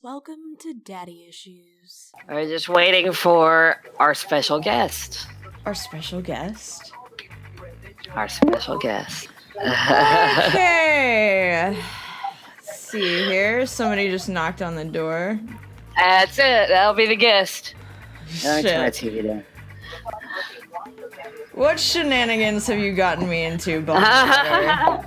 Welcome to Daddy Issues. We're just waiting for our special guest. Our special guest? Our special guest. Okay. Let's see here. Somebody just knocked on the door. That's it. That'll be the guest. Shit. Turn my TV down. What shenanigans have you gotten me into, Hello.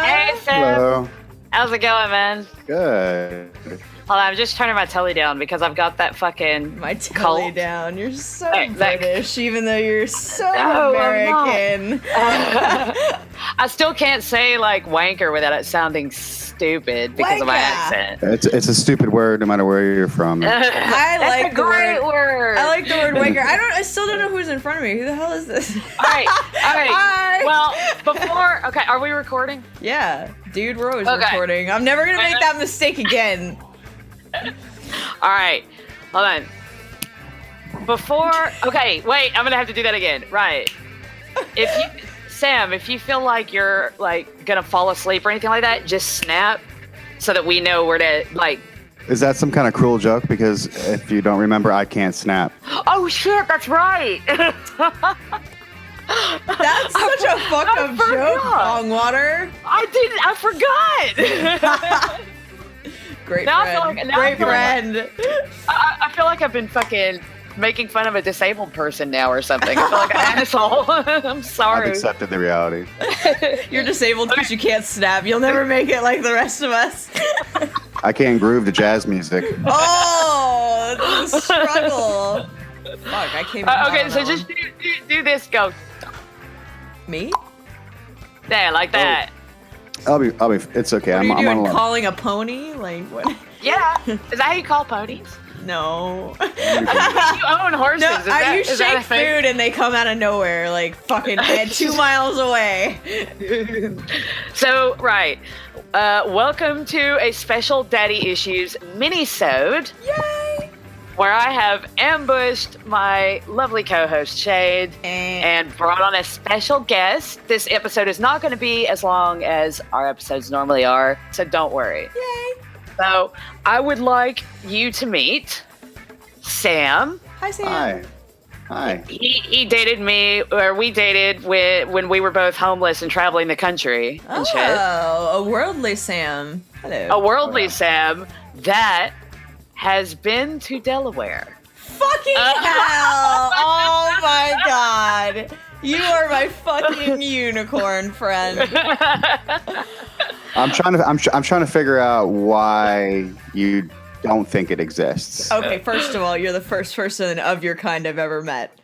Hey, Sam. Hello. How's it going, man? Good. Hold on, I'm just turning my telly down because I've got that fucking My telly cult. down. You're so Hey, Zach. British, even though you're so No, I'm not. American. I still can't say like wanker without it sounding stupid because of my Wanker. accent. It's a stupid word no matter where you're from. I like That's a the great word. I like the word wanker. I still don't know who's in front of me. Who the hell is this? All right. Hi. Well, okay, are we recording? Yeah, dude, we're always Okay. recording. I'm never gonna make that mistake again. All right, hold on. Okay, wait, I'm gonna have to do that again. Right. Sam, if you feel like you're like gonna fall asleep or anything like that, just snap so that we know where to like. Is that some kind of cruel joke? Because if you don't remember, I can't snap. Oh shit, that's right. That's such a fucked up joke, forgot. Longwater. I forgot. Great Now I friend. feel like- now I Great feel like- friend. I feel like I've been fucking making fun of a disabled person now or something. I feel like an asshole. I'm I've sorry. accepted the reality. You're disabled because you can't snap. You'll never make it like the rest of us. I can't groove to jazz music. Oh, this is a struggle. Fuck, I came. Okay, so just do this. Go. me. There, like that. I'll be. It's okay. What are you I'm doing? on. Calling a pony? Like what? Yeah. Is that how you call ponies? No. You own horses. No, is that, you is that shake a thing? food and they come out of nowhere, like fucking dead 2 miles away. So, right. Welcome to a special Daddy Issues mini-sode Yay! where I have ambushed my lovely co-host Shade and brought on a special guest. This episode is not going to be as long as our episodes normally are, so don't worry. Yay! So, I would like you to meet Sam. Hi, Sam. Hi. Hi. He dated me, or we dated when we were both homeless and traveling the country and shit. Oh, a worldly Sam. Hello. A worldly Wow. Sam that has been to Delaware. Fucking hell! Oh my god. You are my fucking unicorn friend. I'm trying to figure out why you don't think it exists. Okay, first of all, you're the first person of your kind I've ever met.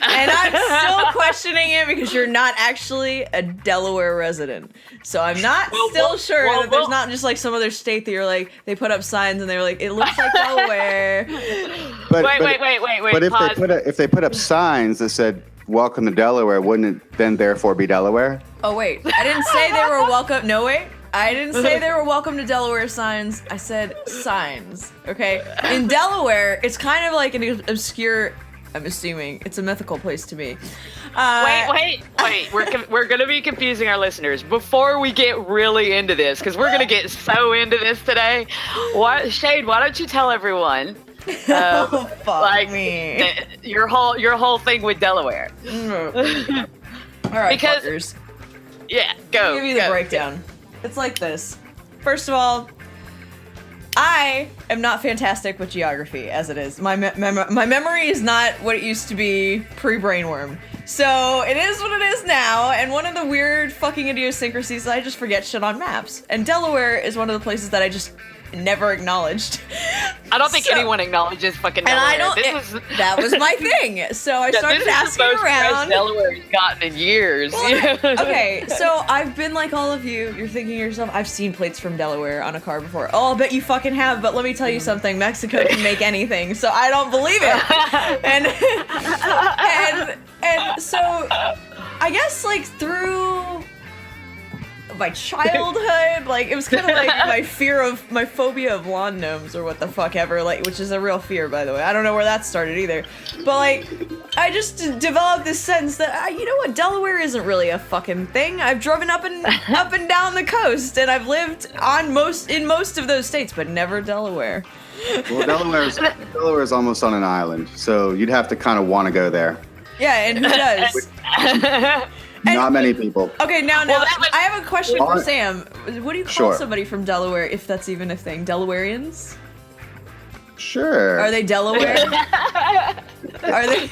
And I'm still questioning it because you're not actually a Delaware resident. So I'm not sure that there's not just like some other state that you're like, they put up signs and they're like, it looks like Delaware. But Wait. But Pause. if they put up signs that said "Welcome to Delaware," wouldn't it then therefore be Delaware? Oh, wait. I didn't say they were welcome. No, wait. I didn't say they were welcome to Delaware signs. I said signs. Okay? In Delaware, it's kind of like an obscure, I'm assuming, it's a mythical place to me. Wait. We're gonna be confusing our listeners before we get really into this, because we're gonna get so into this today. Shade, why don't you tell everyone? Oh, fuck like me. your whole thing with Delaware. All right, Because- fuckers. Yeah, go. I'll give you the go. breakdown. It's like this. First of all, I am not fantastic with geography as it is. My memory is not what it used to be pre-brainworm. So it is what it is now, and one of the weird fucking idiosyncrasies is I just forget shit on maps. And Delaware is one of the places that I just never acknowledged. I don't think So- anyone acknowledges fucking And Delaware. I don't. That was my thing. So I started this is asking the most around. press Delaware's gotten in years. Okay, so I've been like all of you. You're thinking to yourself, I've seen plates from Delaware on a car before. Oh, I'll bet you fucking have. But let me tell you something. Mexico can make anything, so I don't believe it. And so I guess like through my childhood. Like, it was kind of like my phobia of lawn gnomes or what the fuck ever, like, which is a real fear, by the way. I don't know where that started either. But, like, I just developed this sense that, you know what, Delaware isn't really a fucking thing. I've driven up and down the coast, and I've lived in most of those states, but never Delaware. Well, Delaware is almost on an island, so you'd have to kind of want to go there. Yeah, and who does? Not many people. Okay, now, I have a question for Sam. What do you call Sure. somebody from Delaware, if that's even a thing? Delawareans? Sure. Are they Delaware? Are they?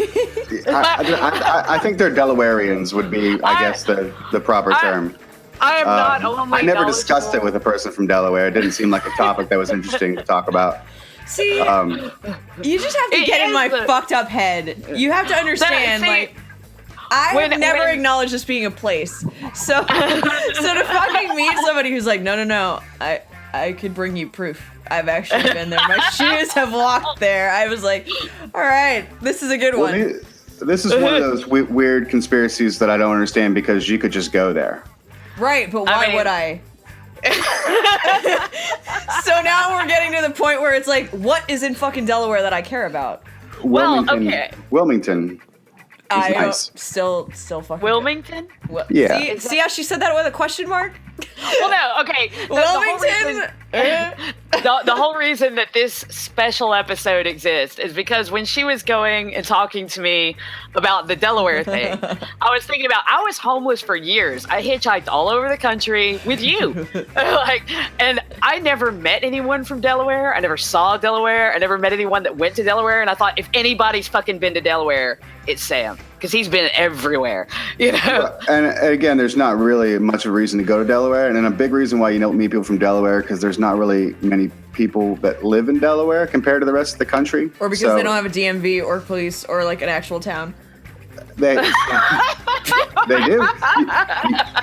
I think they're Delawareans would be, I guess, the proper term. I am not only I never discussed it with a person from Delaware. It didn't seem like a topic that was interesting to talk about. See, you just have to get in my fucked up head. You have to understand, I have never acknowledged this being a place. So to fucking meet somebody who's like, no, I could bring you proof. I've actually been there. My shoes have walked there. I was like, all right, this is a good one. This is one of those weird conspiracies that I don't understand because you could just go there. Right, but why would I? So now we're getting to the point where it's like, what is in fucking Delaware that I care about? Wilmington. Nice. Still fucking Wilmington? Yeah. See how she said that with a question mark? Well, no, okay. Wilmington? The whole reason that this special episode exists is because when she was going and talking to me about the Delaware thing, I was thinking about, I was homeless for years. I hitchhiked all over the country with you. And I never met anyone from Delaware. I never saw Delaware. I never met anyone that went to Delaware. And I thought, if anybody's fucking been to Delaware, it's Sam. Because he's been everywhere, you know? And again, there's not really much of a reason to go to Delaware. And then a big reason why you don't meet people from Delaware, because there's not really many people that live in Delaware compared to the rest of the country. Or because they don't have a DMV or police or like an actual town. They do. You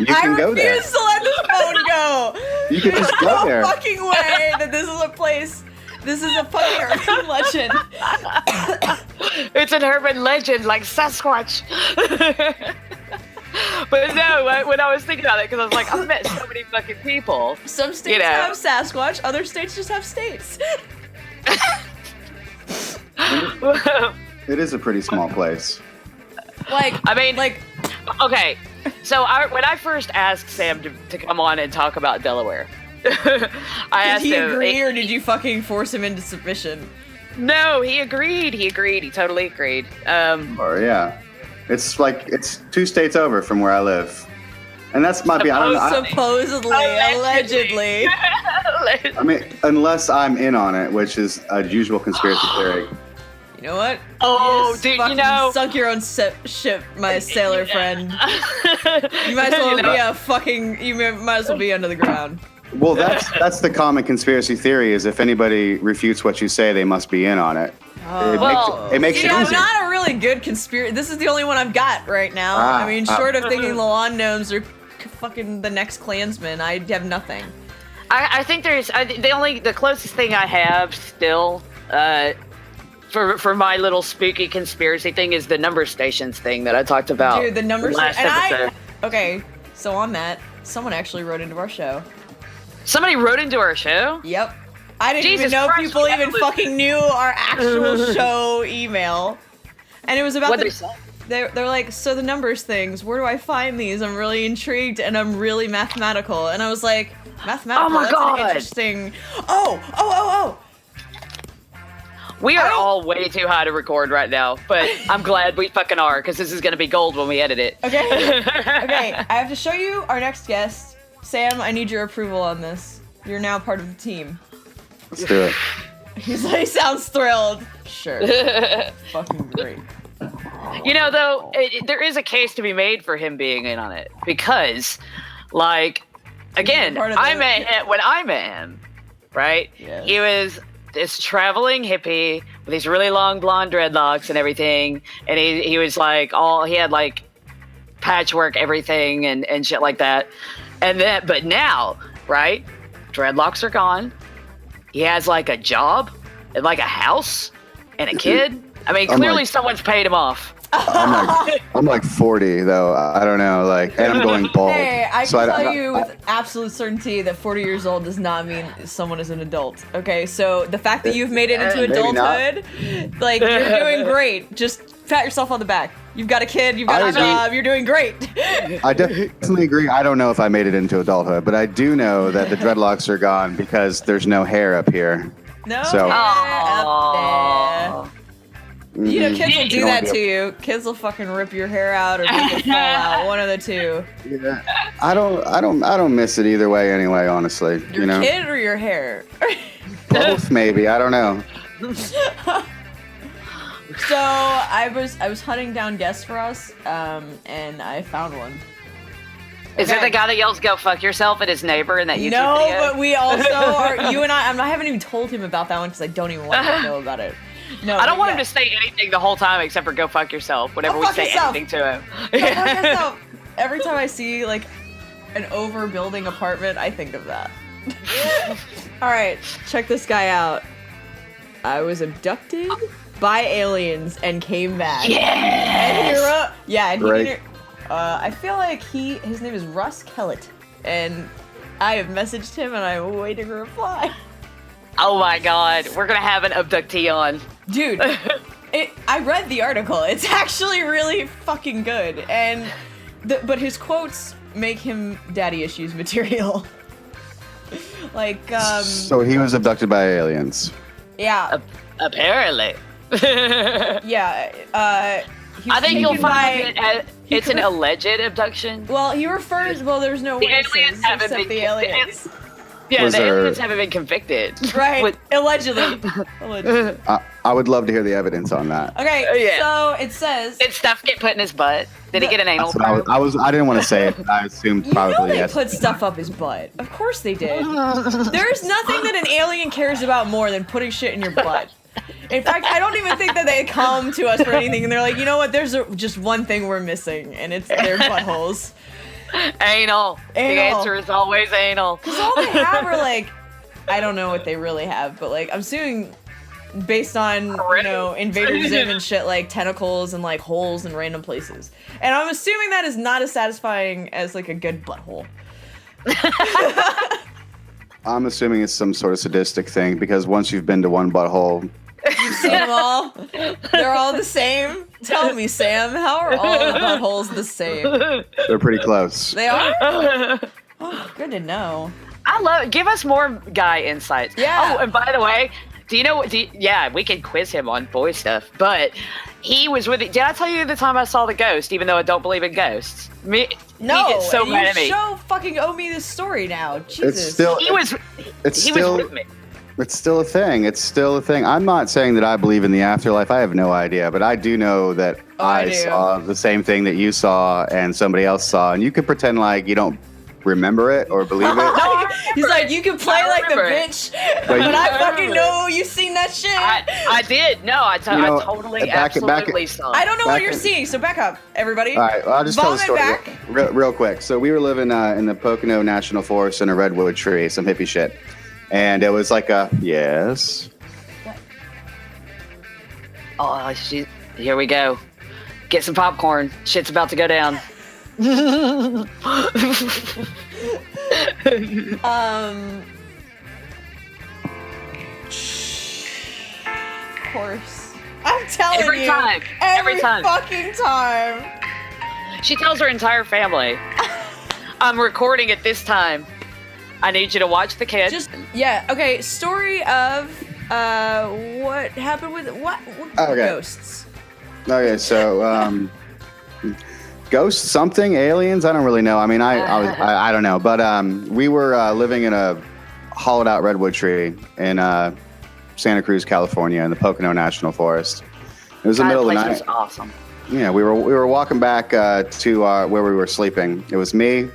can go there. I refuse to let this phone go. You can just go there. There's no fucking way that this is a place. This is a fucking urban legend. It's an urban legend like Sasquatch. But no, when I was thinking about it, because I was like, I've met so many fucking people. Some states have Sasquatch, other states just have states. It is a pretty small place. Okay. So when I first asked Sam to come on and talk about Delaware, I asked him. Did he agree, or did you fucking force him into submission? No, he agreed. He totally agreed. Yeah. It's 2 states over from where I live. And that's might be, I don't know. Supposedly, allegedly. I mean, unless I'm in on it, which is a usual conspiracy theory. You know what? Oh, dude, you know. Sunk your own ship, my sailor friend. You might as well you might as well be under the ground. Well, that's the common conspiracy theory, is if anybody refutes what you say, they must be in on it. It makes it easy. I'm not a really good conspiracy. This is the only one I've got right now. I mean, short of thinking the lawn gnomes are fucking the next Klansman, I have nothing. I think there's the closest thing I have still for my little spooky conspiracy thing is the number stations thing that I talked about. Dude, the number last episode. Okay, so on that, someone actually wrote into our show. Somebody wrote into our show? Yep. I didn't even know people even fucking knew our actual show email. And it was about What'd they say? They're like, so the numbers things, where do I find these? I'm really intrigued and I'm really mathematical. And I was like, mathematical? Oh my God. An interesting. Oh. We are all way too high to record right now, but I'm glad we fucking are, because this is going to be gold when we edit it. Okay. I have to show you our next guest. Sam, I need your approval on this. You're now part of the team. Let's do it. He sounds thrilled. Sure. Fucking great. You know, though, there is a case to be made for him being in on it, because, again, when I met him, right? Yes. He was this traveling hippie with these really long blonde dreadlocks and everything, and he was he had patchwork everything and shit like that. But now, right? Dreadlocks are gone. He has a job and a house and a kid. I mean, clearly someone's paid him off. I'm like 40 though. I don't know. Like, and I'm going bald. Hey, I So can tell you with absolute certainty that 40 years old does not mean someone is an adult. Okay, so the fact that you've made it into Maybe adulthood, like, you're doing great. Just pat yourself on the back. You've got a kid, you've got a job, you're doing great. I definitely agree. I don't know if I made it into adulthood, but I do know that the dreadlocks are gone because there's no hair up here. No So- hair up there. You know, kids will do You that don't to you. Kids will fucking rip your hair out or make it fall out. One of the two. Yeah. I don't miss it either way anyway, honestly. Your you know? kid or your hair? Both maybe. I don't know. So I was hunting down guests for us, and I found one. Is it Okay. the guy that yells "Go fuck yourself" at his neighbor in that YouTube No, video? but we also are. You and I haven't even told him about that one because I don't even want him to know about it. No, I don't but want him to say anything the whole time except for "Go fuck yourself" whenever Go we fuck say yourself. anything to him. Go fuck yourself. Every time I see like an overbuilding apartment, I think of that. All right, check this guy out. I was abducted by aliens and came back. And he wrote, and Right. he, I feel like his name is Russ Kellett, and I have messaged him and I'm waiting to reply. Oh my god, we're gonna have an abductee on. Dude, I read the article. It's actually really fucking good, and but his quotes make him daddy issues material. Like, So he was abducted by aliens. yeah, Apparently. yeah. He was I think you'll taken find by- it it's an alleged abduction. Well, he refers. Well, there's no The witnesses aliens haven't except been the aliens. Yeah, Was the there- aliens haven't been convicted. Right, With- allegedly. Allegedly. I would love to hear the evidence on that. Okay, Yeah. so it says Did stuff get put in his butt? Did he get an anal That's what probe? I didn't want to say it. But I assumed you know probably they yes. put stuff up his butt. Of course they did. There's nothing that an alien cares about more than putting shit in your butt. In fact, I don't even think that they come to us for anything, and they're like, you know what? There's just one thing we're missing, and it's their buttholes. Anal. The Anal. answer is always anal. Because all they have are like, I don't know what they really have, but like, I'm assuming based on, you know, Invader Zim and shit, like tentacles and like holes in random places. And I'm assuming that is not as satisfying as like a good butthole. I'm assuming it's some sort of sadistic thing because once you've been to one butthole, You've seen them all. They're all the same. Tell me, Sam, how are all the buttholes the same? they're pretty close. They are? Oh, good to know. I love. Give us more guy insights. Yeah. Oh, and by the way, do you know? Yeah, we can quiz him on boy stuff. But he was with. Did I tell you the time I saw the ghost? Even though I don't believe in ghosts. No, he gets so you mad at me. fucking owe me this story now. Jesus. It's still He was. it's He still was with me. it's still a thing. It's still a thing. I'm not saying that I believe in the afterlife. I have no idea, but I do know that I I do. saw the same thing that you saw and somebody else saw, and you could pretend like you don't remember it or believe it. He's like, you can play I like the remember it. bitch, But but you- I fucking know you seen that shit. I did. No, I You know, totally, back- absolutely saw. I don't know what back you're in- seeing, so back up, everybody. All right, well, I'll just tell the Vomit story back. real quick. So we were living in the Pocono National Forest in a redwood tree, some hippie shit, and it was like a yes. Oh, shit. Here we go. Get some popcorn. Shit's about to go down. Of course. I'm telling Every you. time. Every time. fucking time. She tells her entire family, I'm recording at this time. I need you to watch the kid. Just yeah, okay. Story of what happened with what Okay. ghosts? Okay, so ghosts, something, aliens. I don't really know. I mean, I don't know, but we were living in a hollowed out redwood tree in Santa Cruz, California, in the Pocono National Forest. It was the God, middle of the place night. was awesome. Yeah, we were walking back to where we were sleeping. It was me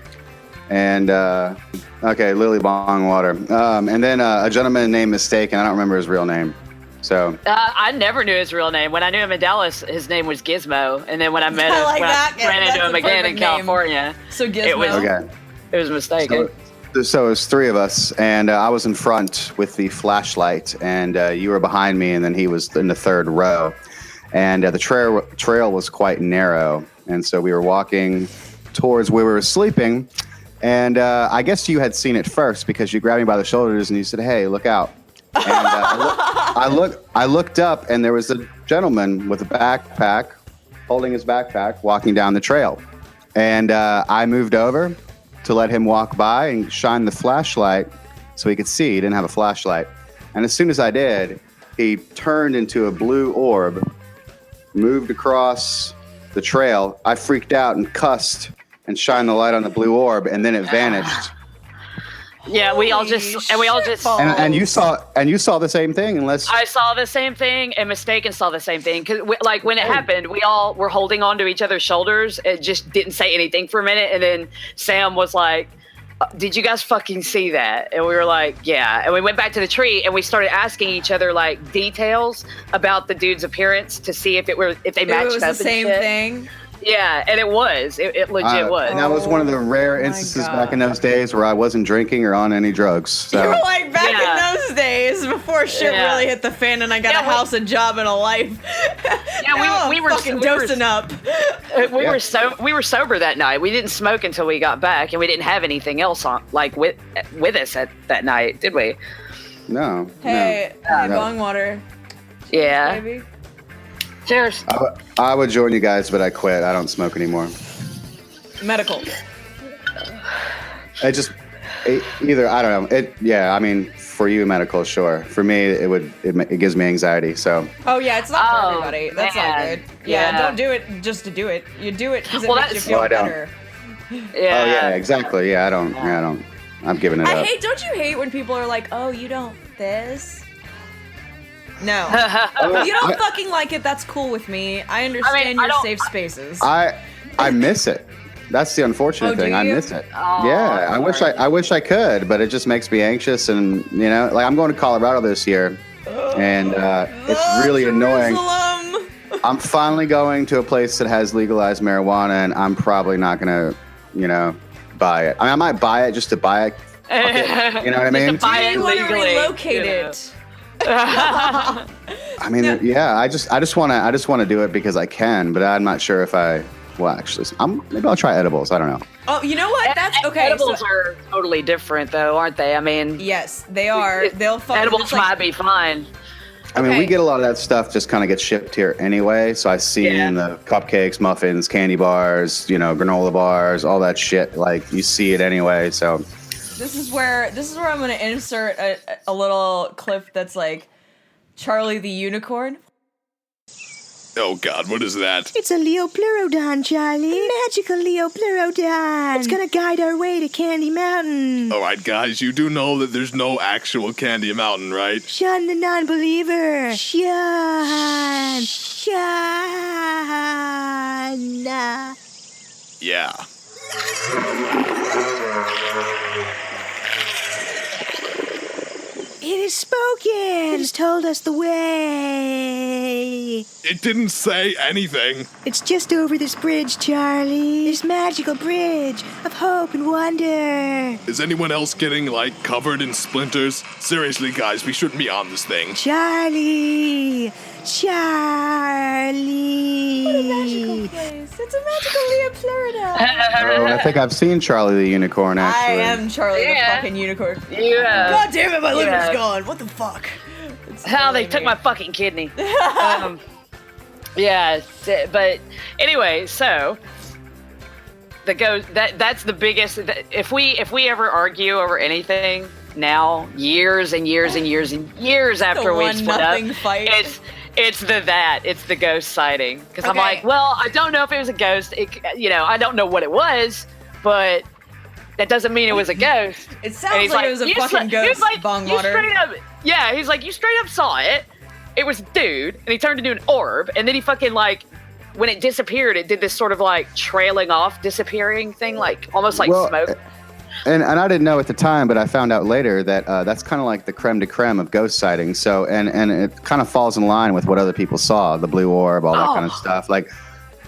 and Lily Bongwater, and then a gentleman named Mistaken. I don't remember his real name. So I never knew his real name. When I knew him in Dallas, his name was Gizmo. And then when I met I him, like when that. I ran That's into him a again in perfect name. California, So Gizmo. It was- okay, it was mistaken. so it was three of us, and I was in front with the flashlight, and you were behind me, and then he was in the third row. and the trail was quite narrow, and so we were walking towards where we were sleeping, and I guess you had seen it first because you grabbed me by the shoulders and you said, "Hey, look out!" And I looked up, and there was a gentleman with a backpack, holding his backpack, walking down the trail, and I moved over to let him walk by and shine the flashlight so he could see. He didn't have a flashlight, and as soon as I did, he turned into a blue orb, moved across the trail. I freaked out and cussed and shined the light on the blue orb, and then it vanished. Yeah, we all just. And you saw the same thing, unless I saw the same thing, and Mistaken saw the same thing. Because like when it happened, we all were holding on to each other's shoulders and just didn't say anything for a minute. And then Sam was like, "Did you guys fucking see that?" And we were like, "Yeah." And we went back to the tree and we started asking each other like details about the dude's appearance to see if they matched up. It was the and same shit. thing. Yeah, and it was. It legit was. And that was one of the rare my instances God. back in those days where I wasn't drinking or on any drugs. So. You were like back Yeah. in those days before shit Yeah. really hit the fan and I got Yeah, a house, a job, and a life. Yeah, Now we I'm were fucking dosing up. We were sober that night. We didn't smoke until we got back, and we didn't have anything else on like with us at that night, did we? No. Hey, no. bong water, Yeah. baby. Cheers. I would join you guys, but I quit. I don't smoke anymore. Medical. Either I don't know. I mean, for you, medical, sure. For me, it gives me anxiety. So. Oh yeah, it's not for Oh, everybody. That's not man. good. Yeah, Yeah. don't do it just to do it. You do it because it Well, makes you that's- feel No, I don't. better. Yeah. Oh yeah, exactly. Yeah, I don't. I'm giving it up. Don't you hate when people are like, oh, you don't this? No. You don't fucking like it, that's cool with me. I understand I your don't- safe spaces. I miss it. That's the unfortunate Oh, do thing. I you? miss it. Oh, Yeah, I wish I could, but it just makes me anxious, and like I'm going to Colorado this year, and it's really annoying. Jerusalem! I'm finally going to a place that has legalized marijuana, and I'm probably not gonna, buy it. I mean, I might buy it just to buy it. You know what I mean? Just to buy Do it you want to legally, relocate you know. it? I mean, yeah. I just want to do it because I can, but I'm not sure if I. Well, actually, maybe I'll try edibles. I don't know. Oh, you know what? That's okay. Edibles so- are totally different, though, aren't they? I mean, yes, they are. They'll fucking. edibles it's like- might be fine. I mean, Okay. we get a lot of that stuff just kind of gets shipped here anyway. So I see the cupcakes, muffins, candy bars, granola bars, all that shit. Like you see it anyway. So This is where I'm gonna insert a little clip that's like Charlie the Unicorn. Oh God, what is that? It's a Leopleurodon, Charlie. A magical Leopleurodon. It's gonna guide our way to Candy Mountain. All right, guys, you do know that there's no actual Candy Mountain, right? Shun the non-believer. Shun. Yeah. It is spoken. It has told us the way. It didn't say anything. It's just over this bridge, Charlie. This magical bridge of hope and wonder. Is anyone else getting, covered in splinters? Seriously, guys, we shouldn't be on this thing. Charlie. What a magical place! It's a magical Leopleurodon. I think I've seen Charlie the Unicorn. I Actually, am Charlie Yeah. the fucking unicorn. Yeah. God damn it, my liver's Yeah. gone. What the fuck? It's How they totally took me. my fucking kidney. Yeah, but anyway, so the ghost that's the biggest. If we ever argue over anything now, years and years and years and years after we one split up, nothing fight. it's the ghost sighting. Because I'm Okay. like, well, I don't know if it was a ghost. I don't know what it was, but that doesn't mean it was a ghost. It And sounds he's like it was a "You fucking sla-" he's ghost, like, bong "You water. straight up, yeah, he's like, you straight up saw it. It was a dude, and he turned into an orb, and then he fucking when it disappeared, it did this sort of trailing off, disappearing thing, almost like Well, smoke. And I didn't know at the time, but I found out later that that's kind of like the creme de creme of ghost sightings. So and it kind of falls in line with what other people saw, the blue orb, all that kind of stuff.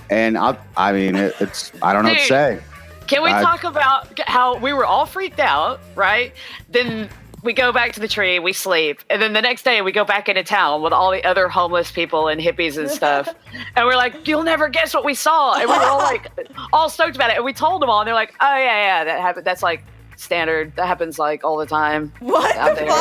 And I mean, it's I don't know what to Dude. say. Can we I- talk about how we were all freaked out, right? Then we go back to the tree, we sleep, and then the next day we go back into town with all the other homeless people and hippies and stuff, and we're like, "You'll never guess what we saw," and we were all like, all stoked about it, and we told them all, and they're like, "Oh yeah, that happened. That's like standard. That happens like all the time." What out the there."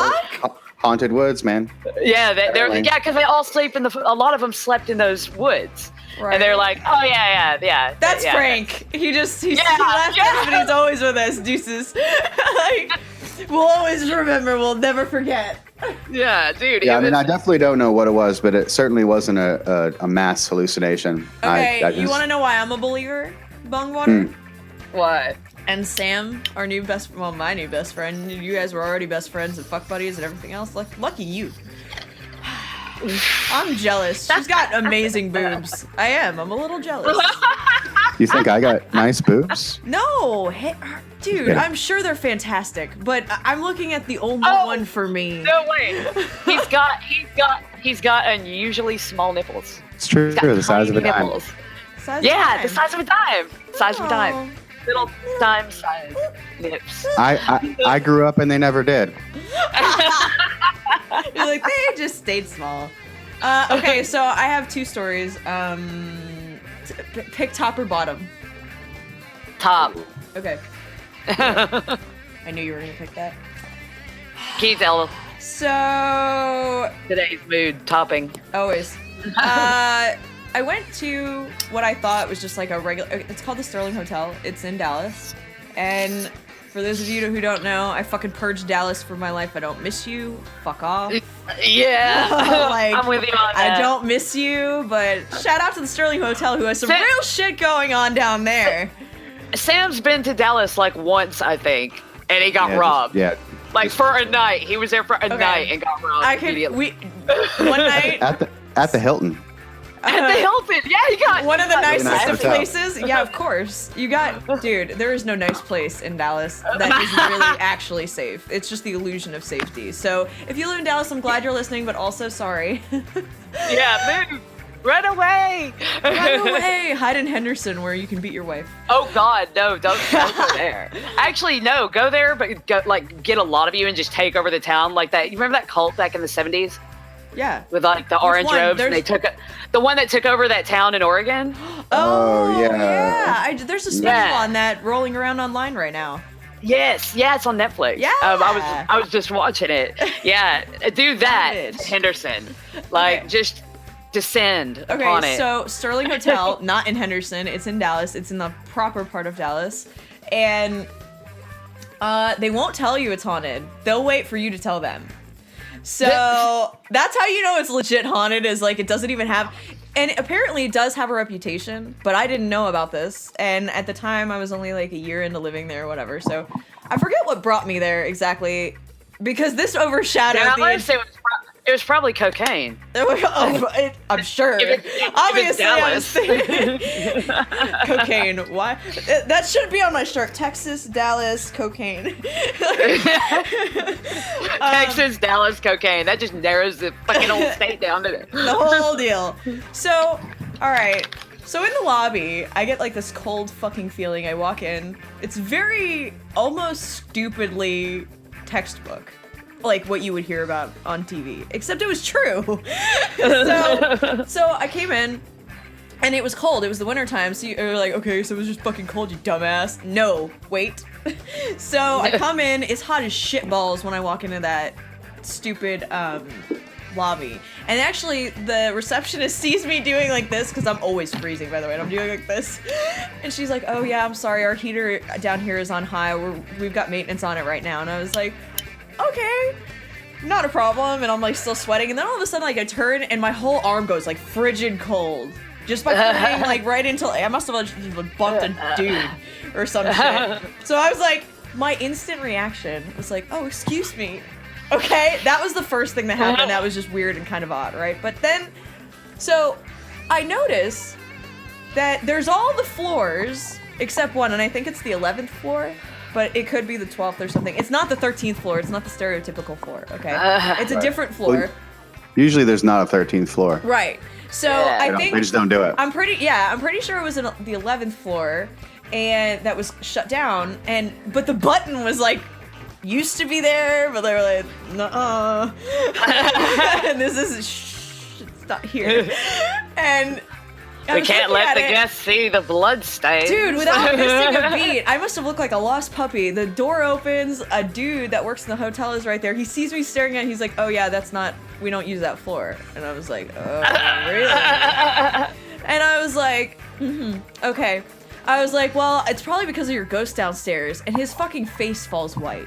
fuck? Haunted woods, man. Yeah, they're Apparently. yeah, because they all sleep in a lot of them slept in those woods, Right. and they're like, "Oh yeah." That's yeah. Frank. He left Yeah, us, yeah. but he's always with us. Deuces. Like, we'll always remember. We'll never forget. Yeah, dude. Yeah, it I mean, was- I definitely don't know what it was, but it certainly wasn't a mass hallucination. Okay, I you just- want to know why I'm a believer, Bungwater? what? And Sam, our new my new best friend. You guys were already best friends and fuck buddies and everything else. Lucky you. I'm jealous. She's got amazing boobs. I am. I'm a little jealous. You think I got nice boobs? No, dude, Okay. I'm sure they're fantastic, but I'm looking at the only Oh, one for me. No way. He's got unusually small nipples. It's true. He's got The size of a tiny dime. nipples. Size of Yeah, time. the size of a dime. Size of a dime. Oh. Little dime size nips. I grew up and they never did. You're like, they just stayed small. Okay, so I have two stories. Pick top or bottom. Top. Okay. I knew you were gonna pick that. Keith L. So, Today's mood topping. always. I went to what I thought was just like a regular. It's called the Sterling Hotel. It's in Dallas, and for those of you who don't know, I fucking purged Dallas for my life. I don't miss you. Fuck off. Yeah. Like, I'm with you on that. I don't miss you, but shout out to the Sterling Hotel who has some Sam- real shit going on down there. Sam's been to Dallas like once, I think, and he got Yeah, robbed. Yeah. Like for a night. He was there for a Okay. night and got robbed I could immediately. one night At the Hilton. At the Hilton. Yeah, he got one of the he got- nicest hotel. places. Yeah, of course. You got, dude, there is no nice place in Dallas that is really actually safe. It's just the illusion of safety. So if you live in Dallas, I'm glad you're listening, but also sorry. Yeah, move. Run away. Run away. Hide in Henderson where you can beat your wife. Oh God, no! Don't go there. Actually, no, go there, but go, like get a lot of you and just take over the town like that. You remember that cult back in the 70s Yeah. with like the orange one? robes, and they There's- took the one that took over that town in Oregon. Oh, yeah. There's a special Yeah. on that rolling around online right now. Yes, yeah, it's on Netflix. Yeah. I was just watching it. Yeah, do that, Savage. Henderson. Like Okay. just descend upon Okay, it. so Sterling Hotel, not in Henderson, it's in Dallas. It's in the proper part of Dallas. And they won't tell you it's haunted. They'll wait for you to tell them. So that's how you know it's legit haunted, is like it doesn't even have, and apparently it does have a reputation, but I didn't know about this. And at the time I was only like a year into living there or whatever. So I forget what brought me there exactly, because this overshadowed Dallas, it was probably cocaine. I'm sure. If it's Obviously, Dallas. cocaine. Why? That should be on my shirt. Texas, Dallas, cocaine. Texas, Dallas, cocaine. That just narrows the fucking whole state down to there. The whole deal. So, all right. So in the lobby, I get like this cold fucking feeling. I walk in. It's very almost stupidly textbook. Like what you would hear about on TV, except it was true. so I came in, and it was cold. It was the winter time, so you're like, okay, so it was just fucking cold, you dumbass. No, wait. So I come in, it's hot as shit balls when I walk into that stupid lobby. And actually, the receptionist sees me doing like this, because I'm always freezing, by the way, and I'm doing like this. And she's like, oh yeah, I'm sorry, our heater down here is on high. We've got maintenance on it right now. And I was like, okay, not a problem. And I'm like still sweating, and then all of a sudden like I turn and my whole arm goes like frigid cold just by turning like right into, I must have just bumped a dude or some shit. So I was like, my instant reaction was like, oh, excuse me. Okay, that was the first thing that happened. That was just weird and kind of odd, right? But then, so I notice that there's all the floors except one, and I think it's the 11th floor. But it could be the 12th or something. It's not the 13th floor. It's not the stereotypical floor, okay? It's a different floor. Well, usually there's not a 13th floor. Right. So Yeah. I They think just don't do it. I'm pretty sure it was in the 11th floor, and that was shut down. But the button was like used to be there, but they were like, nuh-uh. And this is, shh, it's not here. And we can't let the guests see the blood stain. Dude, without missing a beat, I must have looked like a lost puppy. The door opens, a dude that works in the hotel is right there. He sees me staring at it, he's like, oh yeah, we don't use that floor. And I was like, oh, really? And I was like, okay. I was like, well, it's probably because of your ghost downstairs. And his fucking face falls white.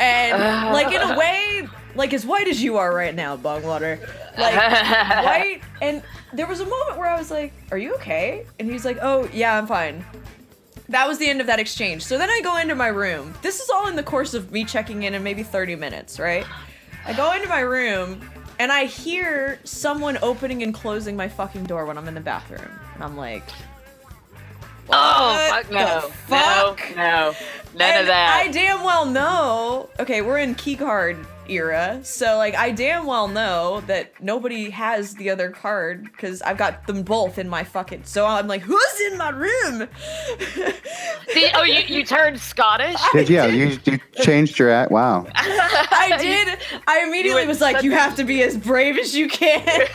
And, like, in a way, like, as white as you are right now, Bongwater. Like, white. And there was a moment where I was like, are you okay? And he's like, oh, yeah, I'm fine. That was the end of that exchange. So then I go into my room. This is all in the course of me checking in maybe 30 minutes, right? I go into my room, and I hear someone opening and closing my fucking door when I'm in the bathroom. And I'm like... Oh, fuck no. Fuck? No. None of that. I damn well know. Okay, we're in keycard era, so like I damn well know that nobody has the other card because I've got them both in my fucking. So I'm like, who's in my room? You turned Scottish? You changed your act. Wow. I did. I immediately was like, you have to be as brave as you can.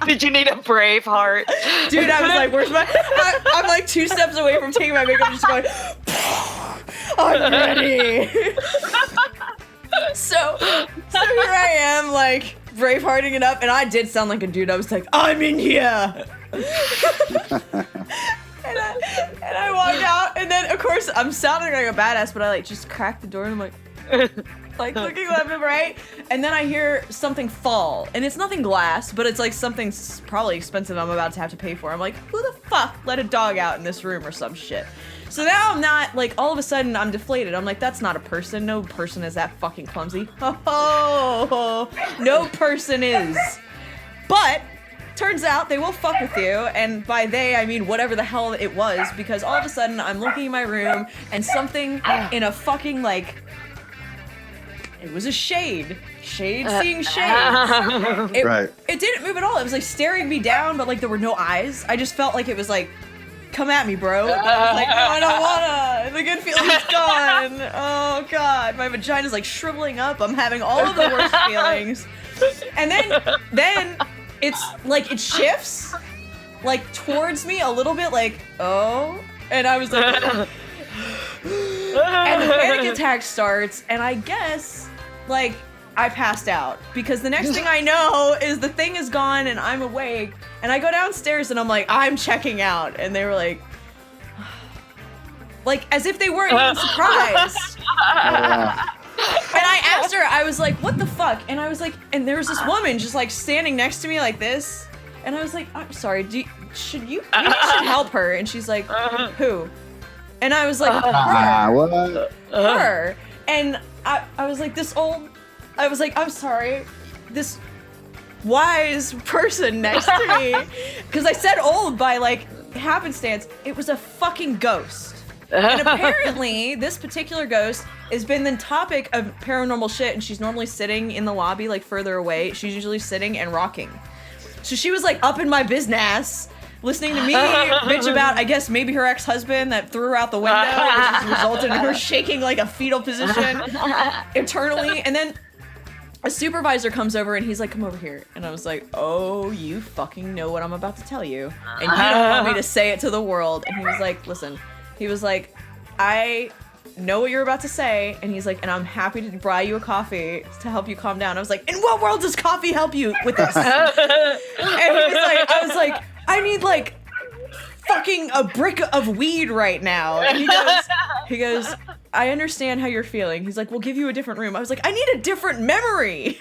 Did you need a brave heart? Dude, I was like, where's my... I'm like 2 steps away from taking my makeup and just going, I'm ready. So here I am, like, bravehearting it up, and I did sound like a dude. I was like, I'm in here. and I walked out, and then, of course, I'm sounding like a badass, but I, like, just cracked the door, and I'm like... like looking left and right, and then I hear something fall, and it's nothing glass, but it's like something probably expensive I'm about to have to pay for. I'm like, who the fuck let a dog out in this room or some shit? So now I'm not, like, all of a sudden I'm deflated. I'm like, that's not a person. No person is that fucking clumsy. Oh, no person is. But turns out they will fuck with you, and by they I mean whatever the hell it was, because all of a sudden I'm looking in my room and something in a fucking, like, it was a shade. Shade seeing shades. It didn't move at all. It was like staring me down, but like there were no eyes. I just felt like it was like, come at me, bro. But I was like, no, I don't wanna. The good feeling's gone. Oh god, my vagina's like shriveling up. I'm having all of the worst feelings. And then it's like it shifts like towards me a little bit, like, oh. And I was like, and the panic attack starts, and I guess, like, I passed out. Because the next thing I know is the thing is gone, and I'm awake, and I go downstairs, and I'm like, I'm checking out. And they were like, as if they weren't even surprised. And I asked her, I was like, what the fuck? And I was like, and there was this woman just, like, standing next to me like this. And I was like, I'm sorry, you should help her. And she's like, who? And I was like, her. And I was like, I was like, I'm sorry, this wise person next to me. Because I said old by, like, happenstance. It was a fucking ghost. And apparently, this particular ghost has been the topic of paranormal shit, and she's normally sitting in the lobby, like, further away. She's usually sitting and rocking. So she was, like, up in my business, listening to me bitch about, I guess, maybe her ex-husband that threw her out the window, which resulted in her shaking like a fetal position internally. And then a supervisor comes over and he's like, come over here. And I was like, oh, you fucking know what I'm about to tell you. And you don't want me to say it to the world. And he was like, listen. He was like, I know what you're about to say. And he's like, and I'm happy to buy you a coffee to help you calm down. I was like, in what world does coffee help you with this? And I was like, I need, like, fucking a brick of weed right now. And he goes, I understand how you're feeling. He's like, we'll give you a different room. I was like, I need a different memory.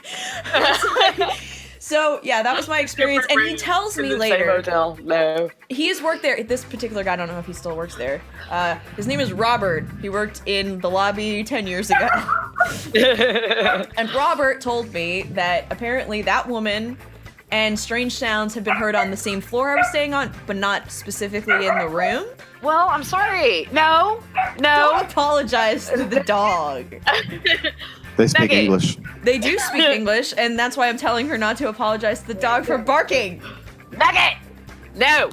So, yeah, that was my experience. And he tells me later. Same hotel. No. He's worked there. This particular guy, I don't know if he still works there. His name is Robert. He worked in the lobby 10 years ago. And Robert told me that apparently that woman and strange sounds have been heard on the same floor I was staying on, but not specifically in the room. Well, I'm sorry. No. Don't apologize to the dog. They speak English. They do speak English, and that's why I'm telling her not to apologize to the dog for barking. Nugget! No.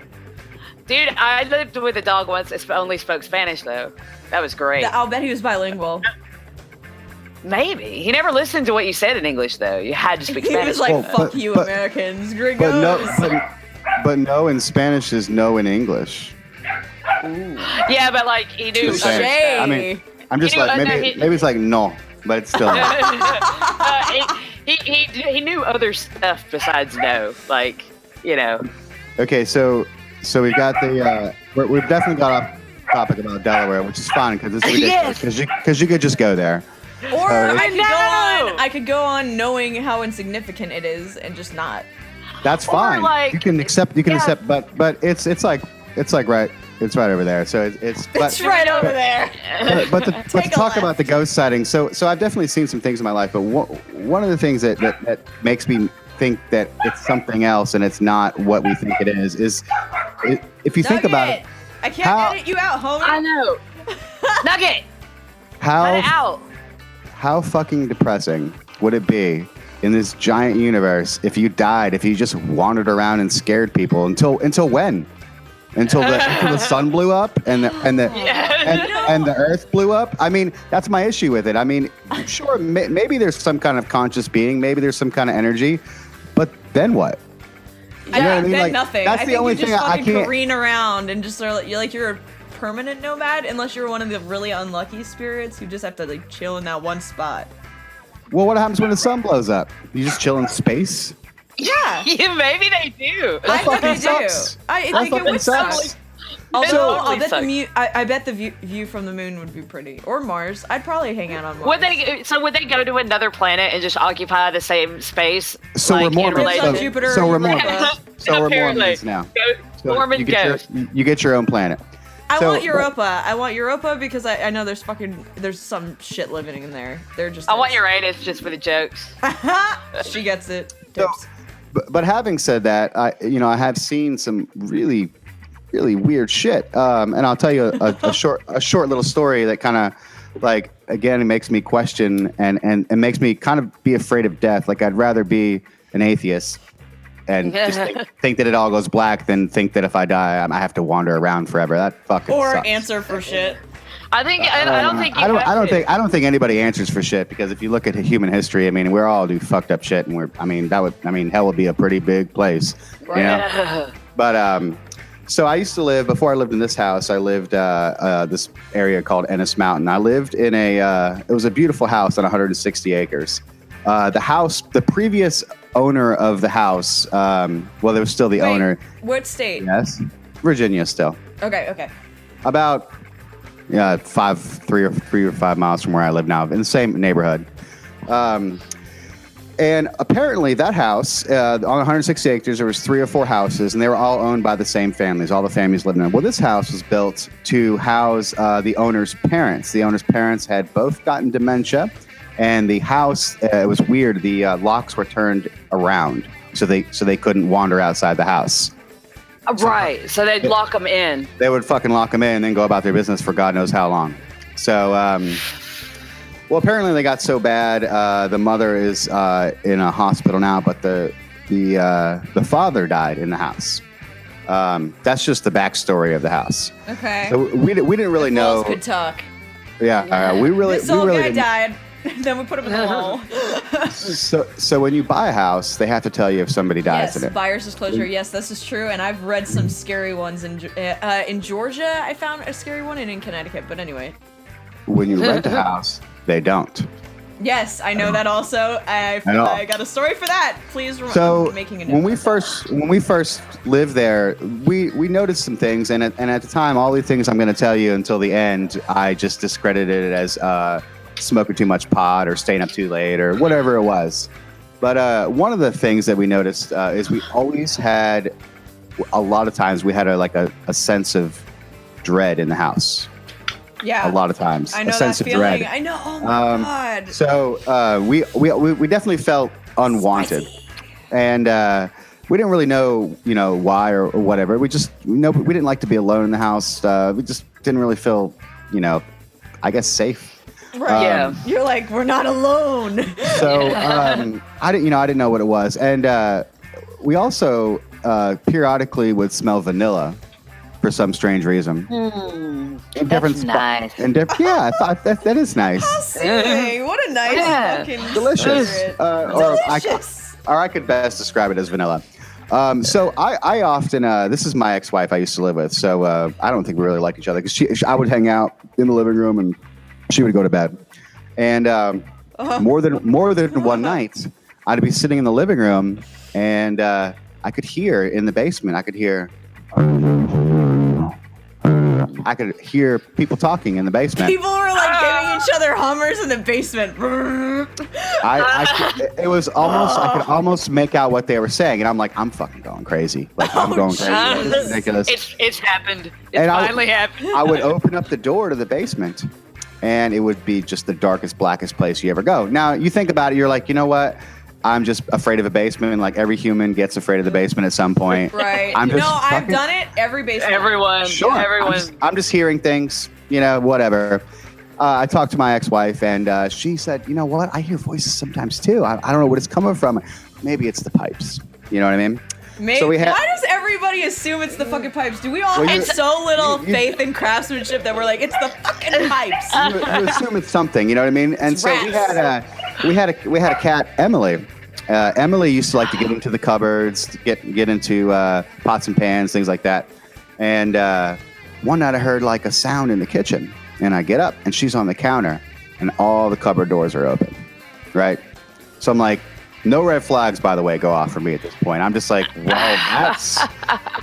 Dude, I lived with a dog once that only spoke Spanish, though. That was great. I'll bet he was bilingual. Maybe. He never listened to what you said in English, though. You had to speak He Spanish. was like, Well, fuck but- you, but- Americans, But gringos. no, but no in Spanish is no in English. Yeah, but like, he knew Just other saying. stuff. I mean, I'm just You know, like, no, maybe it's like no, but it's still no. He knew other stuff besides no. Like, you know. Okay, so we've got the we've definitely got off topic about Delaware, which is fine because it's ridiculous because you could just go there. Or Oh, I could go on knowing how insignificant it is and just not. That's Or, fine. like- you can accept. Yeah. But it's right over there. So it's but, It's right over there. but to Take a talk left. about the ghost sightings. So I've definitely seen some things in my life, but one of the things that makes me think that it's something else and it's not what we think it is if you think about it, I can't How- edit you out, homie. I know. Nugget, cut it how out. how fucking depressing would it be in this giant universe if you died, if you just wandered around and scared people until when? Until the sun blew up and the earth blew up. I mean, that's my issue with it. I mean, sure, maybe there's some kind of conscious being, maybe there's some kind of energy, but then what? Yeah, You know what I mean? then Like, nothing. that's I the think only you just thing I fucking can't- careen around and just you're a permanent nomad unless you're one of the really unlucky spirits who just have to like chill in that one spot. Well, what happens when the sun blows up? You just chill in space? Yeah, Yeah, maybe they do. I think fucking they do. sucks. I That think it fucking would sucks. suck. Although totally I'll bet sucks. I bet the view from the moon would be pretty, or Mars. I'd probably hang out on Mars. Would they go to another planet and just occupy the same space? So like, we're in Mormons. relation- relation- Jupiter, So we're Europa. Mormons. So we're Apparently. Mormons now. So Mormon you get ghost. you get your own planet. I So- want Europa. I want Europa because I know there's some shit living in there. They're just. I want Uranus just for the jokes. She gets it. So- Tips. But having said that, I have seen some really weird shit. And I'll tell you a short little story that kind of like again it makes me question and makes me kind of be afraid of death. Like I'd rather be an atheist and just think that it all goes black than think that if I die I have to wander around forever. That fucking Or sucks. answer for shit. I don't think you I have to. don't think anybody answers for shit because if you look at human history, I mean, we're all do fucked up shit, and hell would be a pretty big place, you know? Yeah. But so I used to live before I lived in this house. I lived this area called Ennis Mountain. I lived in it was a beautiful house on 160 acres. The previous owner of the house, there was still the Wait, owner. What state? Yes, Virginia still. Okay. About 3 or 5 miles from where I live now, in the same neighborhood. And apparently that house, on 160 acres, there was 3 or 4 houses, and they were all owned by the same families. All the families lived in it. Well, this house was built to house the owner's parents. The owner's parents had both gotten dementia, and the house, it was weird. The locks were turned around, so they couldn't wander outside the house. Right. So they'd lock them in. They would fucking lock them in and then go about their business for God knows how long. So, well, apparently they got so bad. The mother is in a hospital now, but the father died in the house. That's just the backstory of the house. Okay. So we didn't really The know. walls could talk. Yeah, we really This old guy didn't. died. Then we put him in the wall. So when you buy a house, they have to tell you if somebody dies Yes, in it. buyer's disclosure. Yes, this is true, and I've read some scary ones in Georgia. I found a scary one, and in Connecticut. But anyway, When you rent a house, they don't. yes, I know that also. know. I got a story for that. Please remember. So Making a when we note. first lived there, we noticed some things, and at the time, all the things I'm going to tell you until the end, I just discredited it as smoking too much pot or staying up too late or whatever it was. But one of the things that we noticed is we always had, a lot of times we had a sense of dread in the house. Yeah, A lot of times, I know a sense that of feeling. dread. I know. Oh my god. So we definitely felt unwanted, and we didn't really know why or whatever. We just we didn't like to be alone in the house. We just didn't really feel I guess safe. Right. Yeah. You're like, we're not alone. So I didn't know what it was, and we also periodically would smell vanilla for some strange reason. In different nice. Yeah, I thought that is nice. How soothing. What a nice fucking Delicious. secret. Delicious. Or I could best describe it as vanilla. So I often, this is my ex-wife I used to live with, so I don't think we really like each other because I would hang out in the living room and she would go to bed. And more than one night, I'd be sitting in the living room and I could hear in the basement, I could hear people talking in the basement. People were like giving each other hummers in the basement. It was almost, I could almost make out what they were saying, and I'm like, I'm fucking going crazy. Like I'm going crazy. This is ridiculous. It's happened. It finally happened. I would open up the door to the basement, and it would be just the darkest, blackest place you ever go. Now you think about it, you're like, you know what? I'm just afraid of a basement. Like every human gets afraid of the basement at some point. Right. I've done it. Every basement. Everyone. Sure. I'm just hearing things, whatever. I talked to my ex-wife and she said, you know what? I hear voices sometimes too. I don't know what it's coming from. Maybe it's the pipes. You know what I mean? Maybe. So why does everybody assume it's the fucking pipes? Do we all have so little faith in craftsmanship that we're like, it's the fucking pipes? You assume it's something, you know what I mean? And so we had a cat, Emily. Emily used to like to get into the cupboards, get into pots and pans, things like that. And one night I heard like a sound in the kitchen, and I get up, and she's on the counter, and all the cupboard doors are open, right? So I'm like, no red flags, by the way, go off for me at this point. I'm just like, well, that's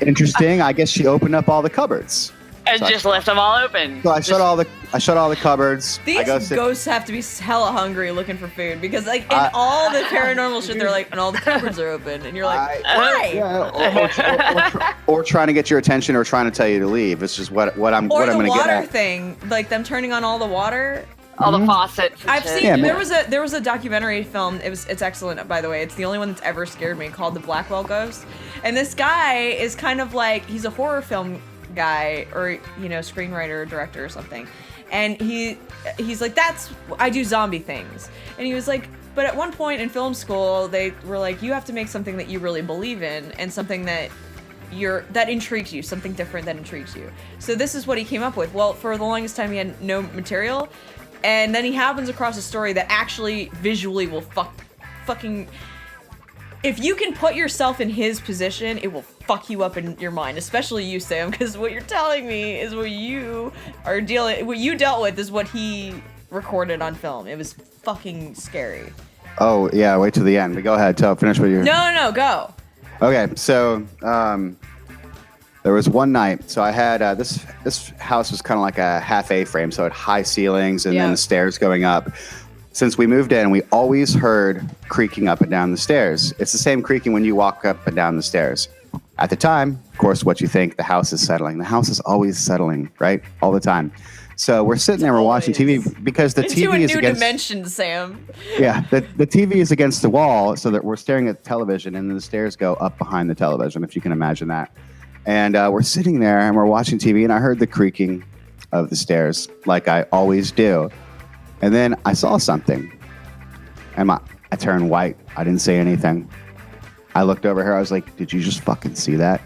interesting. I guess she opened up all the cupboards. And so just left them all open. So I shut all the cubbards. These ghosts have to be hella hungry looking for food because like in all the paranormal shit, they're like, and all the cupboards are open, and you're like, why? Yeah, or trying to get your attention, or trying to tell you to leave. It's just what I'm going to get at. Or the water thing, like them turning on all the water. All the faucets. I've seen there was a documentary film. It's excellent, by the way. It's the only one that's ever scared me, called The Blackwell Ghost. And this guy is kind of like, he's a horror film guy, or screenwriter or director or something. And he's like, I do zombie things. And he was like, but at one point in film school, they were like, you have to make something that you really believe in, and something that intrigues you, something different that intrigues you. So this is what he came up with. Well, for the longest time, he had no material. And then he happens across a story that actually visually will fucking... If you can put yourself in his position, it will fuck you up in your mind, especially you, Sam, because what you're telling me is what you dealt with is what he recorded on film. It was fucking scary. Oh, yeah, wait till the end. But go ahead, finish what you're... No, go. Okay, so there was one night. So I had this house was kind of like a half A-frame, so it had high ceilings and then the stairs going up. Since we moved in, we always heard creaking up and down the stairs. It's the same creaking when you walk up and down the stairs. At the time, of course, what you think, the house is settling. The house is always settling, right? All the time. So we're sitting there, we're watching TV because the TV is against... Into a new dimension, Sam. Yeah, the TV is against the wall, so that we're staring at the television, and then the stairs go up behind the television, if you can imagine that. And we're sitting there, and we're watching TV, and I heard the creaking of the stairs, like I always do. And then I saw something, and I turned white. I didn't say anything. I looked over her. I was like, did you just fucking see that?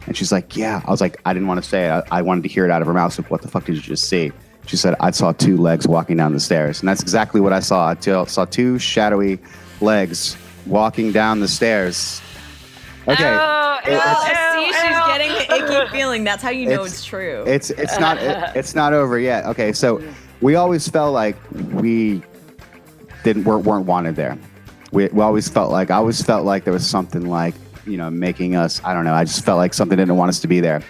And she's like, yeah. I was like, I didn't want to say it. I wanted to hear it out of her mouth. So what the fuck did you just see? She said, I saw two legs walking down the stairs. And that's exactly what I saw. I saw two shadowy legs walking down the stairs. Okay. See, she's getting the icky feeling. That's how you know it's true. It's not over yet. Okay, so we always felt like we weren't wanted there. I always felt like there was something like, making us, I don't know, I just felt like something didn't want us to be there.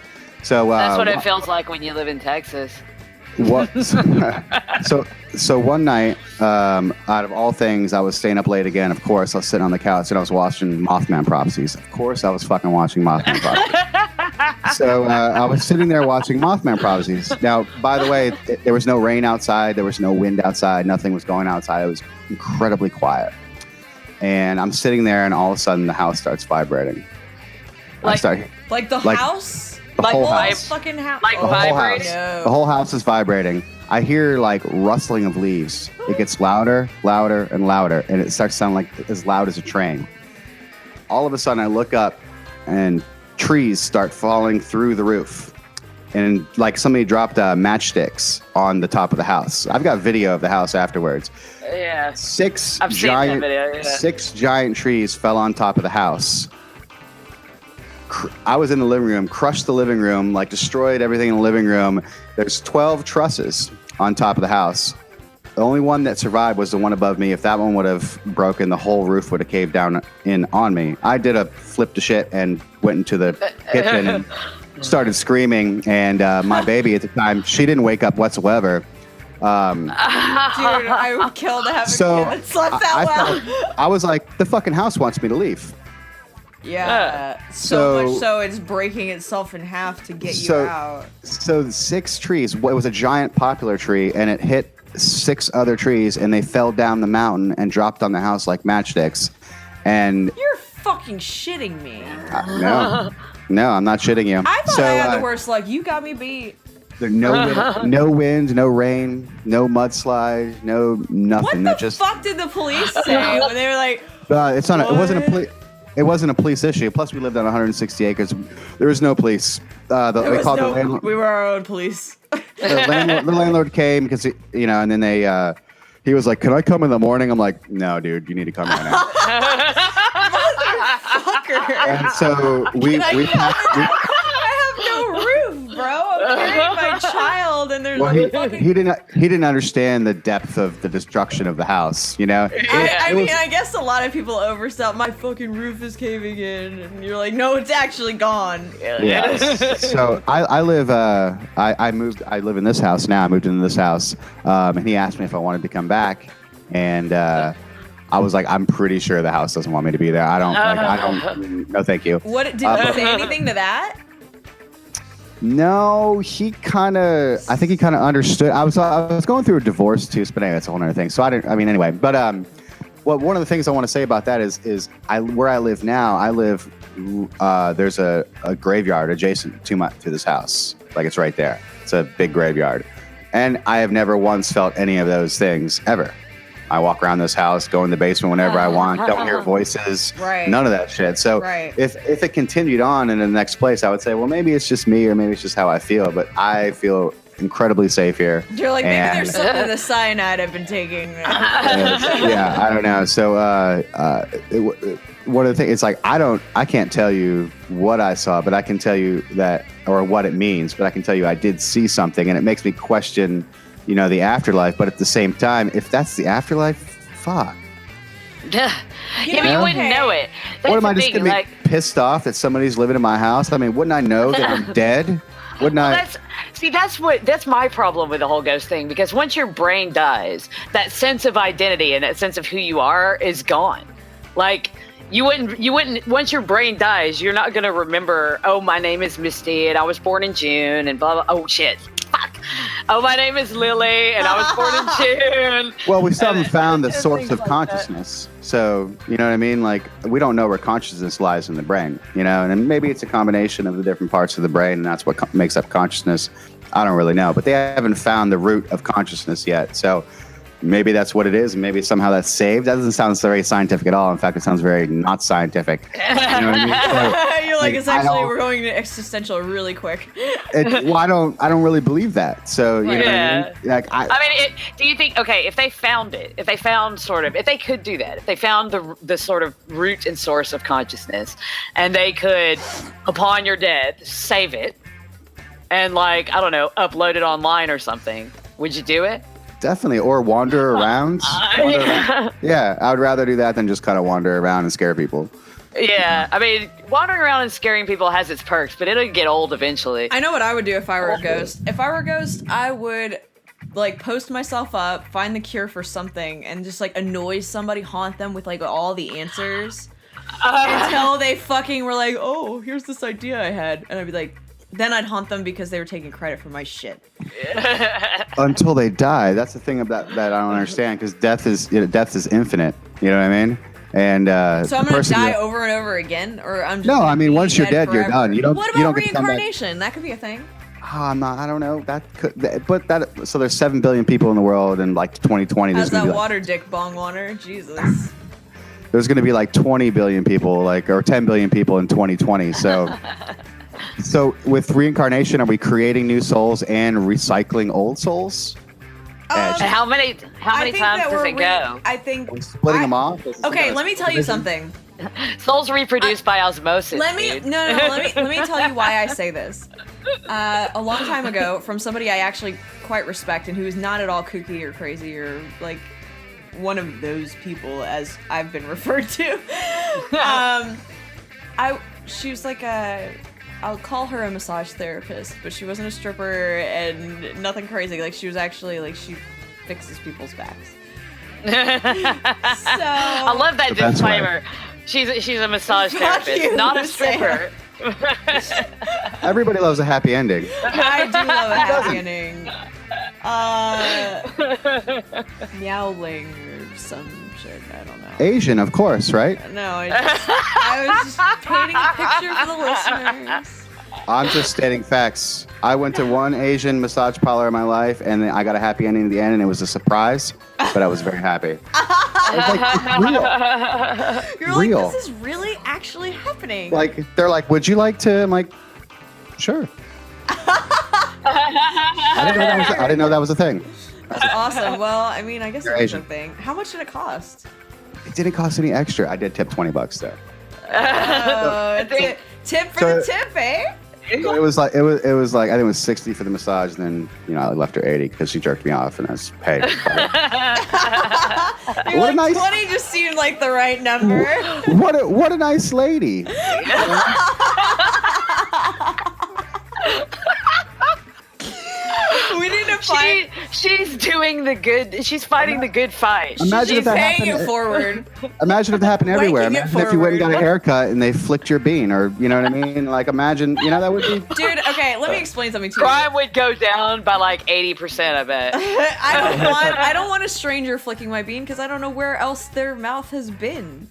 So that's what it feels like when you live in Texas. What? So one night, out of all things, I was staying up late again. Of course, I was sitting on the couch and I was watching Mothman Prophecies. Of course, I was fucking watching Mothman Prophecies. So I was sitting there watching Mothman Prophecies. Now, by the way, there was no rain outside. There was no wind outside. Nothing was going outside. It was incredibly quiet. And I'm sitting there, and all of a sudden, the house starts vibrating. Like the house? The whole house. Fucking house. Like vibrating? No. The whole house is vibrating. I hear like rustling of leaves. It gets louder, louder, and louder, and it starts sounding like as loud as a train. All of a sudden, I look up, and trees start falling through the roof. and like somebody dropped matchsticks on the top of the house. I've got video of the house afterwards. Yeah. I've seen that video, yeah. 6 giant trees fell on top of the house. I was in the living room, crushed the living room, like destroyed everything in the living room. There's 12 trusses on top of the house. The only one that survived was the one above me. If that one would have broken, the whole roof would have caved down in on me. I did a flip to shit and went into the kitchen and started screaming. And my baby at the time, she didn't wake up whatsoever. Dude, I would kill to have a kid that slept that well. I was like, the fucking house wants me to leave. Yeah, so much so it's breaking itself in half to get you out. So the 6 trees, it was a giant poplar tree, and it hit 6 other trees, and they fell down the mountain and dropped on the house like matchsticks. And you're fucking shitting me. No, I'm not shitting you. I thought I had the worst luck. You got me beat. There's no wind, no rain, no mudslide, no nothing. What the fuck did the police say when they were like? It's not. It wasn't a police issue. Plus, we lived on 160 acres. There was no police. We were our own police. The landlord came because and then he was like, "Can I come in the morning?" I'm like, "No, dude, you need to come right now." Motherfucker. And so I have no roof, bro. I'm carrying my child, and there's he didn't understand the depth of the destruction of the house. I guess a lot of people oversell. My fucking roof is caving in, and you're like, no, it's actually gone. Yeah. So I live. I moved. I live in this house now. I moved into this house, and he asked me if I wanted to come back, and I was like, I'm pretty sure the house doesn't want me to be there. I don't. No, thank you. What did he say anything to that? No, I think he kind of understood. I was going through a divorce too, but anyway, that's a whole other thing. So anyway. But well, one of the things I want to say about that is where I live now. There's a graveyard adjacent to this house. Like it's right there. It's a big graveyard, and I have never once felt any of those things ever. I walk around this house, go in the basement whenever I want, don't hear voices, none of that shit. So if it continued on in the next place, I would say, well, maybe it's just me or maybe it's just how I feel. But I feel incredibly safe here. You're like, maybe there's something in the cyanide I've been taking. Yeah, I don't know. So one of the things, it's like, I can't tell you what I saw, but I can tell you that, or what it means, but I can tell you I did see something, and it makes me question the afterlife. But at the same time, if that's the afterlife, fuck. Yeah, but you wouldn't know it. That's what am I just gonna be pissed off that somebody's living in my house? I mean, wouldn't I know that I'm dead? Wouldn't I? That's my problem with the whole ghost thing, because once your brain dies, that sense of identity and that sense of who you are is gone. Like, you wouldn't once your brain dies, you're not gonna remember, oh, my name is Misty and I was born in June and blah blah. Oh shit. Fuck. Oh, my name is Lily, and I was born in June. Well, we still haven't found the source of consciousness. So, you know what I mean? Like, we don't know where consciousness lies in the brain, and maybe it's a combination of the different parts of the brain, and that's what makes up consciousness. I don't really know, but they haven't found the root of consciousness yet. So maybe that's what it is. Maybe somehow that's saved. That doesn't sound very scientific at all. In fact, it sounds very not scientific. You know what I mean? So, you're like, it's actually, we're going to existential really quick. I don't really believe that. So, you know what I mean? Like, do you think, okay, if they found it, if they could do that, if they found the sort of root and source of consciousness, and they could, upon your death, save it, and like, I don't know, upload it online or something, would you do it? Definitely, or wander around. Yeah, I would rather do that than just kind of wander around and scare people. Yeah, I mean, wandering around and scaring people has its perks, but it'll get old eventually. I know what I would do if I were a ghost. If I were a ghost, I would like post myself up, find the cure for something, and just like annoy somebody, haunt them with like all the answers until they fucking were like, oh, here's this idea I had, and I'd be like, then I'd haunt them because they were taking credit for my shit. Until they die. That's the thing about that I don't understand, because death is infinite. You know what I mean? And so I'm gonna die over and over again, or I'm just I mean, once you're dead, you're done. You don't. What about you don't reincarnation? That could be a thing. I don't know. So there's 7 billion people in the world, and like 2020, how's there's that water dick bong water? Jesus. There's gonna be like 20 billion people, or 10 billion people in 2020. So. So with reincarnation, are we creating new souls and recycling old souls? And how many times does it go? I think Splitting them off? Okay, let me tell you something. Souls reproduce by osmosis. Let me dude. let me tell you why I say this. A long time ago, from somebody I actually quite respect and who's not at all kooky or crazy or like one of those people as I've been referred to. She was like I'll call her a massage therapist, but she wasn't a stripper and nothing crazy. Like she was actually like she fixes people's backs. So I love that disclaimer. She's a massage therapist, not a stripper. Everybody loves a happy ending. I do love a happy ending. Meowling or some shit. I don't know. Asian, of course, right? No, I was just painting a picture for the listeners. I'm just stating facts. I went to one Asian massage parlor in my life, and then I got a happy ending at the end, and it was a surprise, but I was very happy. I was like, it's real. You're Real. like, this is really actually happening. Like, they're like, would you like to? I'm like, sure. I didn't know that was a thing. That's awesome. Well, I mean, I guess You're it was a Asian. thing. How much did it cost? It didn't cost any extra. I did tip $20 though. Tip for So- the tip, eh? So it was like I think it was 60 for the massage, and then I left her 80 because she jerked me off, and I was paid. You're What a like, nice- 20 just seemed like the right number. What a nice lady. We need to find. She's doing the good. She's fighting the good fight. Imagine She's if that paying happened. it forward. Imagine if that happened everywhere. Wanking it Imagine if you went and got a forward. haircut and they flicked your bean, or you know what I mean? Like imagine, that would be. Dude, okay, let me explain something to you. Crime would go down by like 80%. I bet. I don't want a stranger flicking my bean because I don't know where else their mouth has been.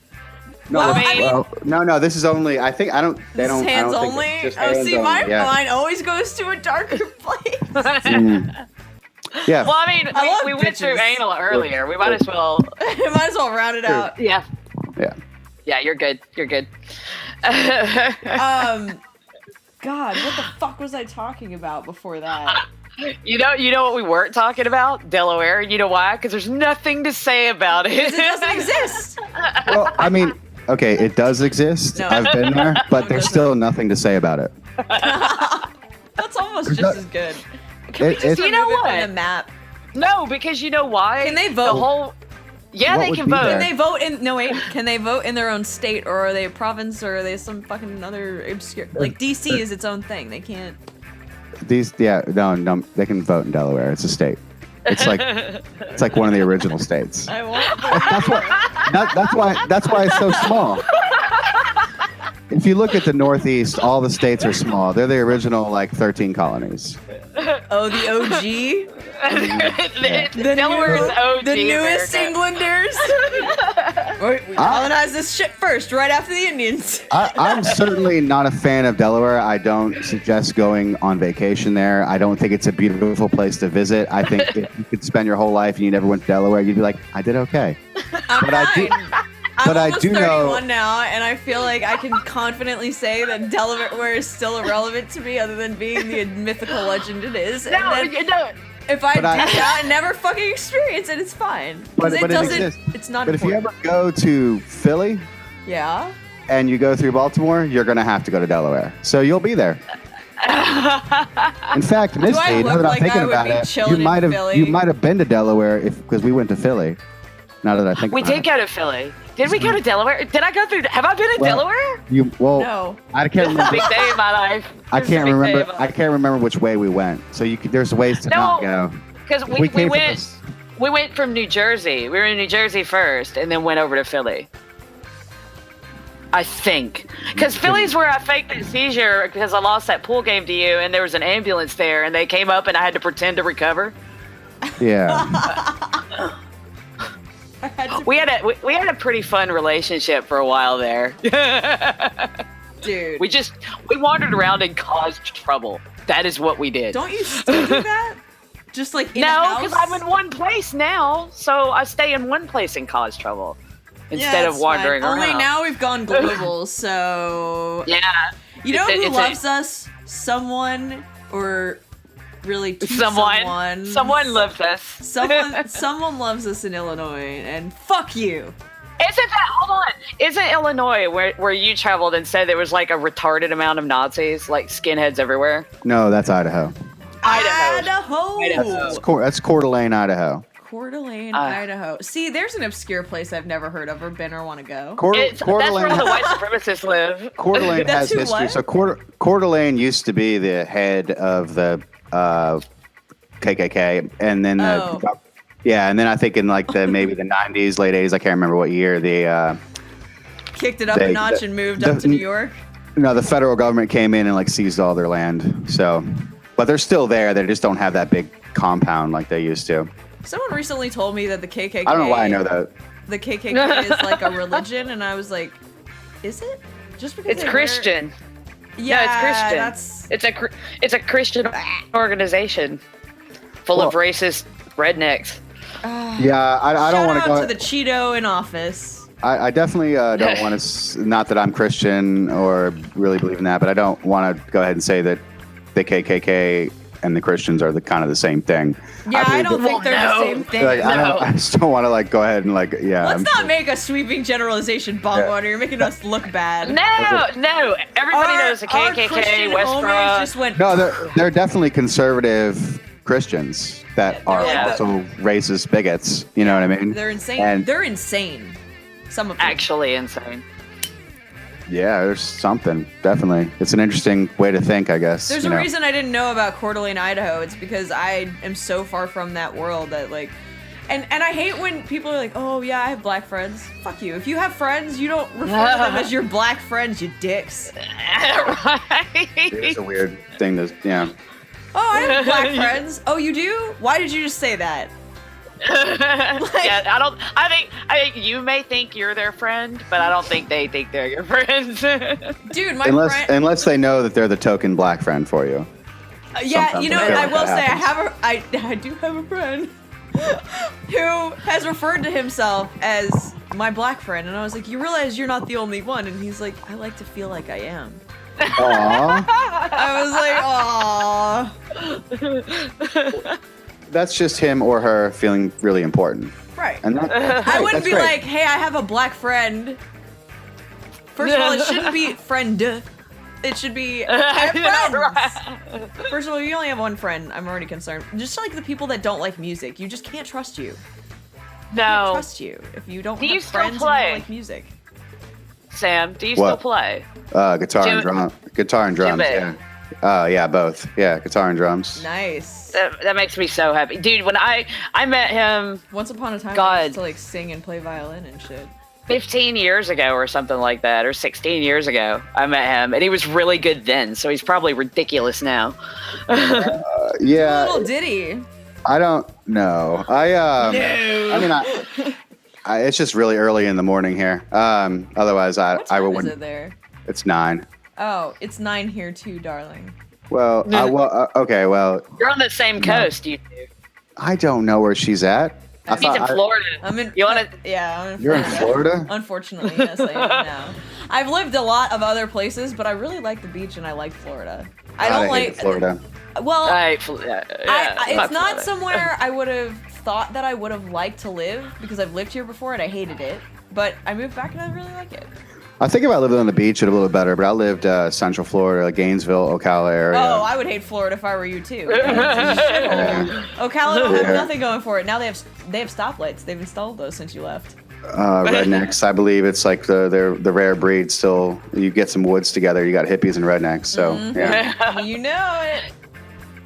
No, Well, I mean- no. This is only. I think I don't. They This don't. is I hands don't think only. it's just Oh, hands see, only, my yeah. mind always goes to a darker place. Yeah. Well, I mean, I love we went through bitches. anal earlier. We might as well. Might as well round it out. Yeah. Yeah. Yeah, you're good. You're good. God, what the fuck was I talking about before that? You know what we weren't talking about? Delaware. You know why? Because there's nothing to say about it. It doesn't exist. Well, I mean, okay, it does exist. No. I've been there, but there's still nothing to say about it. That's almost There's just no- as good. Can we It- just it's- remove You know it from what? the map? No, because you know why? Can they The vote? whole. Yeah, What they would can be vote. there? Can they vote in? No wait. Can they vote in their own state, or are they a province, or are they some fucking other obscure? Like DC is its own thing. They can't. No, they can vote in Delaware. It's a state. It's like one of the original states. I won't. That's why it's so small. If you look at the Northeast, all the states are small. They're the original 13 colonies. Oh, the OG. Delaware's OG. The newest America. Englanders. We colonized this shit first, right after the Indians. I'm certainly not a fan of Delaware. I don't suggest going on vacation there. I don't think it's a beautiful place to visit. I think if you could spend your whole life and you never went to Delaware, you'd be like, I did okay. I'm But I do- fine. but I almost do know- 31 now, and I feel like I can confidently say that Delaware is still irrelevant to me, other than being the mythical legend it is. No, And then no. if I do But I- that and never fucking experience it, it's fine. 'Cause But it doesn't. exists. It's not But if you important. ever go to Philly Yeah. and you go through Baltimore, you're going to have to go to Delaware. So you'll be there. In fact, Misty, I now look that I'm like thinking I would about be it, chilling in Philly? you might have been to Delaware because we went to Philly. Now that I think We about did it. go to Philly. Did we go to Delaware? Did I go through? Have I been in Well, Delaware? No. I can't remember. Big day in my life. I This is a can't big day remember. of my I life. can't remember which way we went. So there's ways to not go. Because If we came from went. this- We went from New Jersey. We were in New Jersey first, and then went over to Philly. I think. Because Philly's where I faked that seizure because I lost that pool game to you, and there was an ambulance there, and they came up, and I had to pretend to recover. Yeah. I had to, We had a pretty fun relationship for a while there. dude. we wandered around and caused trouble. That is what we did. Don't you still do that? Just like in a No, house? because I'm in one place now, so I stay in one place and cause trouble instead Yeah, of it's wandering fine. around. Only now we've gone global, so Yeah. you know It's who a- loves us? someone or really to someone loves us. someone loves us in Illinois, and fuck you. Isn't Illinois where you traveled and said there was like a retarded amount of Nazis, like skinheads everywhere? No, that's Idaho. Idaho. That's Coeur d'Alene, Idaho. Coeur d'Alene, Idaho. See, there's an obscure place I've never heard of or been or want to go. That's where the white supremacists live. Coeur d'Alene has history. What? So Coeur d'Alene used to be the head of the KKK, and then and then I think in like maybe the 90s, late 80s, I can't remember what year, they kicked it up a notch and moved up to New York. No, the federal government came in and like seized all their land. So, but they're still there. They just don't have that big compound like they used to. Someone recently told me that the KKK. I don't know why I know that. The KKK is like a religion, and I was like, is it? Just because it's Christian. Yeah, no, it's Christian. It's a Christian organization full of racist rednecks. Yeah, I don't want to go to the Cheeto in office. I definitely don't want to. Not that I'm Christian or really believe in that, but I don't want to go ahead and say that the KKK and the Christians are the same thing. Yeah, I don't think they're the same thing. Like, I just don't want to go ahead and Let's not make a sweeping generalization, Bogwater. You're making us look bad. No. Everybody knows the KKK, Westboro. No, they're definitely conservative Christians that are also racist bigots. You know what I mean? They're insane. They're insane. Some of them. Actually insane. Yeah, there's something. Definitely. It's an interesting way to think, I guess. There's a reason I didn't know about Coeur d'Alene, Idaho. It's because I am so far from that world that, like... And I hate when people are like, oh, yeah, I have black friends. Fuck you. If you have friends, you don't refer to them as your black friends, you dicks. Right. It's a weird thing to... Yeah. Oh, I have black friends. Oh, you do? Why did you just say that? I think you may think you're their friend, but I don't think they think they're your friends. Dude, unless they know that they're the token black friend for you. Yeah, you know, I will say I do have a friend who has referred to himself as my black friend, and I was like, you realize you're not the only one? And he's like, I like to feel like I am. Aww. I was like, aww. That's just him or her feeling really important. Right. And I wouldn't be like, hey, I have a black friend. First of all, it shouldn't be friend. It should be I have friends. First of all, you only have one friend. I'm already concerned. Just like the people that don't like music, you just can't trust you. No. Can't trust you if you don't have friends and you don't like music. Sam, do you still play? Guitar and drums. Yeah. Yeah, both. Yeah, guitar and drums. Nice. That makes me so happy, dude. When I met him, once upon a time, I used to like sing and play violin and shit. 15 years ago or something like that, or 16 years ago, I met him, and he was really good then. So he's probably ridiculous now. Yeah. Little ditty. I don't know. I mean, it's just really early in the morning here. Otherwise, I would. What time is it there? It's 9. Oh, it's 9 here too, darling. Well, okay, well. You're on the same coast, you two. I don't know where she's at. He's in Florida. I'm in. You want to? Yeah. You're in Florida? Unfortunately, yes, I am now. I've lived a lot of other places, but I really like the beach and I like Florida. I don't like Florida. Well, it's not somewhere I would have thought that I would have liked to live because I've lived here before and I hated it. But I moved back and I really like it. I think about living on the beach, it'd a little better, but I lived Central Florida, Gainesville, Ocala area. Oh, I would hate Florida if I were you too. Ocala don't have nothing going for it. Now they have stoplights. They've installed those since you left. Rednecks, I believe it's like the rare breed. Still, you get some woods together, you got hippies and rednecks. So yeah, you know it.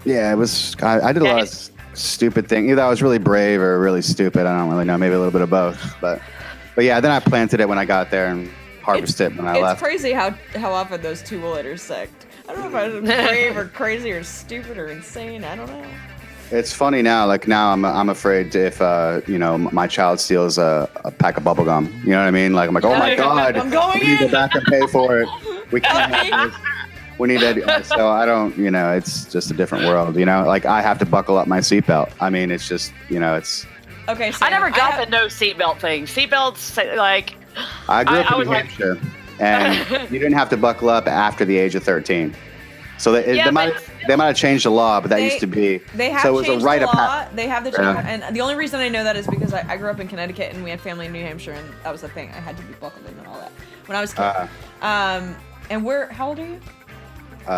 Yeah, it was. I did a lot of stupid things. Either I was really brave or really stupid. I don't really know. Maybe a little bit of both. But yeah, then I planted it when I got there and harvested it when I left. It's crazy how often those two will intersect. I don't know if I was brave or crazy or stupid or insane. I don't know. It's funny now. Like now, I'm afraid if my child steals a pack of bubble gum. You know what I mean? Like I'm like, oh my god, I'm going we need to go back and pay for it. We can't have this. We need that. So I don't. It's just a different world. Like I have to buckle up my seatbelt. I mean, it's just it's. Okay. Sam, I never got the no seatbelt thing. Seatbelts like. I grew up in New Hampshire, and you didn't have to buckle up after the age of 13. So they might have changed the law, but that They- used to be. They have so it was changed a right the of law. They have the change, Yeah. and the only reason I know that is because I grew up in Connecticut and we had family in New Hampshire, and that was the thing. I had to be buckled in and all that when I was a kid. And how old are you?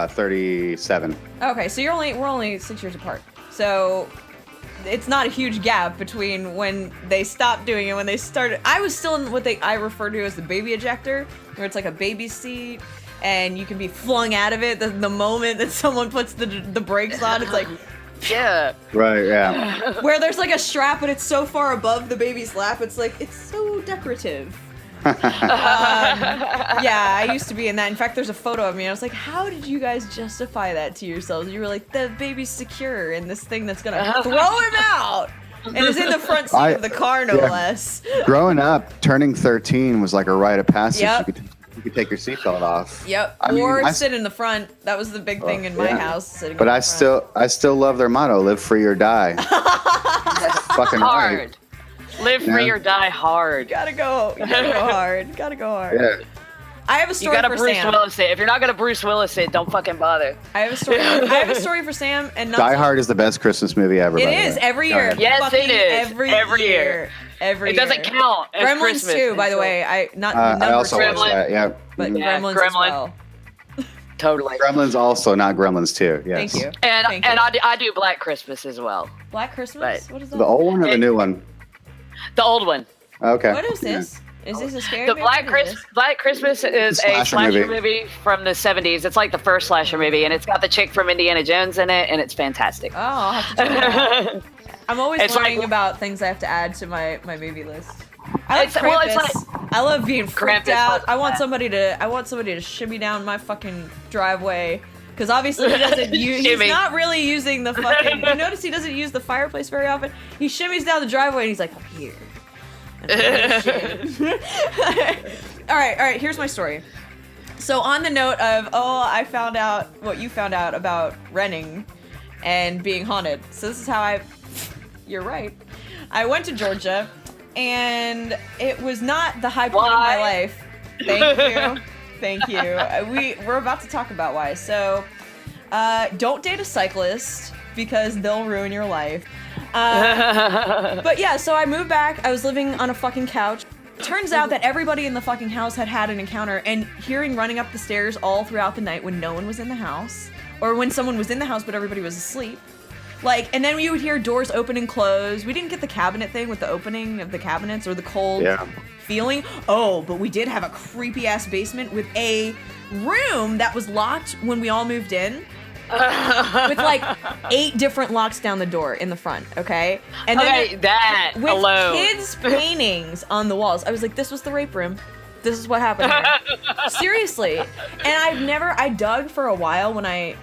37. Okay, so we're only 6 years apart. So it's not a huge gap between when they stopped doing it and when they started. I was still in what I refer to as the baby ejector, where it's like a baby seat. And you can be flung out of it the moment that someone puts the brakes on. It's like, Yeah. Right, yeah. where there's like a strap, but it's so far above the baby's lap. It's like, it's so decorative. Yeah, I used to be in that. In fact, there's a photo of me. I was like, how did you guys justify that to yourselves? You were like, the baby's secure in this thing that's gonna throw him out. And it's in the front seat of the car, no less. Growing up, turning 13 was like a rite of passage. Yep. You could take your seatbelt off. Yep. I mean, Or I- sit in the front. That was the big thing in my yeah. house. Sitting But in the I front. still love their motto: "Live free or die." Fucking right. Hard. Live free or die hard. Gotta go hard. Gotta go hard. Yeah. I have a You story gotta for Bruce Sam. Willis it. If you're not gonna Bruce Willis it, don't fucking bother. I have a story for Sam, and not Die Hard is the best Christmas movie ever. It by the is way. every year. Yes, it Fucking is. Every Every year. year. Every It doesn't year. count as Gremlins Christmas. too, by the way. I Number also two, watched that. Yeah. but Mhm. Yeah, Gremlins as Gremlin. well. Totally. Gremlins also, not Gremlins too. Yes. Thank you. And Thank and you. I do Black Christmas as well. Black Christmas. Right. What is that? The old one or the new one? The old one. Okay. What is this? Is this a scary? The movie? Black Christmas is a slasher movie from the 70s. It's like the first slasher movie, and it's got the chick from Indiana Jones in it, and it's fantastic. Oh, I'll have to check it out. I'm always It's learning like- about things I have to add to my movie list. I like It's- well, it's Krampus. I love being freaked Krampus out. was I want bad. somebody to shimmy down my fucking driveway. Because obviously he doesn't use. He's Shimmy. not really using the fucking. You notice he doesn't use the fireplace very often. He shimmies down the driveway and he's like, I'm here. all right. Here's my story. So on the note of, I found out what you found out about renting and being haunted. So this is how you're right. I went to Georgia, and it was not the high point of my Why? life. Thank you. Thank you. We're about to talk about why. So, don't date a cyclist because they'll ruin your life. But yeah, so I moved back. I was living on a fucking couch. Turns out that everybody in the fucking house had an encounter, and hearing running up the stairs all throughout the night when no one was in the house, or when someone was in the house but everybody was asleep. Like, and then you would hear doors open and close. We didn't get the cabinet thing with the opening of the cabinets or the cold feeling. Oh, but we did have a creepy ass basement with a room that was locked when we all moved in. With like 8 different locks down the door in the front, okay? And then that with alone. kids' paintings on the walls. I was like, this was the rape room. This is what happened here. Seriously. And I dug for a while when I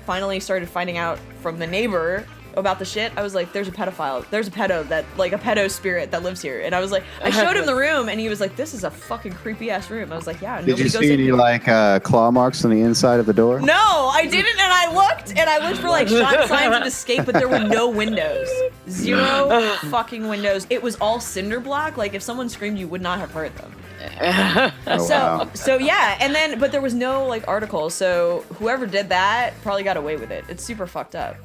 finally started finding out from the neighbor about the shit. I was like, there's a pedophile. There's a pedo spirit that lives here. And I was like, I showed him the room and he was like, this is a fucking creepy ass room. I was like, yeah, Did nobody you goes see in any here. like claw marks on the inside of the door? No, I didn't, and I looked for like signs of escape, but there were no windows. 0 fucking windows. It was all cinder block. Like if someone screamed, you would not have heard them. Oh, wow. So yeah, but there was no like article. So whoever did that probably got away with it. It's super fucked up.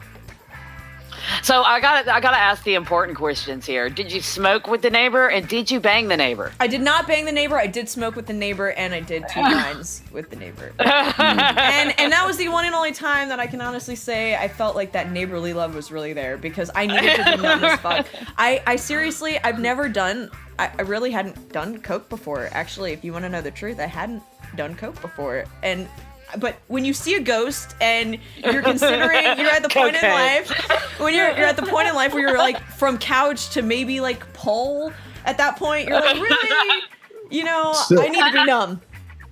So I gotta ask the important questions here. Did you smoke with the neighbor, and did you bang the neighbor? I did not bang the neighbor. I did smoke with the neighbor, and I did 2 lines with the neighbor. and that was the one and only time that I can honestly say I felt like that neighborly love was really there because I needed to be numb as fuck. I seriously, I really hadn't done coke before. Actually, if you want to know the truth, I hadn't done coke before, but when you see a ghost and you're considering you're at the point in life when you're at the point in life where you're like from couch to maybe like pole at that point, you're like, really, I need to be numb.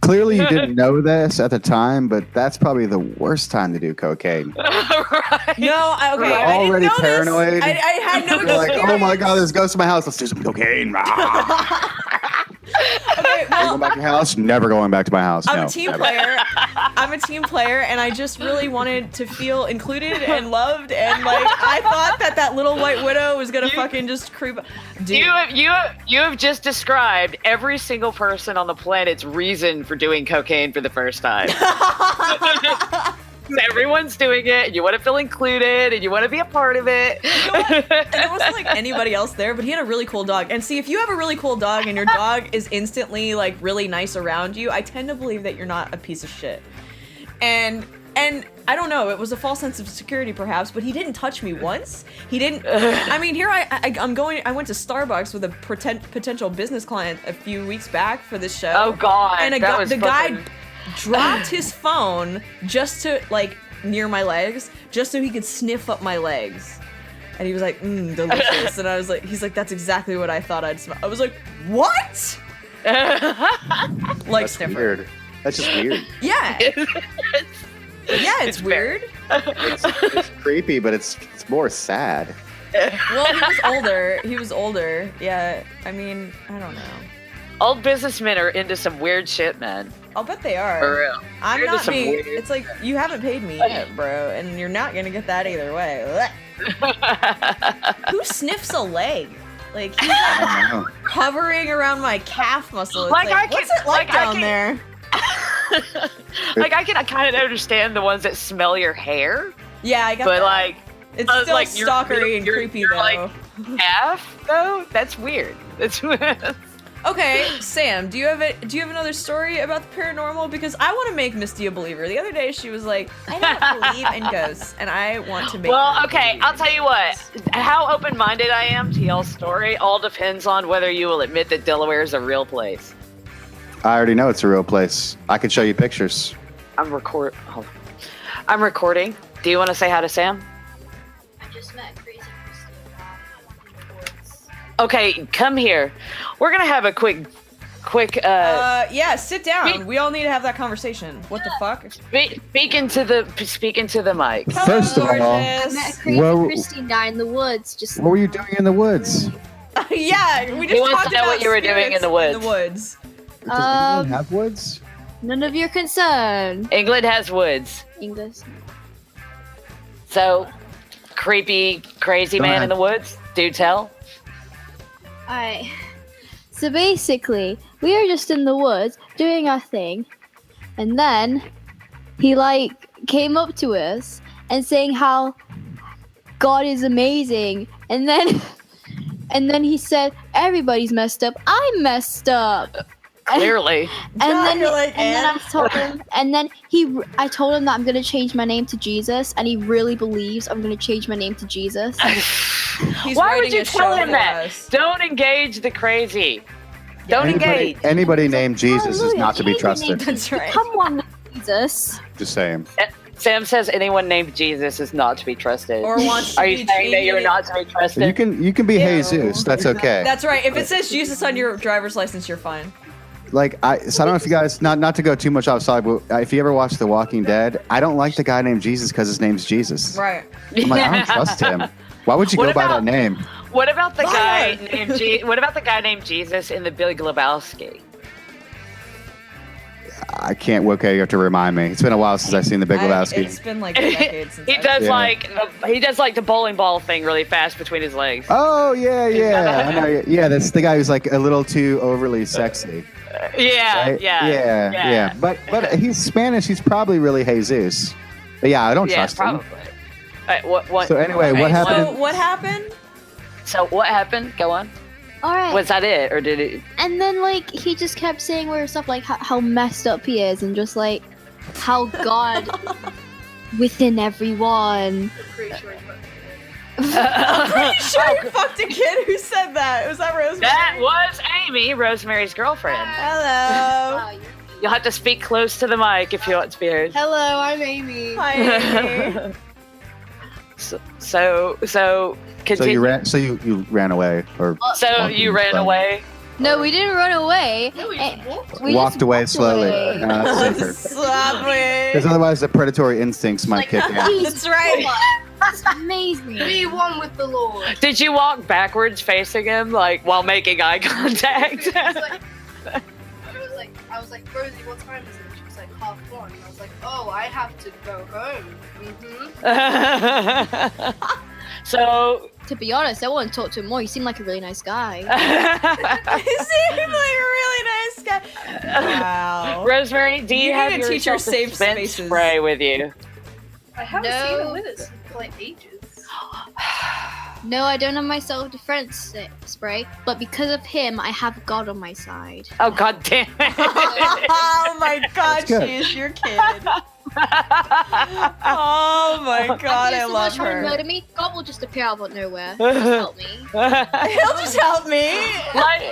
Clearly, you didn't know this at the time, but that's probably the worst time to do cocaine. Right. No, okay, You're I didn't already know paranoid. this. I had no You're like, experience. oh my god, there's ghosts in my house. Let's do some cocaine. Okay, Are you well, going back to your house? Never going back to my house. I'm No, a team never. player. I'm a team player, and I just really wanted to feel included and loved. And like, I thought that little white widow was gonna fucking just creep. Dude. You have just described every single person on the planet's reason for doing cocaine for the first time. everyone's doing it, and you want to feel included, and you want to be a part of it. You know what? And there wasn't like anybody else there, but he had a really cool dog. And see, if you have a really cool dog and your dog is instantly like really nice around you, I tend to believe that you're not a piece of shit. And I don't know, it was a false sense of security perhaps, but he didn't touch me once. He didn't. I mean, here I went to Starbucks with a potential business client a few weeks back for this show. Oh God! And the guy dropped his phone just to like near my legs, just so he could sniff up my legs. And he was like, delicious. And I was like, he's like, that's exactly what I thought I'd smell. I was like, what? Like That's sniffer. weird. That's just weird. Yeah. Yeah, it's weird. It's creepy, but it's more sad. Well, he was older. Yeah, I mean, I don't know. Old businessmen are into some weird shit, man. I'll bet they are. For real. I'm They're into not some being. weird- It's like you haven't paid me yet, bro, and you're not gonna get that either way. Who sniffs a leg? Like he's I don't know. hovering around my calf muscle. It's Like, like, I can- what's it like like, I down can- there? Like I kind of understand the ones that smell your hair, Yeah, I got but that. like it's still like, stalkery and creepy though. Like, half though. That's weird. That's Okay, Sam, do you have another story about the paranormal? Because I want to make Misty a believer. The other day she was like, I don't believe in ghosts, and I want to make Well, her okay, believe I'll in tell you ghosts. what. How open-minded I am to y'all's story all depends on whether you will admit that Delaware is a real place. I already know it's a real place. I could show you pictures. I'm recording. Do you want to say hi to Sam? I just met Crazy Christine. Okay, come here. We're gonna have a quick. Yeah, sit down. Speak- We all need to have that conversation. What the fuck? Speak into the mic. First of all, I Gorgeous. met Crazy Whoa. Christine guy in the woods. Just what were you doing in the woods? Yeah, we just He wants talked to know about what you were doing in the spirits woods. Does anyone Um, have woods? none of your concern. England has woods, English. so creepy, crazy Go man ahead. in the woods. Do tell. Alright. So basically, we were just in the woods doing our thing, and then he like came up to us and saying how God is amazing, and then he said everybody's messed up. I'm messed up. Clearly. And Yeah, then, you're like, and then I and? told him, and then I told him that I'm gonna change my name to Jesus, and he really believes I'm gonna change my name to Jesus. He's Why would writing you a tell show him for that? us. Don't engage the crazy. Don't engage. Anybody named Jesus is Hallelujah, not to be change my name trusted. to That's right. Come on, Jesus. Just saying. Sam says anyone named Jesus is not to be trusted. Or wants to Are be you saying that you're changed. not to be trusted? You can be Ew. Jesus. That's okay. That's right. If it says Jesus on your driver's license, you're fine. Like so I don't know if you guys not to go too much outside, but if you ever watch The Walking Dead, I don't like the guy named Jesus because his name's Jesus. Right. I'm like, I don't trust him. Why would you What go by about- that name? What about the guy Liar. named What about the guy named Jesus in the Big Lebowski? I can't. Okay, you have to remind me. It's been a while since I've seen The Big Lebowski. It's been like decades since He I've- does Yeah. he does like the bowling ball thing really fast between his legs. Oh yeah. I know. Yeah, that's the guy who's like a little too overly sexy. Yeah, Right? yeah, yeah. But he's Spanish. He's probably really Jesus. But yeah, I don't yeah, trust probably. him. What? So anyway, okay, what happened? So what happened? So what happened? Go on. All right. Was that it, or did it? And then like he just kept saying weird stuff like how messed up he is, and just like how God within everyone. I'm pretty sure you fucked a kid who said that. Was that Rosemary? That was Amy, Rosemary's girlfriend. Hello. Wow, You'll have to speak close to the mic if you want to be heard. hello, I'm Amy. Hi, Amy. So So continue. you ran away or So you ran away. No, we didn't run away. We walked just away walked slowly. away. No, that's safer. Stop Because it. otherwise the predatory instincts might kick in. That's right. That's amazing. Be one with the Lord. Did you walk backwards facing him, like while making eye contact? I was like, Rosie, what time is it? She was like, 1:30. And I was like, oh, I have to go home. So To be honest, I want to talk to him more. He seemed like a really nice guy. He seemed like a really nice guy. Wow. Rosemary, do you, You have need to your teach her safe self-defense spaces. spray with you? I haven't No. seen him with us for like ages. No, I don't have my self-defense spray, but because of him, I have God on my side. Oh god damn it! Oh my god, good. she is your kid. Oh my god, I love Trying to her. murder me, God will just appear out of nowhere. Just help me. He'll just help me.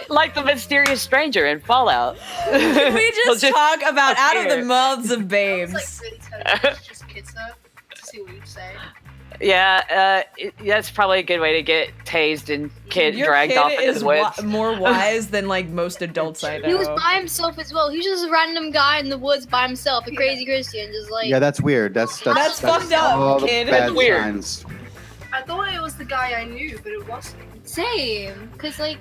like the mysterious stranger in Fallout. Can we He'll just talk about out of the appear. mouths of I was babes? like really tempted to just kiss her to see what you'd say. Yeah, that's probably a good way to get tased and Your dragged kid off into is the woods. more wise than like most adults I know. He was by himself as well. He was just a random guy in the woods by himself, a crazy Christian, just like. Yeah, that's weird. That's That's fucked up, all the kid. bad That's weird. signs. I thought it was the guy I knew, but it wasn't. Same, cause like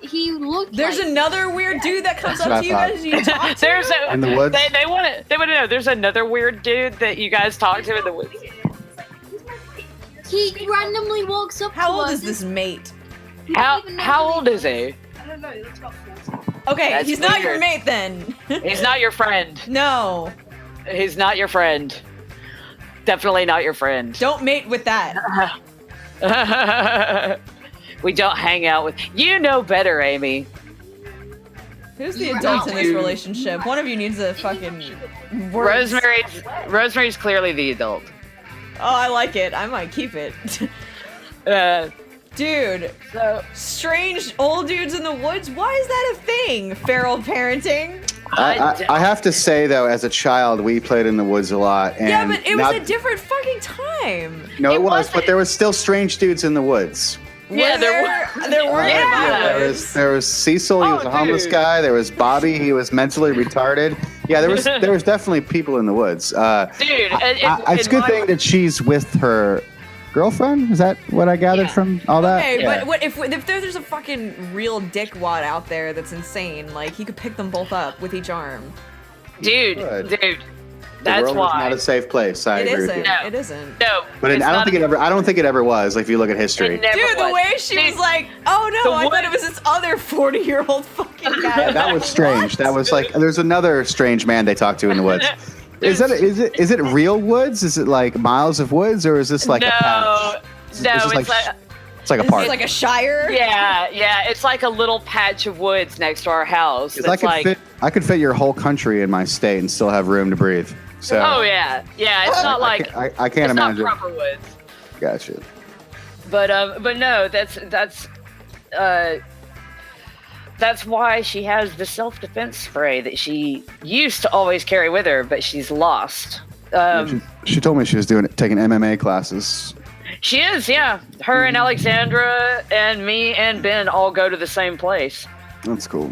he looked. There's like, another weird dude that comes That's up what to you I guys and you talk to. There's In the woods? They want to know. There's another weird dude that you guys talk to in the woods. He randomly walks up. How to old us is this mate? and we don't even know How who old is he? I don't know, he looks about 40. Okay, That's he's not your weird. mate then. He's not your friend. No, He's not your friend. Definitely not your friend. don't mate with that. We don't hang out with. You know better, Amy. Who's the You're adult out. in this relationship? One of you needs a fucking words. Rosemary's clearly the adult. Oh, I like it. I might keep it. Uh, Dude, so strange old dudes in the woods. Why is that a thing? Feral parenting. I have to say though, as a child, we played in the woods a lot. And Yeah, but it was now- a different fucking time. No, It it was, wasn't. but there was still strange dudes in the woods. Yeah, Were there there were Yeah. There was Cecil, he Oh, was a homeless dude. guy. There was Bobby, he was mentally retarded. Yeah, there was definitely people in the woods. dude. It's a good thing that she's with her girlfriend. Is that what I gathered Yeah. from all that? Okay, Yeah. but what if there's a fucking real dickwad out there that's insane? Like he could pick them both up with each arm. Dude. The That's world is why. not a safe place. I It agree with isn't. you. No. It isn't. No, But it's I don't not think it ever. I don't think it ever was. Like if you look at history. It never Dude, the was. way she Dude, was like, "Oh no, the I thought wood- it was this other 40-year-old fucking guy." That was strange. What? That was like there's another strange man they talked to in the woods. Is it real woods? Is it like miles of woods, or is this like a patch? No, This is it's like it's like a It's park. like a shire. yeah, it's like a little patch of woods next to our house. 'Cause It's like, I could fit your whole country in my state and still have room to breathe. So oh yeah, it's not like I can't it's imagine. not proper woods. Gotcha. But no, that's why she has the self-defense spray that she used to always carry with her, but she's lost. She told me she was taking MMA classes. She is, yeah. Her and Alexandra and me and Ben all go to the same place. That's cool.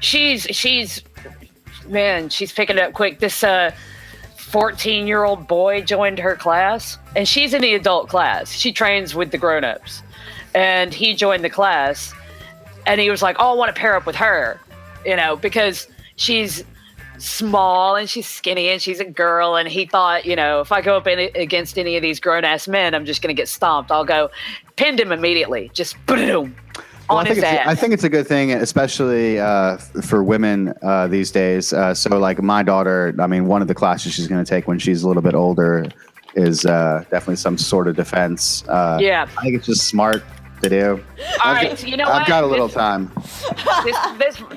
She's picking it up quick. This 14-year-old boy joined her class, and she's in the adult class. She trains with the grown-ups, and he joined the class, and he was like, "Oh, I want to pair up with her," because she's small and she's skinny and she's a girl, and he thought, if I go up against any of these grown-ass men, I'm just gonna get stomped. I'll go pinned him immediately, just boom. Well, On his ass. I think it's a good thing, especially for women these days. So, like my daughter, I mean, one of the classes she's going to take when she's a little bit older is definitely some sort of defense. Yeah. I think it's just smart to do. All right, so you know what? I've got a little time.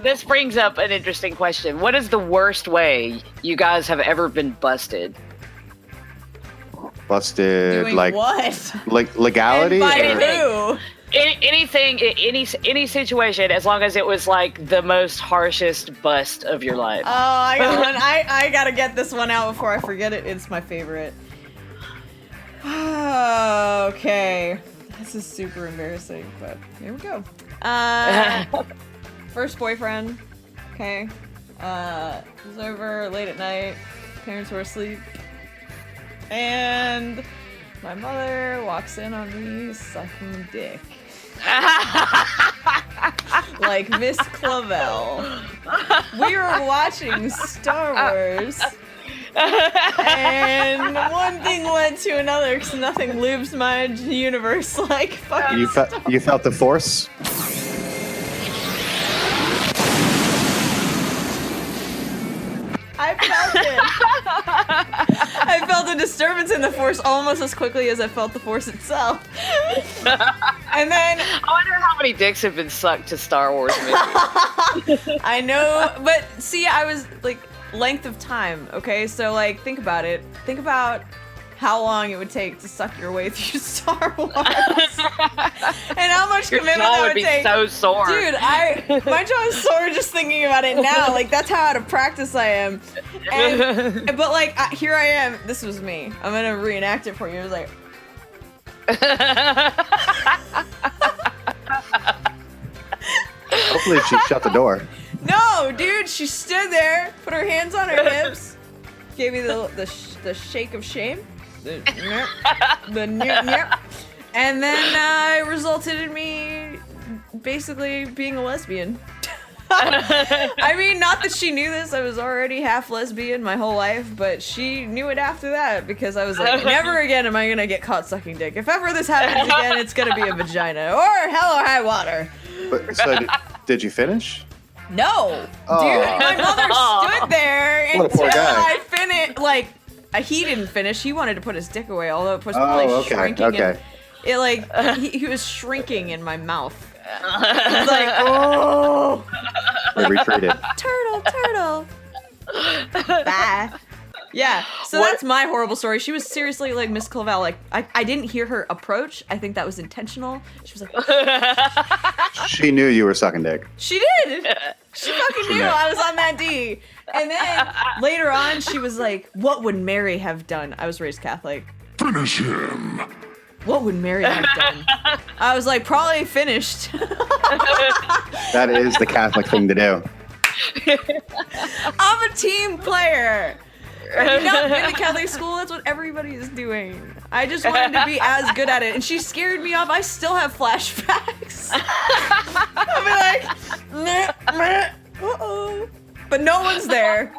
This brings up an interesting question. What is the worst way you guys have ever been busted? Busted, Doing like what? legality. And by or- who? Anything, any situation, as long as it was like the most harshest bust of your life. Oh, I got one. I gotta get this one out before I forget it. It's my favorite. Okay. This is super embarrassing, but here we go. First boyfriend. Okay. It was over late at night. Parents were asleep. And my mother walks in on me sucking dick. Like Miss Clavel. We were watching Star Wars. And one thing led to another because nothing lives my universe like fucking. You felt the force. I felt it. I felt a disturbance in the Force almost as quickly as I felt the Force itself. And then I wonder how many dicks have been sucked to Star Wars movies. I know, but see, I was like length of time. Okay, so like think about it. Think about how long it would take to suck your way through Star Wars, and how much Your commitment jaw that would would be take. so sore. Dude, my jaw is sore just thinking about it now. Like that's how out of practice I am. And, but like here I am. This was me. I'm gonna reenact it for you. It was like. Hopefully she shut the door. No, dude, she stood there, put her hands on her hips, gave me the shake of shame, the and then it resulted in me basically being a lesbian. I mean, not that she knew this, I was already half lesbian my whole life, but she knew it after that because I was like, never again am I gonna get caught sucking dick. If ever this happens again, it's gonna be a vagina or hell or high water. But, so did you finish? No, Oh. dude, my mother stood there What a until poor guy. I finished. Like, he didn't finish. He wanted to put his dick away, although it was probably Oh, okay, shrinking. okay. It like he was shrinking in my mouth. I was like, oh, They retreated. turtle. Bye. Yeah, so that's my horrible story. She was seriously like Miss Clavell. Like, I didn't hear her approach. I think that was intentional. She was like, She knew you were sucking dick. she did. She fucking knew knew. I was on that D. And then later on, she was like, "What would Mary have done?" I was raised Catholic. Finish him. What would Mary have done? I was like, probably finished. That is the Catholic thing to do. I'm a team player. Have you not been to Catholic school? That's what everybody is doing. I just wanted to be as good at it, and she scared me off. I still have flashbacks. I'll be like, meh, meh, uh-oh. But no one's there.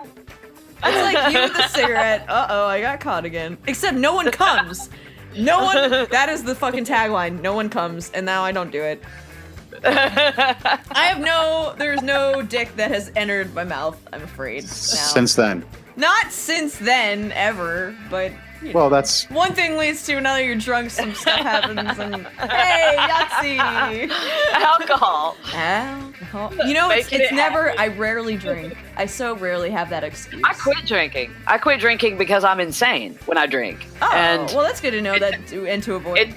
It's like you with a cigarette. Uh-oh, I got caught again. Except no one comes. No one, that is the fucking tagline. No one comes, and now I don't do it. There's no dick that has entered my mouth, I'm afraid, now. Since then. Not since then, ever, but you know, Well, that's one thing leads to another. You're drunk, some stuff happens, and hey, Yahtzee! Alcohol. Alcohol. You know, it's Making it never. I rarely drink. I so rarely have that excuse. I quit drinking. I quit drinking because I'm insane when I drink. Oh, and well, that's good to know that and to avoid. it-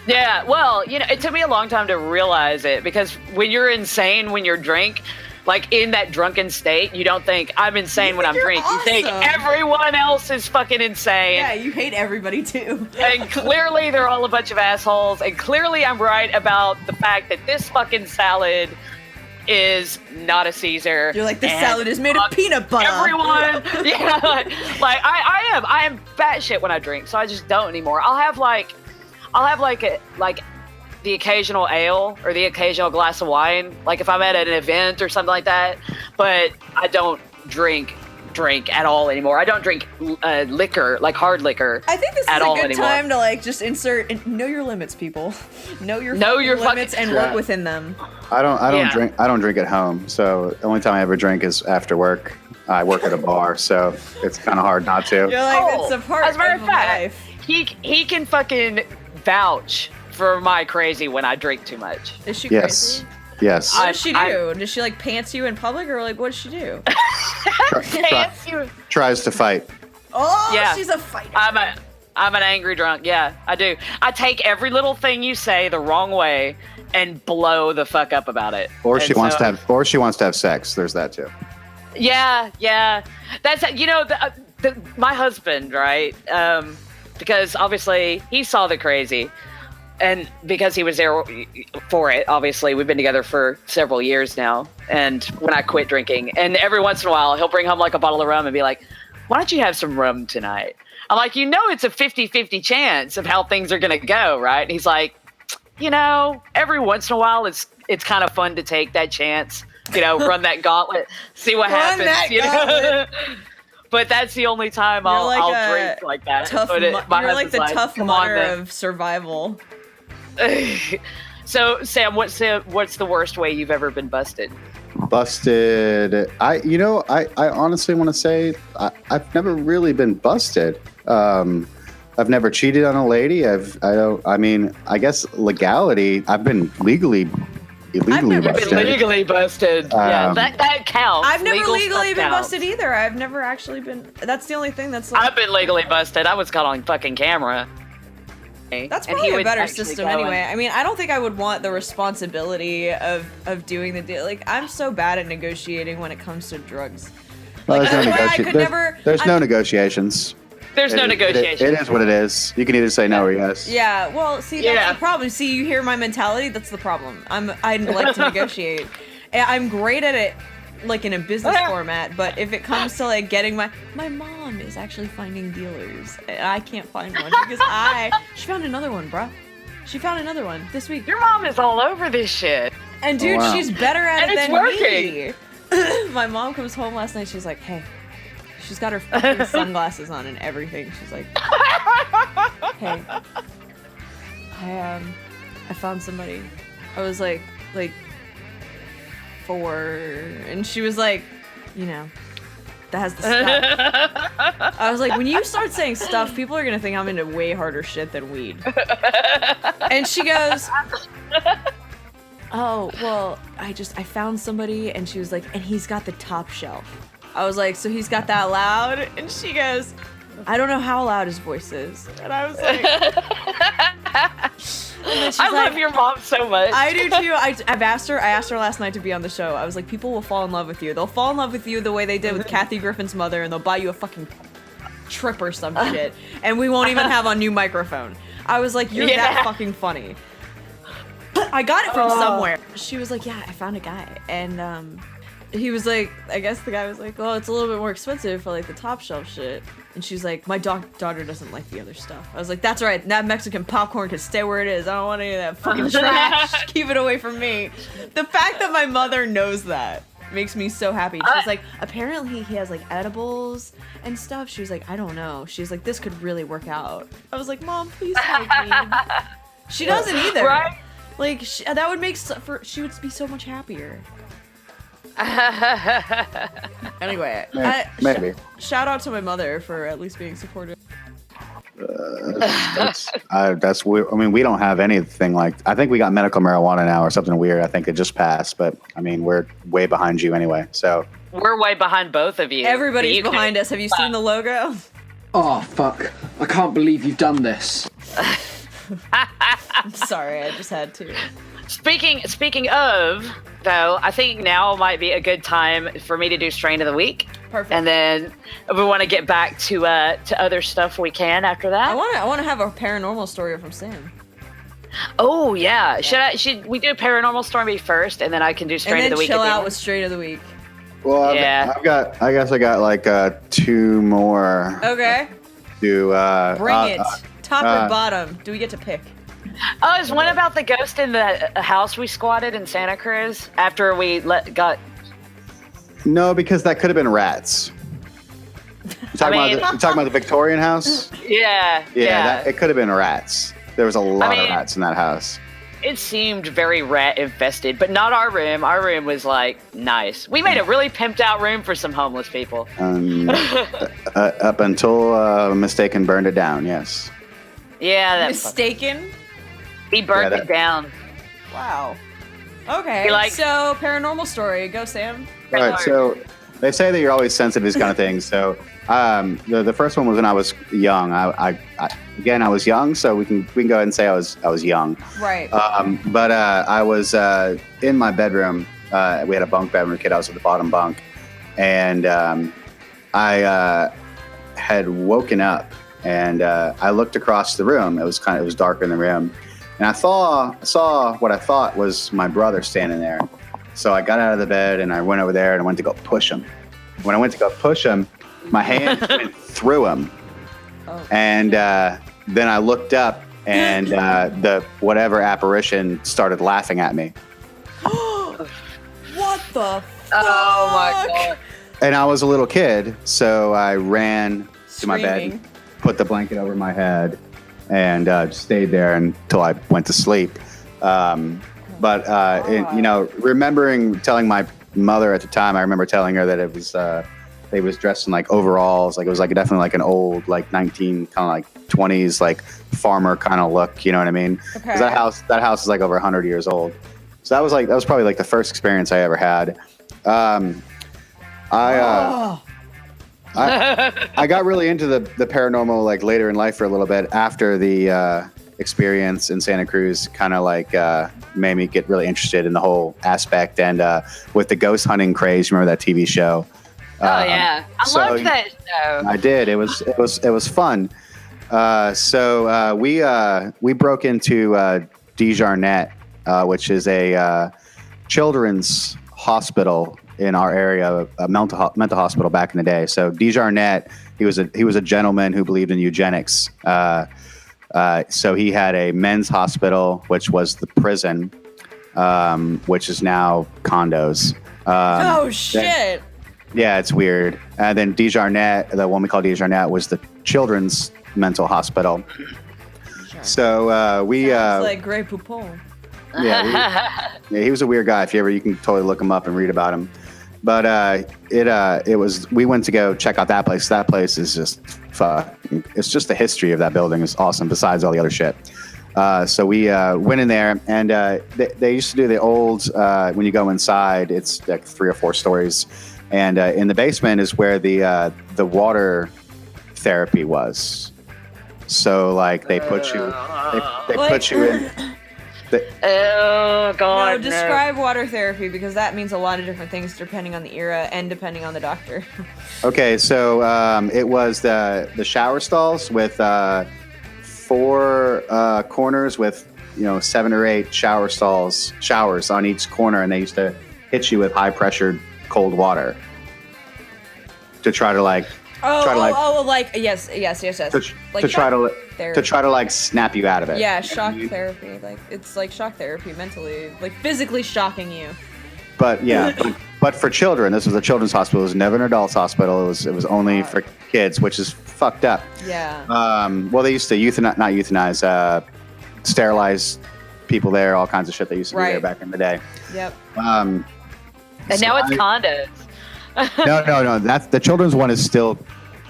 yeah, well, you know, it took me a long time to realize it because when you're insane when you drink, like in that drunken state, you don't think I'm insane when I'm You're drinking. You think awesome. everyone else is fucking insane. Yeah, you hate everybody too. And clearly they're all a bunch of assholes. And clearly I'm right about the fact that this fucking salad is not a Caesar. You're like, this and salad is made of peanut butter. Everyone, yeah, like I am batshit when I drink, so I just don't anymore. I'll have the occasional ale or the occasional glass of wine, like if I'm at an event or something like that. But I don't drink at all anymore. I don't drink liquor, like hard liquor. I think this is at a all good anymore. time to like just insert and know your limits, people. Know your fucking limits and Yeah. work within them. I don't Yeah. drink. I don't drink at home. So the only time I ever drink is after work. I work at a bar, so it's kind of hard not to. You're like, it's a part as a matter of of my fact, life. he can fucking vouch for my crazy when I drink too much. Is she Yes. crazy? Yes. What does she do? I'm- Does she like pants you in public, or like what does she do? Tries to fight. Oh, Yeah. she's a fighter. I'm an angry drunk. Yeah, I do. I take every little thing you say the wrong way and blow the fuck up about it. Or she And wants so- to have. Or she wants to have sex. There's that too. Yeah. That's my husband, right? Because obviously he saw the crazy, and because he was there for it. Obviously, we've been together for several years now. And when I quit drinking, and every once in a while he'll bring home like a bottle of rum and be like, "Why don't you have some rum tonight?" I'm like, it's a 50-50 chance of how things are gonna go, right? And he's like, every once in a while it's kind of fun to take that chance. Run that gauntlet, see what Run happens. that Know? But that's the only time You're I'll like a drink like that. Tough, But you're my like the husband's tough "Come on, mother then." of survival. So, Sam, what's the worst way you've ever been busted? Busted. I honestly want to say I've never really been busted. I've never cheated on a lady. I guess legality. I've been illegally busted. Been legally busted. Yeah, that counts. I've never Legal legally stuff been counts. busted either. I've never actually been. That's the only thing that's like. I've been legally busted. I was caught on fucking camera. That's And probably he a would better actually system go anyway. and- I mean, I don't think I would want the responsibility of doing the deal. Like, I'm so bad at negotiating when it comes to drugs. Well, Like, there's no, I could negoti- never. there's no I'm- negotiations. There's no negotiation. It is what it is. You can either say no or yes. Yeah, well, see, that's Yeah. the problem. See, you hear my mentality? That's the problem. I like to negotiate. And I'm great at it, like, in a business format, but if it comes to, like, getting my mom is actually finding dealers, and I can't find one because she found another one, bruh. She found another one this week. Your mom is all over this shit. And dude, wow. she's better at And it it's than me. My mom comes home last night, she's like, hey, she's got her fucking sunglasses on and everything. She's like, hey, I found somebody. I was like 4, and she was like, you know, that has the stuff. I was like, when you start saying stuff, people are gonna think I'm into way harder shit than weed. And she goes, oh, well, I found somebody, and she was like, and he's got the top shelf. I was like, so he's got that loud? And she goes, I don't know how loud his voice is. And I was like, and then she's I like, love your mom so much. I do too. I asked her last night to be on the show. I was like, people will fall in love with you. They'll fall in love with you the way they did with Kathy Griffin's mother, and they'll buy you a fucking trip or some shit. And we won't even have a new microphone. I was like, you're that fucking funny. I got it from somewhere. She was like, yeah, I found a guy. And he was like, I guess the guy was like, well, it's a little bit more expensive for like the top shelf shit. And she's like, my daughter doesn't like the other stuff. I was like, that's right. That Mexican popcorn can stay where it is. I don't want any of that fucking trash. Keep it away from me. The fact that my mother knows that makes me so happy. She's like, apparently he has like edibles and stuff. She was like, I don't know. She's like, this could really work out. I was like, Mom, please help me. She doesn't either. Right? Like, that would make she would be so much happier. Anyway, Maybe. shout out to my mother for at least being supportive. That's weird. I mean, we don't have anything like. I think we got medical marijuana now or something weird. I think it just passed, but I mean, we're way behind you anyway. So We're way behind both of you. Everybody's You behind us. Have you seen the logo? Oh, fuck. I can't believe you've done this. I'm sorry, I just had to. Speaking of, though, I think now might be a good time for me to do strain of the week. Perfect. And then if we want to get back to other stuff, we can after that. I want to have a paranormal story from Sam. Oh yeah, should we do paranormal story first, and then I can do strain And of then the week. chill at the out end? with straight of the week. Well, I guess I got like 2 more. Okay. To Bring it. Top or bottom? Do we get to pick? Oh, is one about the ghost in the house we squatted in Santa Cruz after we got? No, because that could have been rats. You talking about the Victorian house? Yeah. It could have been rats. There was a lot mean, of rats in that house. It seemed very rat infested, but not our room. Our room was like nice. We made a really pimped out room for some homeless people. Up until Mistaken burned it down. Yes. Yeah, that Mistaken? he burned it down. Wow. Okay. You like- So paranormal story. Go, Sam. All right. So they say that you're always sensitive to these kind of things. So the first one was when I was young. I was young, so we can go ahead and say I was young. Right. But I was in my bedroom. We had a bunk bed when we were a kid. I was at the bottom bunk, and I had woken up, and I looked across the room. It was dark in the room, and I saw what I thought was my brother standing there. So I got out of the bed and I went over there and I went to go push him. When I went to go push him, my hand went through him. Oh. And then I looked up and the whatever apparition started laughing at me. What the fuck? Oh my god. And I was a little kid, so I ran to my Screaming. bed, put the blanket over my head, and just stayed there until I went to sleep. Remembering telling my mother at the time, I remember telling her that it was they was dressed in like overalls. Like it was like definitely like an old like 20s like farmer kind of look. You know what I mean? Okay. 'Cause that house is like over 100 years old. So that was probably like the first experience I ever had. I got really into the paranormal like later in life for a little bit after the experience in Santa Cruz kind of like made me get really interested in the whole aspect, and with the ghost hunting craze. Remember that TV show? Oh yeah, I loved that show. I did. It was fun. So we broke into Desjardins, which is a children's hospital in our area, a mental hospital back in the day. So Desjardins, he was a gentleman who believed in eugenics. So he had a men's hospital, which was the prison, which is now condos. Oh shit! Yeah, it's weird. And then Desjardins, the one we call Desjardins, was the children's mental hospital. So we Sounds like Grey Poupon. yeah, he was a weird guy. You can totally look him up and read about him. But we went to go check out that place. That place is just it's just the history of that building is awesome. Besides all the other shit. So we went in there, and they used to do the old when you go inside, it's like 3 or 4 stories, and in the basement is where the water therapy was. So like they put you in. Oh God! No, describe water therapy, because that means a lot of different things depending on the era and depending on the doctor. Okay, so it was the shower stalls with 4 corners with 7 or 8 showers on each corner, and they used to hit you with high pressured cold water to try to like. Yes. To try to like snap you out of it. Yeah, shock therapy. Like it's like shock therapy mentally, like physically shocking you. But yeah, but for children, this was a children's hospital. It was never an adult's hospital. It was only for kids, which is fucked up. Yeah. Well, they used to not euthanize, sterilize people there, all kinds of shit they used to do there back in the day. Yep. And now it's condos. No. That's the children's one is still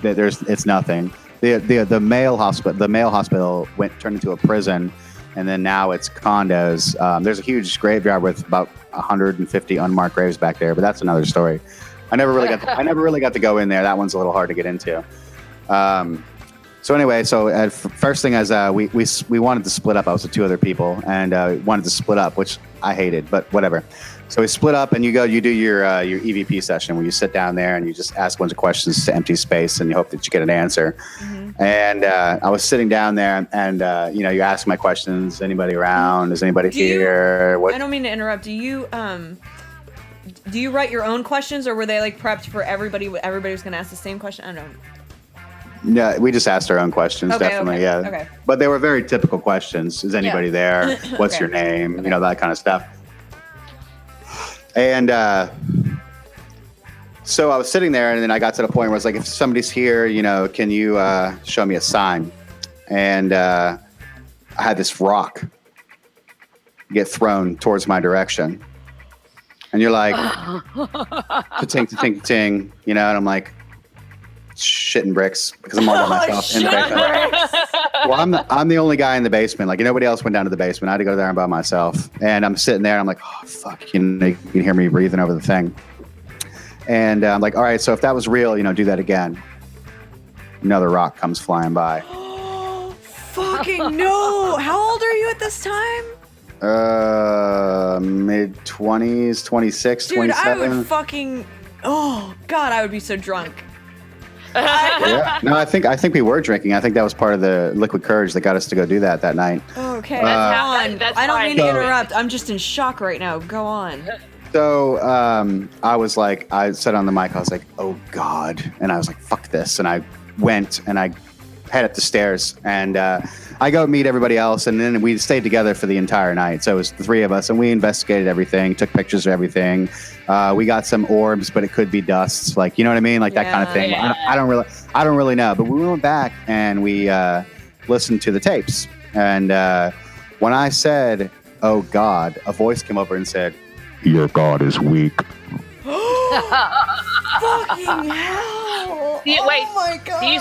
it's nothing. The male hospital turned into a prison, and then now it's condos. There's a huge graveyard with about 150 unmarked graves back there, but that's another story. I never really got to go in there. That one's a little hard to get into. So anyway, first thing is we wanted to split up. I was with 2 other people, and wanted to split up, which I hated, but whatever. So we split up, and you do your EVP session where you sit down there and you just ask a bunch of questions to empty space, and you hope that you get an answer. Mm-hmm. And I was sitting down there, and you ask my questions. Anybody around? Is anybody here? I don't mean to interrupt. Do you write your own questions, or were they like prepped for everybody? Everybody was going to ask the same question. I don't know. Yeah, we just asked our own questions, definitely. Okay, yeah. Okay. But they were very typical questions. Is anybody there? What's your name? Okay. That kind of stuff. And so I was sitting there, and then I got to the point where I was like, if somebody's here, can you show me a sign? And I had this rock get thrown towards my direction. And you're like, ting, and I'm like, shitting bricks, because I'm all by myself in the basement. Well, I'm the only guy in the basement. Like nobody else went down to the basement. I had to go there by myself, and I'm sitting there, and I'm like, oh fuck, you can hear me breathing over the thing. And I'm like, all right, so if that was real, do that again. Another rock comes flying by. Fucking no! How old are you at this time? Mid-20s, 26, Dude, 27. I would fucking... Oh, God, I would be so drunk. Yeah. No, I think we were drinking. I think that was part of the liquid courage that got us to go do that night. Okay, I don't mean to interrupt. I'm just in shock right now. Go on. So I said on the mic, I was like, oh God. And I was like, fuck this. And I went and I head up the stairs, and I go meet everybody else, and then we stayed together for the entire night. So it was the 3 of us, and we investigated everything, took pictures of everything. We got some orbs, but it could be dust, like, you know what I mean, like that kind of thing. Yeah. I don't really know, but we went back and we listened to the tapes, and when I said, "Oh God," a voice came over and said, "Your God is weak." Fucking hell! Wait, oh my god! Do you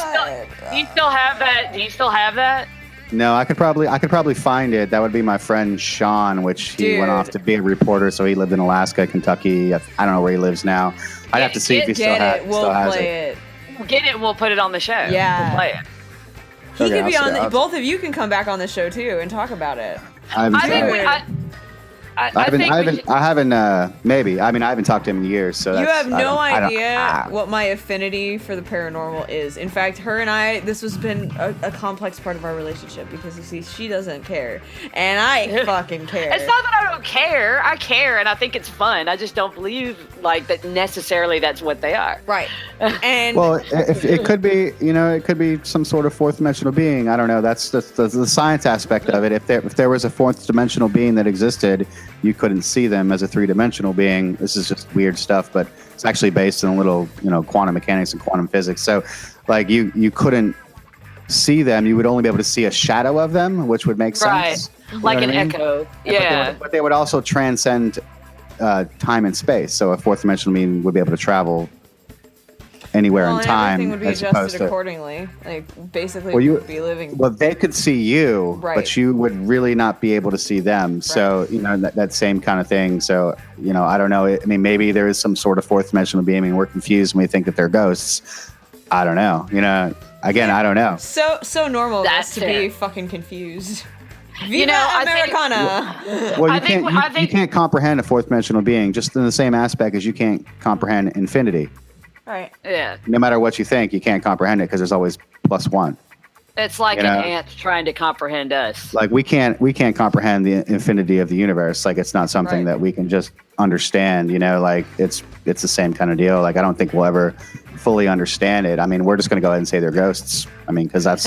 still have that? Do you still have that? No, I could probably find it. That would be my friend Sean, which he went off to be a reporter. So he lived in Alaska, Kentucky. I don't know where he lives now. I'd have to see if he still has it. We'll play it. Get it and we'll put it on the show. Yeah. We'll play it. He could be on. Both of you can come back on the show too and talk about it. I haven't talked to him in years. So you have no idea what my affinity for the paranormal is. In fact, her and I, this has been a complex part of our relationship because you see, she doesn't care, and I fucking care. It's not that I don't care. I care, and I think it's fun. I just don't believe like that necessarily. That's what they are. Right. And well, if it could be, it could be some sort of fourth dimensional being. I don't know. That's the science aspect of it. If there was a fourth dimensional being that existed, you couldn't see them as a three-dimensional being. This is just weird stuff, but it's actually based in a little, quantum mechanics and quantum physics. So, like, you couldn't see them. You would only be able to see a shadow of them, which would make sense. Right, like an echo. Yeah. But they would also transcend time and space. So a fourth dimensional being would be able to travel anywhere in time. Everything would be adjusted accordingly. Like, basically, we would be living. Well, they could see you, right, but you would really not be able to see them. Right. So, that same kind of thing. So, I don't know. I mean, maybe there is some sort of fourth dimensional being. I mean, we're confused when we think that they're ghosts. I don't know. Again, I don't know. So normal to be fucking confused. Viva Americana. You can't comprehend a fourth dimensional being just in the same aspect as you can't comprehend infinity. Right. Yeah. No matter what you think, you can't comprehend it because there's always plus one. It's like an ant trying to comprehend us. Like we can't comprehend the infinity of the universe. Like it's not something that we can just understand. Like it's the same kind of deal. Like I don't think we'll ever fully understand it. I mean, we're just gonna go ahead and say they're ghosts. I mean, because that's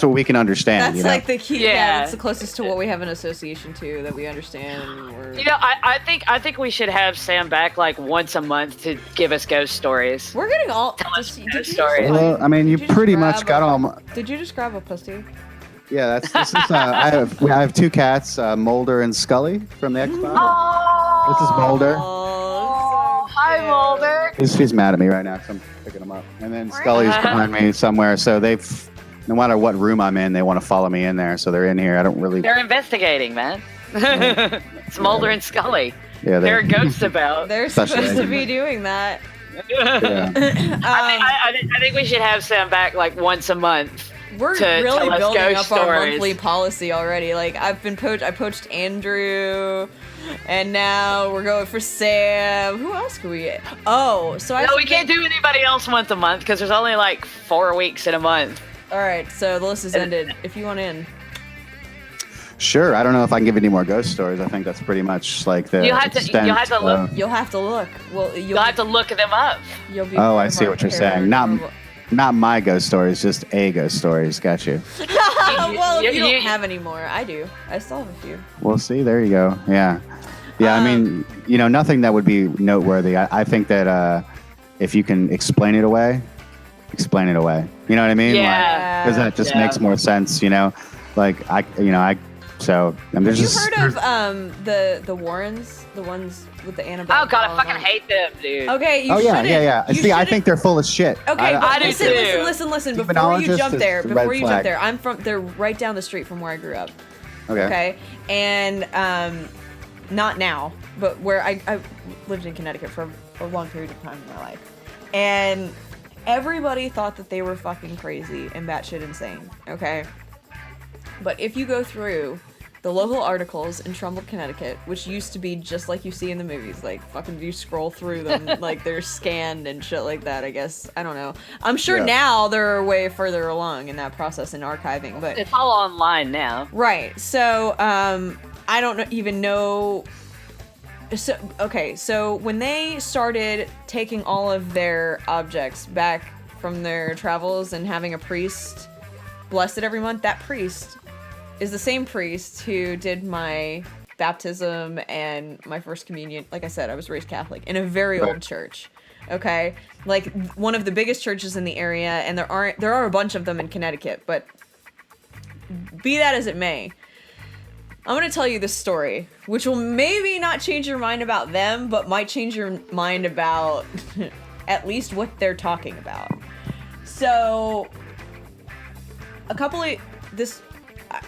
what we can understand. That's like the key. Yeah, that's the closest to what we have an association to that we understand. I think we should have Sam back like once a month to give us ghost stories. We're getting all ghost stories. Well, I mean, you pretty much got all. Did you just grab a pussy? Yeah, this is. I have two cats, Mulder and Scully from the X-Files. Oh, this is Mulder. Oh, so hi Mulder. He's mad at me right now because I'm picking him up, and then Scully's behind me somewhere. So they've, no matter what room I'm in, they want to follow me in there. So they're in here. I don't really. They're investigating, man. It's Mulder and Scully. Yeah, there are ghosts about. They're supposed to be doing that. Yeah. I think we should have Sam back like once a month. We're really building up our monthly policy already. Like I poached Andrew, and now we're going for Sam. Who else could we get? Oh, so we can't do anybody else once a month because there's only like 4 weeks in a month. All right, so the list is ended. If you want in. Sure. I don't know if I can give any more ghost stories. I think that's pretty much like the. You'll have to look. You'll have to look. Well, you'll have to look them up. You'll be. Oh, I see what you're saying. Not my ghost stories, just a ghost stories. Got you. Well, if you don't have any more, I do. I still have a few. Well, see, there you go. Yeah. I mean, nothing that would be noteworthy. I think that if you can explain it away. You know what I mean? Yeah. Because that just makes more sense. So have you heard of the Warrens, the ones with the Annabelle? Oh god, I fucking hate them, dude. Okay, you yeah. See, I think they're full of shit. Okay, I do listen. Before you jump there, they're right down the street from where I grew up. Okay, and not now, but where I lived in Connecticut for a long period of time in my life, and everybody thought that they were fucking crazy and batshit insane. Okay, but if you go through the local articles in Trumbull, Connecticut, which used to be just like you see in the movies, like fucking you scroll through them, like they're scanned and shit like that, I guess. I don't know. I'm sure now they're way further along in that process in archiving, but it's all online now. Right. So, I don't even know. So when they started taking all of their objects back from their travels and having a priest bless it every month, that priest is the same priest who did my baptism and my first communion. Like I said, I was raised Catholic in a very old church. Okay, like one of the biggest churches in the area, and there are a bunch of them in Connecticut. But be that as it may, I'm gonna tell you this story, which will maybe not change your mind about them, but might change your mind about at least what they're talking about. So,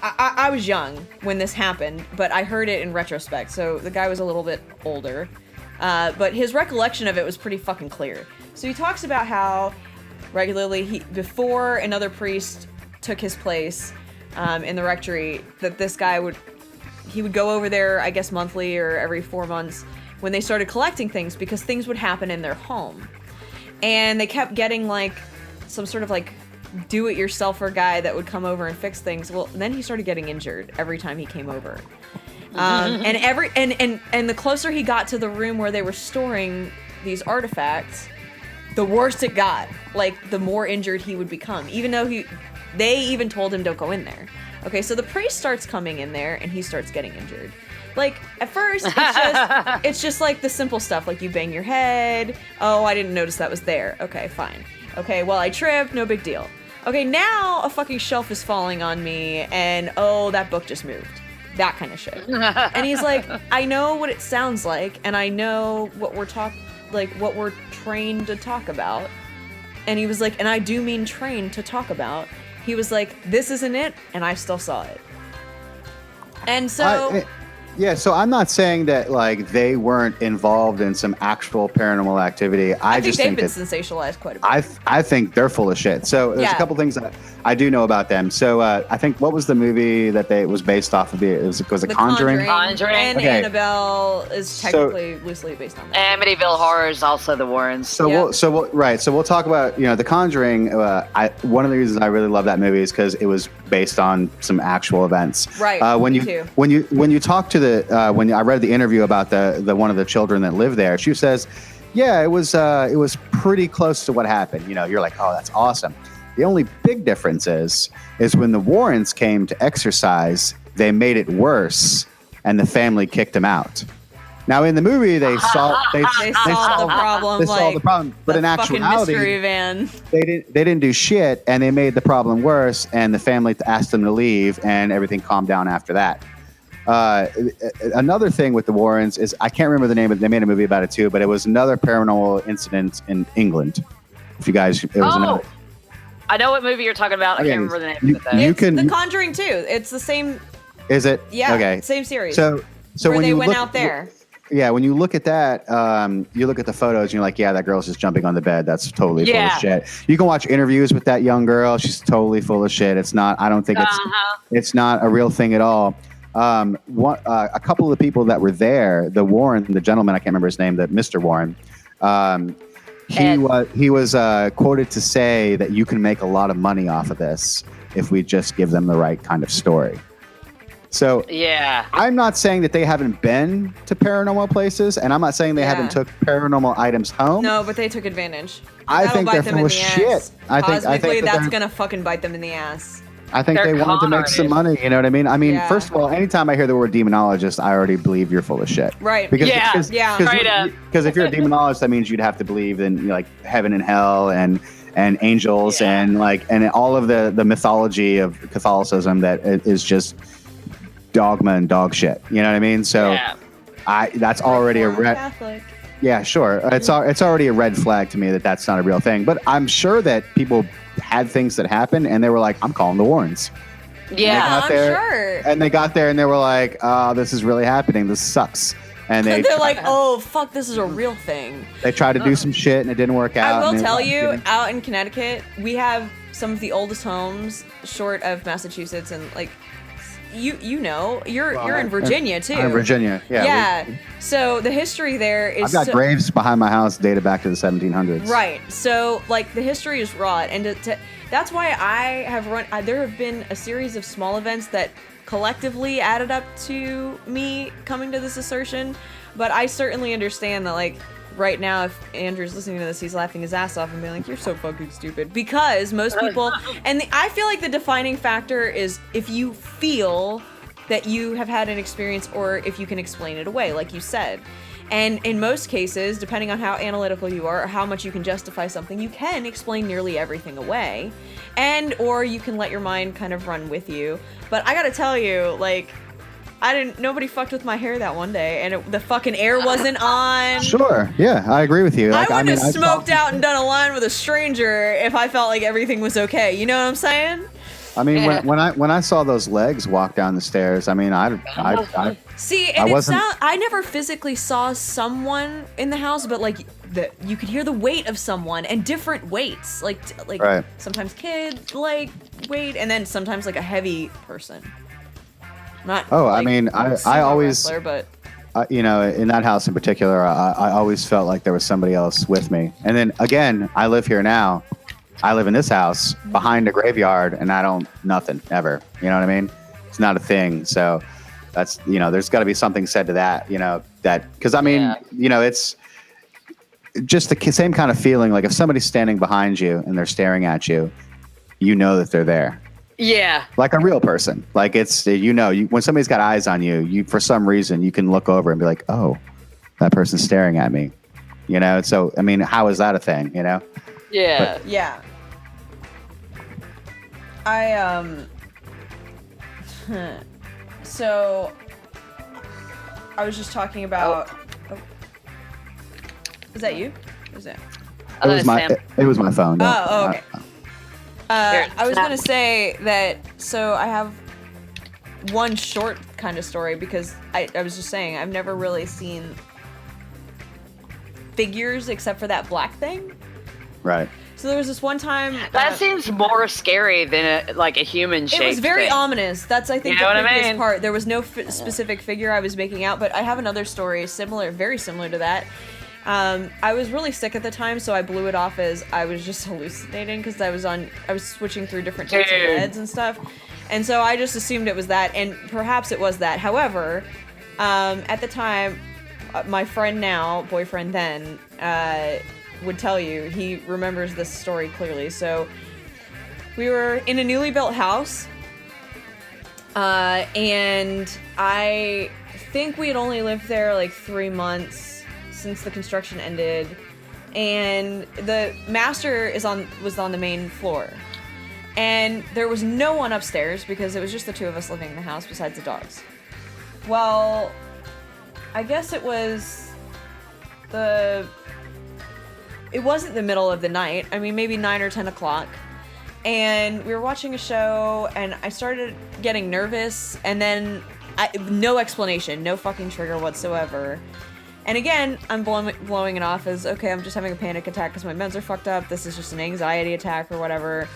I was young when this happened, but I heard it in retrospect. So the guy was a little bit older, but his recollection of it was pretty fucking clear. So he talks about how regularly before another priest took his place in the rectory, that this guy would go over there, I guess monthly or every 4 months, when they started collecting things, because things would happen in their home, and they kept getting like some sort of like do-it-yourselfer guy that would come over and fix things. Well, then he started getting injured every time he came over. And the closer he got to the room where they were storing these artifacts, the worse it got. Like, the more injured he would become, even though they even told him don't go in there. Okay, so the priest starts coming in there and he starts getting injured. Like, at first, it's just like the simple stuff, like you bang your head. Oh, I didn't notice that was there. Okay, fine. Okay, well, I tripped, no big deal. Okay, now a fucking shelf is falling on me, and oh, that book just moved. That kind of shit. And he's like, I know what it sounds like, and I know what we're what we're trained to talk about. And he was like, and I do mean trained to talk about. He was like, this isn't it, and I still saw it. And so... Yeah, so I'm not saying that like they weren't involved in some actual paranormal activity. I just think think they've that been sensationalized quite a bit. I think they're full of shit. So there's a couple things that I do know about them. So I think, what was the movie that it was based off of? It was The Conjuring. Conjuring. And Okay. Annabelle is technically loosely based on that. Amityville Horror is also the Warrens. So we'll talk about The Conjuring. One of the reasons I really love that movie is because it was based on some actual events. Right. When you talk to when I read the interview about the one of the children that lived there, she says, yeah, it was pretty close to what happened. You're like, oh, that's awesome. The only big difference is when the Warrens came to exorcise, they made it worse, and the family kicked them out. Now in the movie, they solved the problem. They solved the problem, but in actuality, they didn't do shit, and they made the problem worse. And the family asked them to leave, and everything calmed down after that. Another thing with the Warrens is, I can't remember the name of it. They made a movie about it too, but it was another paranormal incident in England. If you guys, it was another. I know what movie you're talking about. I can't remember the name of it. It's The Conjuring 2. It's the same. Is it? Yeah. Okay. Same series. So where when they you went look, out there. Yeah, when you look at that, you look at the photos and you're like, yeah, that girl's just jumping on the bed. That's totally full of shit. You can watch interviews with that young girl. She's totally full of shit. It's not. I don't think it's not a real thing at all. A couple of the people that were there, the gentleman, I can't remember his name, Mr. Warren. He was quoted to say that you can make a lot of money off of this if we just give them the right kind of story. So yeah, I'm not saying that they haven't been to paranormal places, and I'm not saying they haven't took paranormal items home. No, but they took advantage. I think they're full of shit. I think that's gonna fucking bite them in the ass. I think they wanted to make some money. You know what I mean? I mean, first of all, anytime I hear the word demonologist, I already believe you're full of shit. Right. Because if you're a demonologist, that means you'd have to believe in heaven and hell and angels and all of the mythology of Catholicism that is just dogma and dog shit. You know what I mean? So that's already a red. Catholic. Yeah, sure. It's already a red flag to me that that's not a real thing. But I'm sure that people had things that happened and they were like, I'm calling the Warrens. Yeah, I'm sure. And they got there and they were like, oh, this is really happening. This sucks. And they're like, oh, fuck, this is a real thing. They tried to do some shit and it didn't work out. I will tell you, out in Connecticut, we have some of the oldest homes short of Massachusetts, and you're in Virginia too. I'm in Virginia, yeah. Yeah. So the history there is. I've got graves behind my house dated back to the 1700s. Right. So the history is wrought, and that's why I have run. There have been a series of small events that collectively added up to me coming to this assertion, but I certainly understand that right now, if Andrew's listening to this, he's laughing his ass off and being like, you're so fucking stupid. Because most people, and I feel like the defining factor is if you feel that you have had an experience or if you can explain it away, like you said. And in most cases, depending on how analytical you are or how much you can justify something, you can explain nearly everything away. Or you can let your mind kind of run with you. But I gotta tell you, Nobody fucked with my hair that one day, and the fucking air wasn't on. Sure. Yeah, I agree with you. I wouldn't have smoked out and done a line with a stranger if I felt like everything was okay. You know what I'm saying? I mean, when I saw those legs walk down the stairs, I mean, I see, and I I never physically saw someone in the house, but like you could hear the weight of someone and different weights, like right. Sometimes kid like weight, and then sometimes like a heavy person. Not. Oh, like, I mean, I always, wrestler, but you know, in that house in particular, I always felt like there was somebody else with me. And then again, I live here now. I live in this house behind a graveyard, and I don't nothing ever. You know what I mean? It's not a thing. So that's, you know, there's got to be something said to that. You know, that because I mean, you know, it's just the same kind of feeling. Like if somebody's standing behind you and they're staring at you, you know that they're there. Yeah. Like a real person. Like it's, you know, when somebody's got eyes on you, you for some reason you can look over and be like, oh, that person's staring at me. You know. So I mean, how is that a thing? You know. Yeah. But, yeah. So I was just talking about. Oh. Is that you? What is that? It was my phone. Oh, okay. I was gonna say that. So I have one short kind of story because I was just saying I've never really seen figures except for that black thing. Right. So there was this one time that seems more scary than a human shape. It was very thing. ominous. That's I think you know the what creepiest I mean? part. There was no specific figure I was making out, but I have another story very similar to that. I was really sick at the time, so I blew it off as I was just hallucinating because I was switching through different types of beds and stuff, and so I just assumed it was that, and perhaps it was that. However, at the time, my friend now, boyfriend then, would tell you, he remembers this story clearly. So we were in a newly built house, and I think we had only lived there like 3 months since the construction ended, and the master was on the main floor, and there was no one upstairs because it was just the two of us living in the house besides the dogs. Well, I guess it wasn't the middle of the night. I mean, maybe 9 or 10 o'clock. And we were watching a show, and I started getting nervous, and then no explanation, no fucking trigger whatsoever. And again, I'm blowing it off as, okay, I'm just having a panic attack because my meds are fucked up. This is just an anxiety attack or whatever.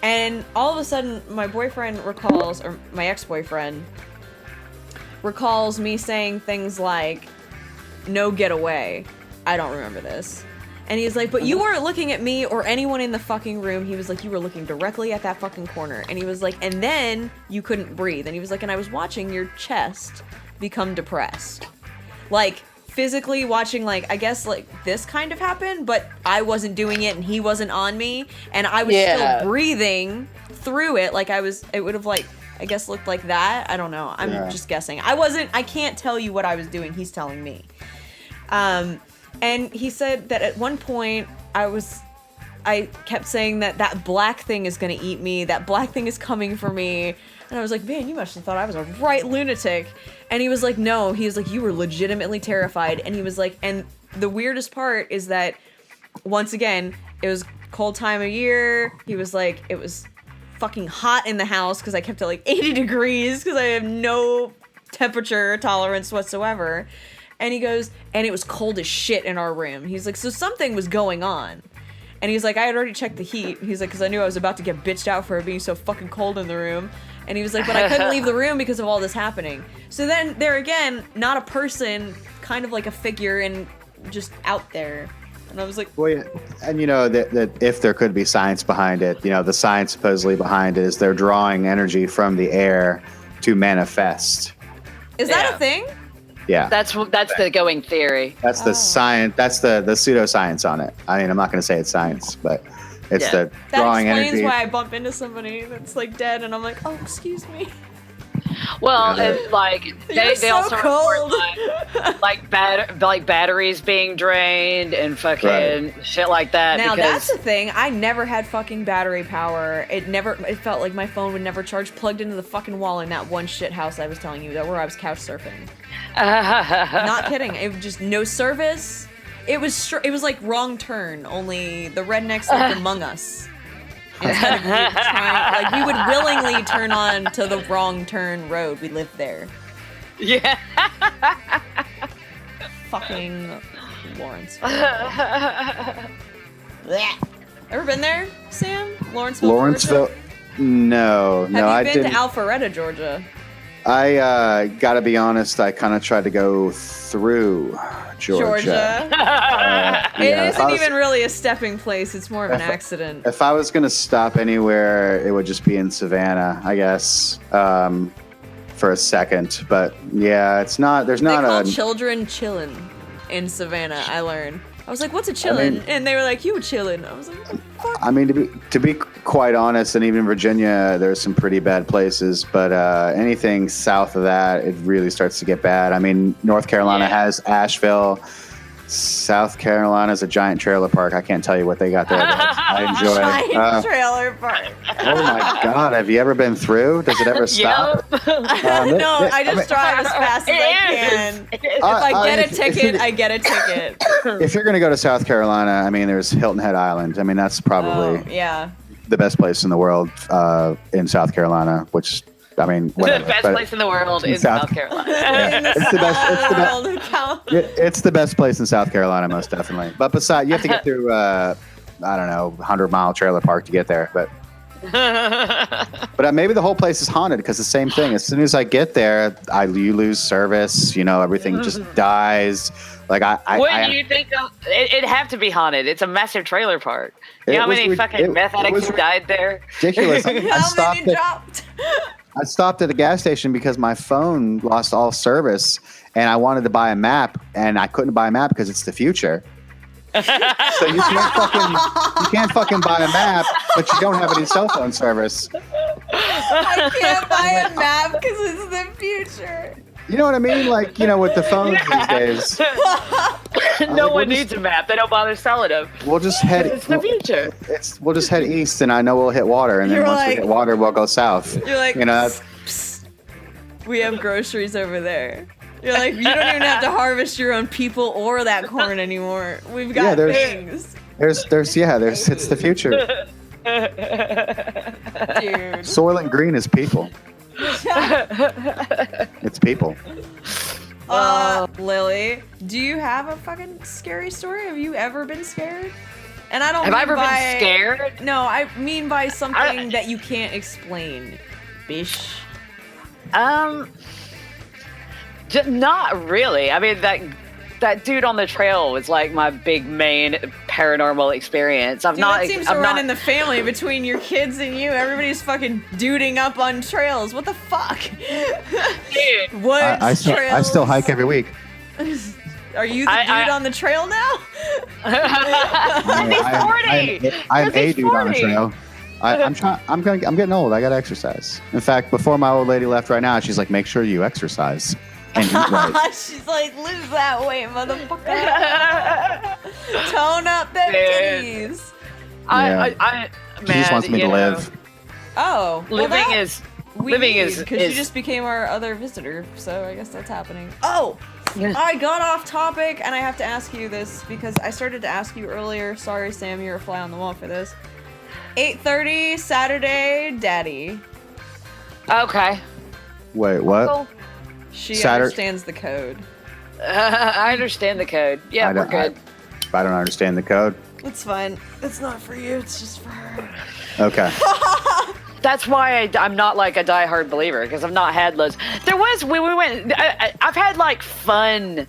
And all of a sudden, my boyfriend recalls, or my ex-boyfriend recalls me saying things like, no, get away. I don't remember this. And he's like, but you weren't looking at me or anyone in the fucking room. He was like, you were looking directly at that fucking corner. And he was like, and then you couldn't breathe. And he was like, and I was watching your chest become depressed. Like, physically watching, like, I guess, like, this kind of happen, but I wasn't doing it and he wasn't on me. And I was still breathing through it. Like, it would have, like, I guess looked like that. I don't know. I'm just guessing. I can't tell you what I was doing. He's telling me. And he said that at one point I kept saying that black thing is gonna eat me, that black thing is coming for me. And I was like, man, you must have thought I was a right lunatic. And he was like, no, he was like, you were legitimately terrified. And he was like, and the weirdest part is that, once again, it was cold time of year. He was like, it was fucking hot in the house because I kept it like 80 degrees because I have no temperature tolerance whatsoever. And he goes, and it was cold as shit in our room. He's like, so something was going on. And he's like, I had already checked the heat. He's like, because I knew I was about to get bitched out for it being so fucking cold in the room. And he was like, but I couldn't leave the room because of all this happening. So then, there again, not a person, kind of like a figure and just out there. And I was like, well, yeah. And you know, that if there could be science behind it, you know, the science supposedly behind it is they're drawing energy from the air to manifest. Is that a thing? Yeah. That's the going theory. That's the science. That's the pseudoscience on it. I mean, I'm not going to say it's science, but it's the drawing energy. That explains why I bump into somebody that's like dead and I'm like, oh, excuse me. Well, Yeah, and like they so also cold. report like batteries being drained and fucking shit like that. Now because that's the thing. I never had fucking battery power. It felt like my phone would never charge, plugged into the fucking wall in that one shit house I was telling you that where I was couch surfing. Not kidding. It was just no service. It was like Wrong Turn, only the rednecks lived among us. Instead of we would willingly turn on to the Wrong Turn road. We lived there. Yeah. Fucking Lawrenceville. Ever been there, Sam? Lawrenceville? Georgia? No, Have I you been didn't. to Alpharetta, Georgia? I gotta be honest. I kind of tried to go through Georgia. It Yeah, if I isn't was- even really a stepping place. It's more of an accident. If I was gonna stop anywhere, it would just be in Savannah, I guess, for a second. But yeah, it's not. There's They not call a. children chillin' in Savannah. I learned. I was like, "What's a chillin'?" And they were like, "You chillin'." I was like, "What the fuck?" I mean, to be quite honest, and even Virginia, there's some pretty bad places. But anything south of that, it really starts to get bad. I mean, North Carolina has Asheville. South Carolina's a giant trailer park. I can't tell you what they got there. But I enjoy it. Giant trailer park. Oh my God! Have you ever been through? Does it ever stop? No, I just drive as fast as I can. If I get a ticket, I get a ticket. If you're gonna go to South Carolina, I mean, there's Hilton Head Island. I mean, that's probably Yeah. the best place in the world in South Carolina. Which, I mean, whatever, the best but place in the world is South- South Carolina. it's the best. It's the best place in South Carolina, most definitely. But besides, you have to get through, I don't know, 100-mile trailer park to get there. But maybe the whole place is haunted because the same thing. As soon as I get there, you lose service. You know, everything just dies. Like Wouldn't you think it'd have to be haunted? It's a massive trailer park. You know how many fucking meth addicts died there? ridiculous. How many dropped? I stopped at a gas station because my phone lost all service, and I wanted to buy a map, and I couldn't buy a map because it's the future. So you can't fucking buy a map, but you don't have any cell phone service. I can't buy a map because it's the future. You know what I mean? Like, you know, with the phones these days. No one needs a map. They don't bother selling them. We'll just head. It's the future. We'll just head east, and I know we'll hit water, and then You're once like- we hit water, we'll go south. You're like, you know, psst, we have groceries over there. You're like, you don't even have to harvest your own people or that corn anymore. We've got things. there's it's the future. Dude. Soylent Green is people. It's people. Lily, do you have a fucking scary story? Have you ever been scared? And I don't Have mean I ever by, been scared? No, I mean by something that you can't explain. Bish. Not really. I mean, that dude on the trail was like my big main paranormal experience. Dude, that seems to run in the family between your kids and you. Everybody's fucking duding up on trails. What the fuck? Dude. What I trails? still hike every week. Are you the dude on the trail now? He's 40. I'm a dude on the 40. trail. I'm getting old. I gotta exercise. In fact, before my old lady left right now, she's like, make sure you exercise and eat right. She's like, lose that weight, motherfucker. Tone up them Dude. titties. She just wants me to live. Oh, well, Living is because you just became our other visitor, so I guess that's happening. Oh, I got off topic, and I have to ask you this because I started to ask you earlier. Sorry, Sam, you're a fly on the wall for this. 8:30 Saturday, Daddy. Okay. Wait, what? Cool. She understands the code. I understand the code. Yeah, we're good. I don't understand the code. It's fine. It's not for you. It's just for her. Okay. That's why I'm not like a diehard believer because I've not had loads. There was when we went. I've had like fun,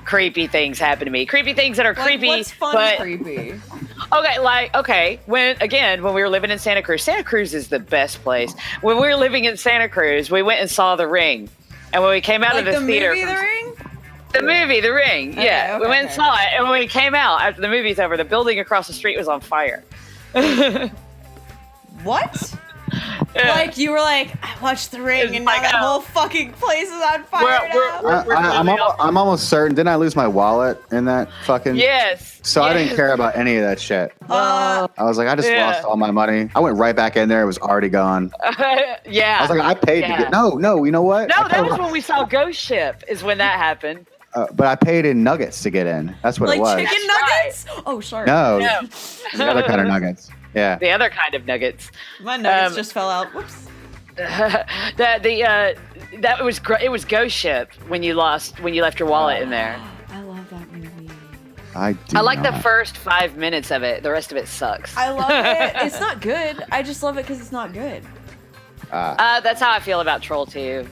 creepy things happen to me. Creepy things that are creepy. What's fun but, creepy? Okay. When we were living in Santa Cruz. Santa Cruz is the best place. When we were living in Santa Cruz, we went and saw The Ring, and when we came out of the theater, movie, The Ring. The movie, The Ring. Yeah, Okay, we went and saw it, and when we came out after the movie's over, the building across the street was on fire. What? Like you were like, I watched The Ring, It's and now like, that whole fucking place is on fire now. I'm almost certain. Didn't I lose my wallet in that fucking? Yes. So I didn't care about any of that shit. I was like, I just lost all my money. I went right back in there. It was already gone. Yeah. I was like, I paid to get. No, you know what? No, that was when we saw Ghost Ship. Is when that happened. But I paid in nuggets to get in. That's what it was. Like chicken nuggets? Right. Oh, sorry. No, the other kind of nuggets. Yeah. The other kind of nuggets. My nuggets just fell out. Whoops. That was it was Ghost Ship when you left your wallet in there. I love that movie. I like the first 5 minutes of it. The rest of it sucks. I love it. It's not good. I just love it because it's not good. That's how I feel about Troll 2.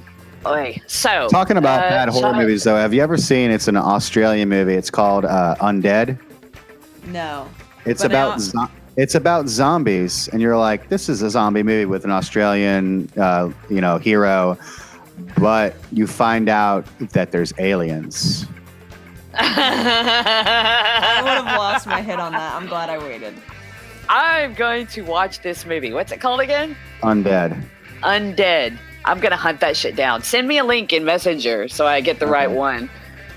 Okay, so talking about bad horror movies, though, have you ever seen? It's an Australian movie. It's called Undead. No. It's about zombies, and you're like, this is a zombie movie with an Australian, hero, but you find out that there's aliens. I would have lost my head on that. I'm glad I waited. I'm going to watch this movie. What's it called again? Undead. I'm gonna hunt that shit down. Send me a link in Messenger so I get the right one.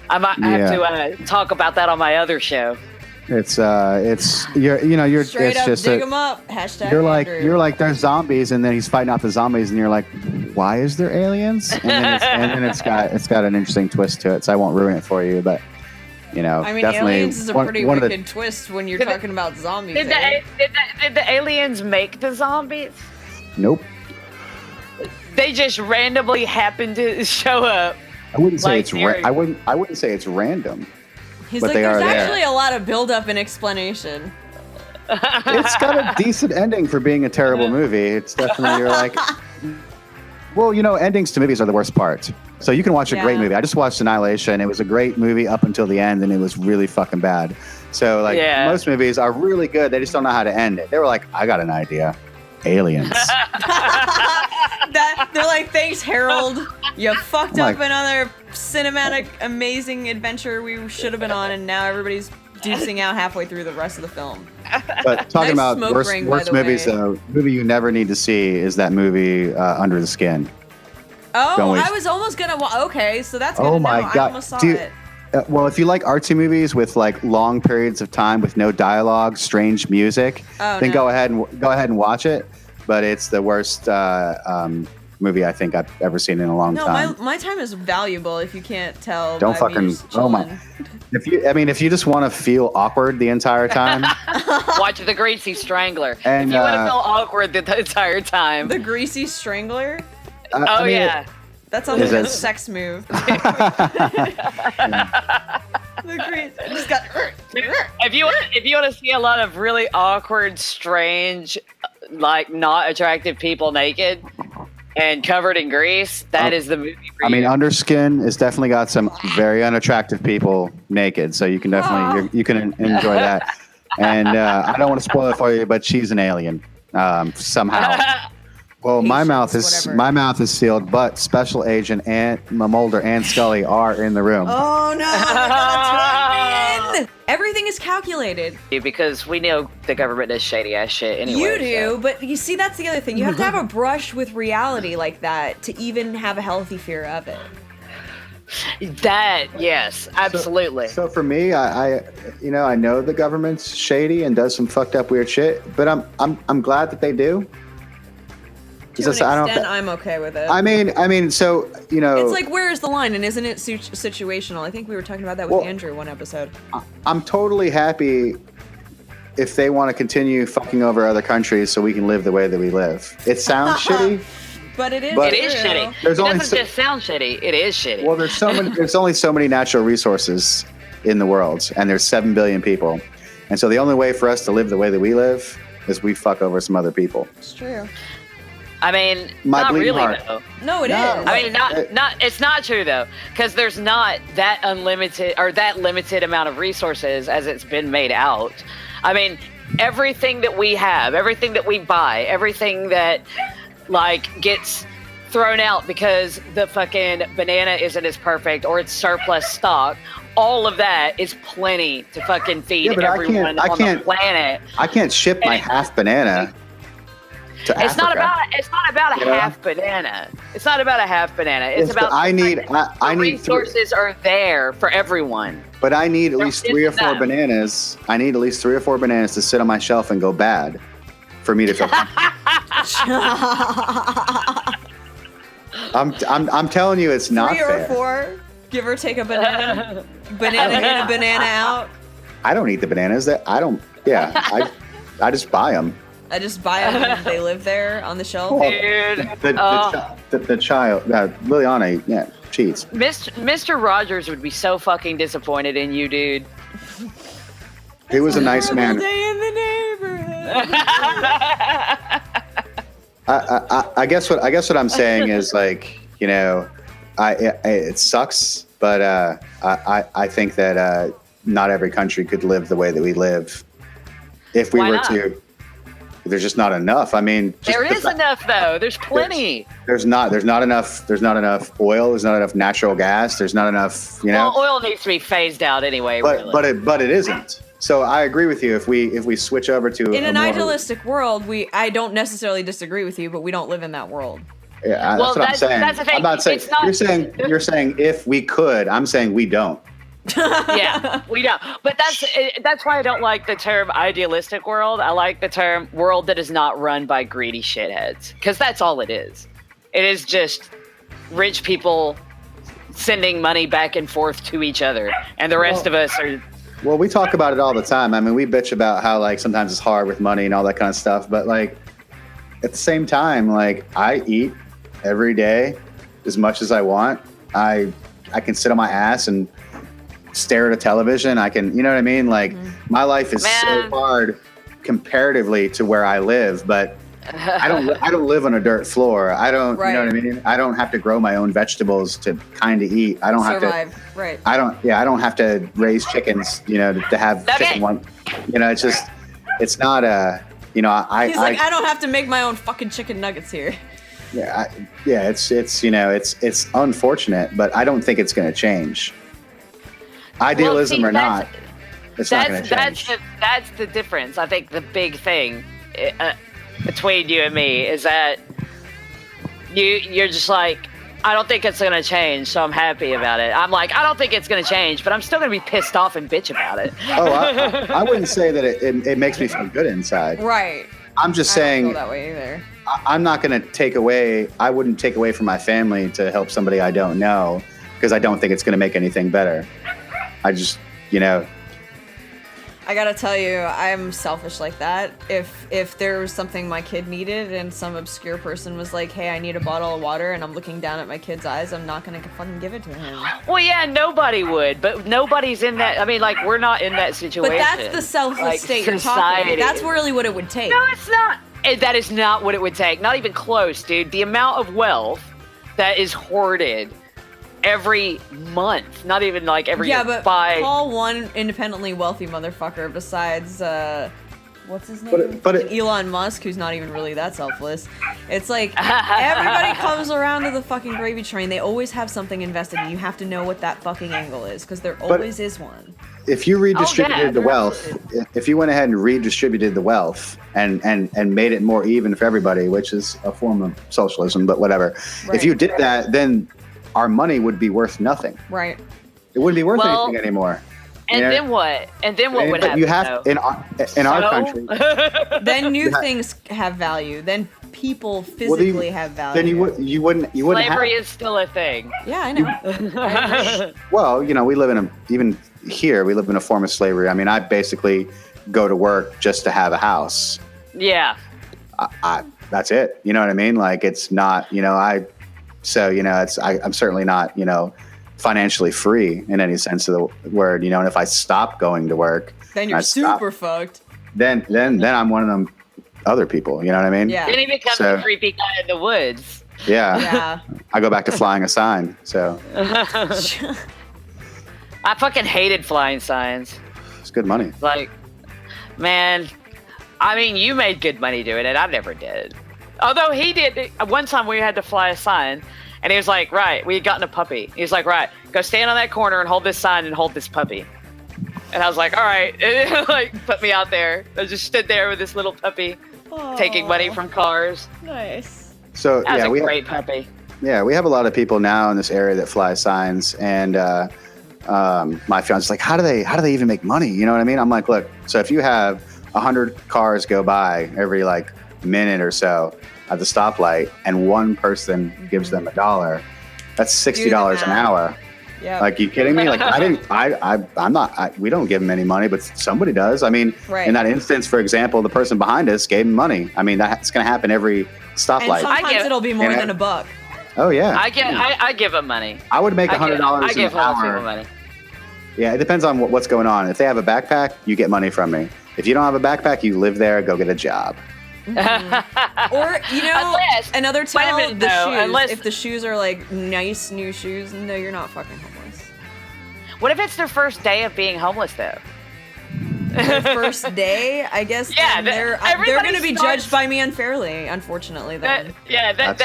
I might have to talk about that on my other show. Straight it's up, just dig them up. Hashtag you're like there's zombies, and then he's fighting off the zombies, and you're like, why is there aliens? And then it's got an interesting twist to it. So I won't ruin it for you, but I mean, definitely aliens is a pretty wicked twist when you're talking about zombies. Did the aliens make the zombies? Nope. They just randomly happened to show up. I wouldn't say I wouldn't say it's random. He's but like, there's actually a lot of build-up and explanation. It's got a decent ending for being a terrible movie. It's definitely, you're like, well, endings to movies are the worst part. So you can watch a great movie. I just watched Annihilation. It was a great movie up until the end, and it was really fucking bad. So most movies are really good. They just don't know how to end it. They were like, I got an idea. Aliens. They're like, thanks, Harold. You fucked up another cinematic, amazing adventure we should have been on, and now everybody's deucing out halfway through the rest of the film. But talking about worst movies, though, movie you never need to see is that movie Under the Skin. Oh, I was almost gonna. Okay, so that's good. Oh my god! I almost saw it. Well, if you like artsy movies with like long periods of time with no dialogue, strange music, then go ahead and watch it. But it's the worst movie I think I've ever seen in a long time. No, my time is valuable. If you can't tell, don't fucking. Oh my! If you just want to feel awkward the entire time, watch The Greasy Strangler. And, if you want to feel awkward the entire time, The Greasy Strangler. Yeah. That sounds like a sex move. If you want to see a lot of really awkward, strange, like not attractive people naked and covered in grease, that is the movie for you. Underskin has definitely got some very unattractive people naked, so you can definitely you can enjoy that. And I don't want to spoil it for you, but she's an alien somehow. Well, my mouth is sealed, but Special Agent Mulder and Scully are in the room. Oh no! They're gonna turn me in. Everything is calculated. Because we know the government does shady ass shit anyway. You do, but you see, that's the other thing. You have to have a brush with reality like that to even have a healthy fear of it. That, yes, absolutely. So for me, I know the government's shady and does some fucked up weird shit, but I'm glad that they do. To an extent, I'm okay with it. I mean, so it's like, where is the line, and isn't it situational? I think we were talking about that with Andrew one episode. I'm totally happy if they want to continue fucking over other countries so we can live the way that we live. It sounds shitty, but it is. It is shitty. It doesn't just sound shitty. It is shitty. Well, there's only so many natural resources in the world, and there's 7 billion people, and so the only way for us to live the way that we live is we fuck over some other people. It's true. I mean, not really though. No, it is. I mean, not. It's not true though, because there's not that unlimited or that limited amount of resources as it's been made out. I mean, everything that we have, everything that we buy, everything that gets thrown out because the fucking banana isn't as perfect or it's surplus stock. All of that is plenty to fucking feed everyone on the planet. I can't ship my half banana. to It's not Africa. about a You know? half banana. It's not about a half banana. It's about I need the three, resources are there for everyone. but I need at least There 3 or is 4 that. bananas. I need at least 3 or 4 bananas to sit on my shelf and go bad for me to feel comfortable. I'm telling you, it's not 3 or fair. 4, give or take a banana. Banana in, a banana out. I don't eat the bananas. I don't. Yeah, I just buy them. I just buy them and they live there on the shelf. Dude, The child, Liliana, yeah, cheats. Mr. Rogers would be so fucking disappointed in you, dude. He was a nice man. Day in the neighborhood. I guess what I'm saying is, like, you know, it sucks, but I think that not every country could live the way that we live if we Why were not? to. There's just not enough. I mean, There is enough though. There's plenty. There's not enough. There's not enough oil. There's not enough natural gas. There's not enough. You know. Well, oil needs to be phased out anyway. Really. But it isn't. So I agree with you. If we switch over to In an more, idealistic world, I don't necessarily disagree with you, but we don't live in that world. yeah, Well, that's what I'm saying. that's the thing. I'm not saying It's not- you're saying if we could. I'm saying we don't. Yeah, we don't. But that's why I don't like the term idealistic world. I like the term world that is not run by greedy shitheads, because that's all it is. It is just rich people sending money back and forth to each other, and the rest of us are. Well, we talk about it all the time. I mean, we bitch about how, like, sometimes it's hard with money and all that kind of stuff. But, like, at the same time, like, I eat every day as much as I want. I can sit on my ass and stare at a television. I can, you know what I mean? Like, my life is so hard comparatively to where I live, but I don't live on a dirt floor. I don't, you know what I mean? I don't have to grow my own vegetables to kind of eat. I don't Survive. have to. Right. I don't have to raise chickens, you know, to have chicken one. You know, it's just, it's not a, you know, He's like, I don't have to make my own fucking chicken nuggets here. Yeah, it's you know, it's unfortunate, but I don't think it's going to change. Idealism or not, it's not going to change. That's the difference. I think the big thing between you and me is that you're just like, I don't think it's going to change, so I'm happy about it. I'm like, I don't think it's going to change, but I'm still going to be pissed off and bitch about it. Oh, I wouldn't say that it makes me feel good inside. Right. I'm just I saying, don't feel that way either. I'm not going to take away, I wouldn't take away from my family to help somebody I don't know, because I don't think it's going to make anything better. I just, you know. I gotta tell you, I'm selfish like that. If there was something my kid needed and some obscure person was like, hey, I need a bottle of water, and I'm looking down at my kid's eyes, I'm not gonna fucking give it to him. Well, yeah, nobody would, but nobody's in that. I mean, like, we're not in that situation. But that's the selfless Like, state you're talking society. about. That's really what it would take. No, it's not. That is not what it would take. Not even close, dude. The amount of wealth that is hoarded every month, not even like every year, but by call one independently wealthy motherfucker besides what's his name? But Elon Musk, who's not even really that selfless. It's like everybody comes around to the fucking gravy train. They always have something invested, and you have to know what that fucking angle is, because there always is one. If you redistributed the wealth, if you went ahead and redistributed the wealth and made it more even for everybody, which is a form of socialism, but whatever. Right. If you did that, then our money would be worth nothing. Right. It wouldn't be worth anything anymore. And then what? And then what would but happen? You have in our country. Then new things have value. Then people physically have value. Then you wouldn't Slavery have, is still a thing. Yeah, I know. Well, you know, we live in a form of slavery. I mean, I basically go to work just to have a house. Yeah. That's it. You know what I mean? Like, it's not, you know, I'm certainly not, you know, financially free in any sense of the word, you know, and if I stop going to work, then you're super fucked. Then I'm one of them other people, you know what I mean? Yeah. Then he becomes a creepy guy in the woods. Yeah. I go back to flying a sign, so. I fucking hated flying signs. It's good money. Like, man, I mean, you made good money doing it. I never did. Although he did. One time we had to fly a sign, and he was like, right, we had gotten a puppy. He was like, right, go stand on that corner and hold this sign and hold this puppy. And I was like, all right. And like, put me out there. I just stood there with this little puppy. taking money from cars. Nice. So That was yeah, a we great puppy. we have a lot of people now in this area that fly signs, and my fiance's like, how do they even make money? You know what I mean? I'm like, look, so if you have 100 cars go by every like minute or so at the stoplight, and one person gives them $1, that's $60 an hour. Yeah. Like, you kidding me? Like, we don't give them any money, but somebody does. I mean, Right. in that instance, for example, the person behind us gave him money. I mean, that's going to happen every And stoplight. sometimes it'll be more And than $1. Oh yeah. I give them money. I would make $100 I an give homeless people hour. money. Yeah, it depends on what's going on. If they have a backpack, you get money from me. If you don't have a backpack, you live there, go get a job. Or, you know, Unless- another wait a tell, minute, the though, shoes. unless- If the shoes are like nice new shoes, no, you're not fucking homeless. What if it's their first day of being homeless, though? Their first day, I guess. Yeah, then they're everybody going to be starts- judged by me unfairly, unfortunately. Then. Everybody yeah,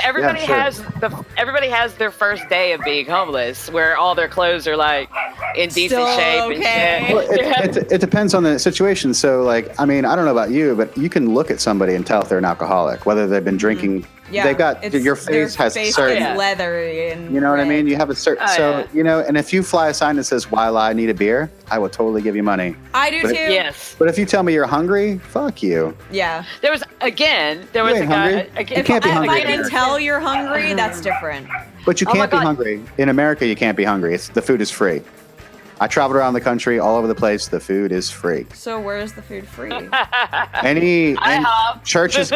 everybody has their first day of being homeless, where all their clothes are like in decent Still shape okay. and Well, shit. it depends on the situation. So, like, I mean, I don't know about you, but you can look at somebody and tell if they're an alcoholic, whether they've been drinking. Yeah, They've got it's- your their face has face certain. is Yeah. leathery and You know what I red. mean? You have a certain. Oh, so yeah. you know, and if you fly a sign that says "While I need a beer," I will totally give you money. I do But- too. Yes, But if you tell me you're hungry, fuck you. Yeah. there was a guy. You ain't hungry. Again, You can't be If hungry I can here. tell you're hungry, that's different. But you Oh my can't be God. hungry in America. You can't be hungry. The food is free. I traveled around the country, all over the place. The food is free. So where's the food free? Any IHOP. churches,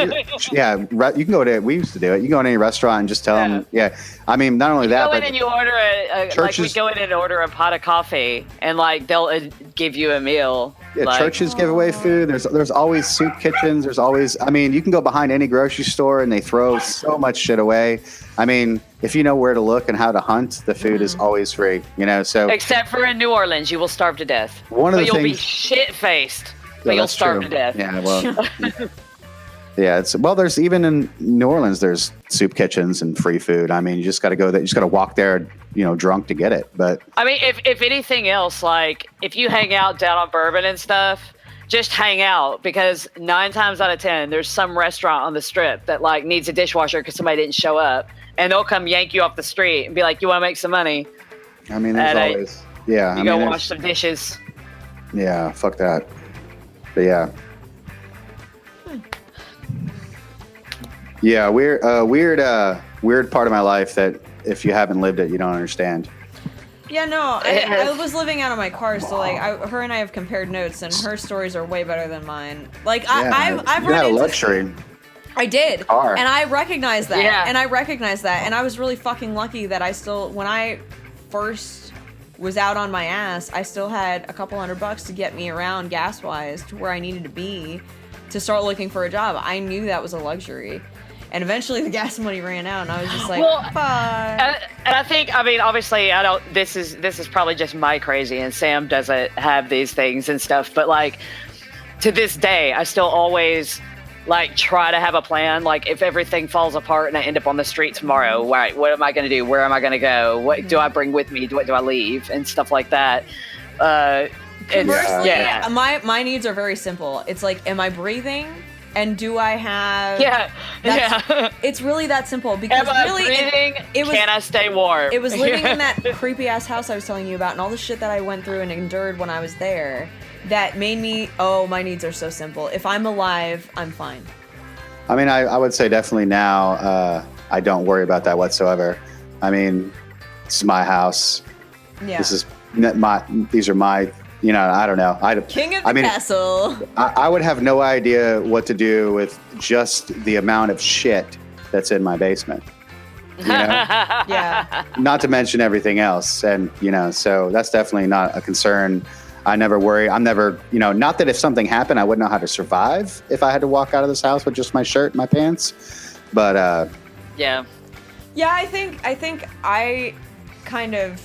yeah, you can go to. We used to do it. You can go to any restaurant and just tell them. Yeah, I mean, not only that, go in but and you order like we churches- go in and order a pot of coffee, and like they'll give you a meal. yeah, like, churches give away food. There's always soup kitchens. There's always. I mean, you can go behind any grocery store and they throw so much shit away. I mean, if you know where to look and how to hunt, the food is always free. You know, so Except for in New Orleans, you will starve to death. One of but the you'll be things- shit faced, Yeah, but you'll that's starve true. to death. Yeah, well, yeah. It's there's even in New Orleans, there's soup kitchens and free food. I mean, you just got to go there. You just got to walk there, drunk to get it. But I mean, if anything else, like if you hang out down on Bourbon and stuff, just hang out, because 9 times out of 10, there's some restaurant on the strip that like needs a dishwasher because somebody didn't show up, and they'll come yank you off the street and be like, "You want to make some money? I mean, there's And always yeah. You I go mean, wash some dishes." yeah, fuck that. But yeah. Yeah, weird part of my life that if you haven't lived it, you don't understand. Yeah, no, I was living out of my car, so like, her and I have compared notes, and her stories are way better than mine. Like, Yeah, I've you run had a into luxury. I did, Car. and I recognize that, Yeah. and I was really fucking lucky that I still, when I first was out on my ass, I still had a couple $100 to get me around gas-wise to where I needed to be to start looking for a job. I knew that was a luxury. And eventually the gas money ran out, and I was just like, Well, fuck. And I think, I mean, obviously, I don't. This is probably just my crazy, and Sam doesn't have these things and stuff. But like, to this day, I still always like try to have a plan. Like, if everything falls apart and I end up on the street tomorrow, right? What am I going to do? Where am I going to go? What do I bring with me? What do I leave? And stuff like that. Conversely, Yeah. my needs are very simple. It's like, am I breathing? And do I have... Yeah. That's- It's really that simple, because Am I really breathing? it was Can I stay warm? it was living in that creepy ass house I was telling you about, and all the shit that I went through and endured when I was there, that made me, my needs are so simple. If I'm alive, I'm fine. I mean, I would say definitely now I don't worry about that whatsoever. I mean, this is my house. Yeah. These are my, I don't know. King of the I mean, castle. I would have no idea what to do with just the amount of shit that's in my basement. Yeah. Not to mention everything else. And, so that's definitely not a concern. I never worry. I'm never, not that if something happened, I wouldn't know how to survive if I had to walk out of this house with just my shirt and my pants. But, Yeah. Yeah, I think I kind of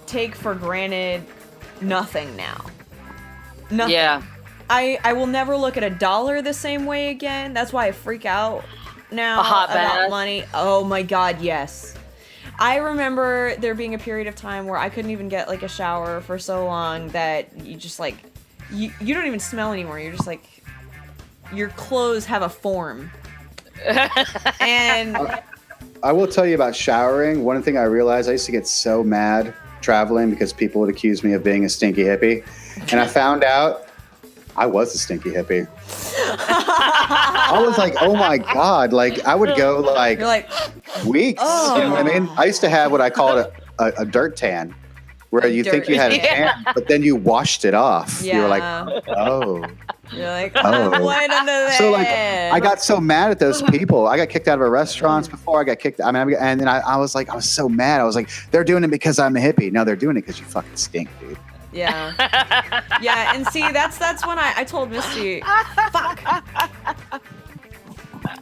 take for granted nothing now. Nothing. Yeah. I will never look at a dollar the same way again. That's why I freak out now A hot about bath. money. Oh my god, yes. I remember there being a period of time where I couldn't even get like a shower for so long that you just like you don't even smell anymore. You're just like your clothes have a form. And I will tell you about showering. One thing I realized, I used to get so mad traveling because people would accuse me of being a stinky hippie. And I found out I was a stinky hippie. I was like, oh my God. Like, I would go like, you're like, weeks. You know what I mean? I used to have what I called a dirt tan, where you think you had a tan, but then you washed it off. Yeah. You were like, oh. You're like, Oh. what under there? So like, I got so mad at those people. I got kicked out of restaurants before. I got kicked. I mean, and then I was like, I was so mad. I was like, they're doing it because I'm a hippie. No, they're doing it because you fucking stink, dude. Yeah. Yeah, and see, that's when I told Misty, fuck.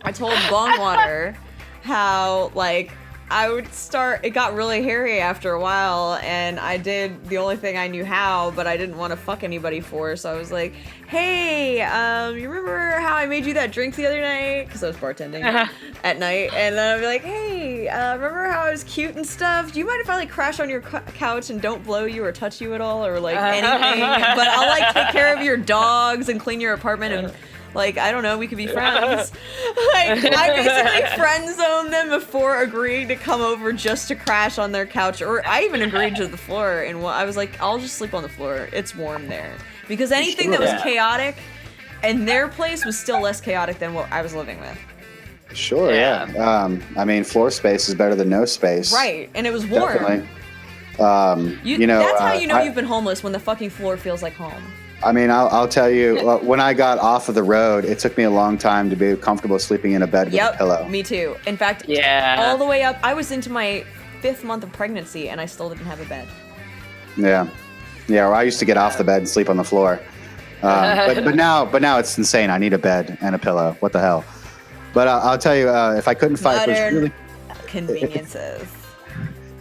I told Bongwater how, like, I would start, it got really hairy after a while, and I did the only thing I knew how, but I didn't want to fuck anybody for, so I was like, hey, you remember how I made you that drink the other night? Because I was bartending at night, and then I'd be like, hey, remember how I was cute and stuff? Do you mind if I, like, crash on your couch and don't blow you or touch you at all, or, like, anything? But I'll, like, take care of your dogs and clean your apartment and... Like, I don't know, we could be friends. Like, I basically friend zoned them before agreeing to come over just to crash on their couch. Or I even agreed to the floor, and I was like, I'll just sleep on the floor. It's warm there. Because anything that was chaotic and their place was still less chaotic than what I was living with. Sure, yeah. I mean, floor space is better than no space. Right, and it was warm. Definitely. You know, that's how you know you've been homeless, when the fucking floor feels like home. I mean, I'll tell you, when I got off of the road, it took me a long time to be comfortable sleeping in a bed with a pillow. Me too. In fact, all the way up, I was into my 5th month of pregnancy, and I still didn't have a bed. Yeah. Yeah, well, I used to get off the bed and sleep on the floor. But now it's insane. I need a bed and a pillow. What the hell? But I'll tell you, if I couldn't fight, conveniences.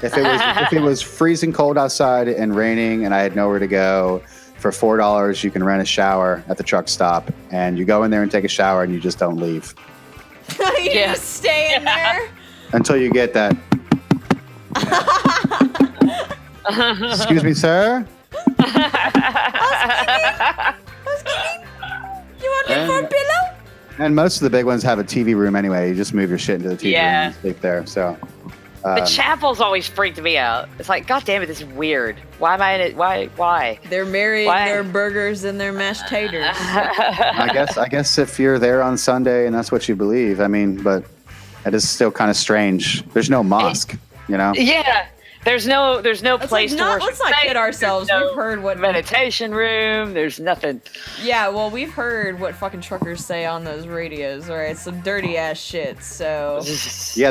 If it was freezing cold outside and raining, and I had nowhere to go, for $4, you can rent a shower at the truck stop, and you go in there and take a shower, and you just don't leave. You just stay in there until you get that. Excuse me, sir. Housekeeping? You want me for a pillow? And most of the big ones have a TV room anyway. You just move your shit into the TV room and sleep there. So. The chapel's always freaked me out. It's like, God damn it, this is weird. Why am I in it? Why? They're marrying their burgers and their mashed taters. I guess if you're there on Sunday and that's what you believe, I mean, but it is still kind of strange. There's no mosque, you know? Yeah. There's no place to worship. Let's not kid ourselves. We've heard what meditation room. There's nothing. Yeah, well, we've heard what fucking truckers say on those radios. All right, some dirty ass shit. So yeah,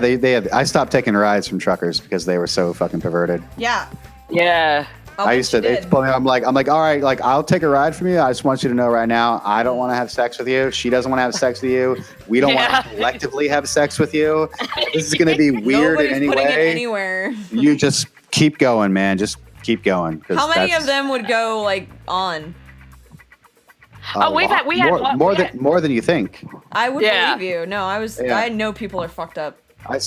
I stopped taking rides from truckers because they were so fucking perverted. Yeah. Yeah. I used to. I'm like, all right, like I'll take a ride from you. I just want you to know right now, I don't want to have sex with you. She doesn't want to have sex with you. We don't want to collectively have sex with you. This is gonna be weird in any way. It anywhere. You just keep going, man. Just keep going. How many of them would go like on? We had more than you think. I would believe you. No, I know people are fucked up. I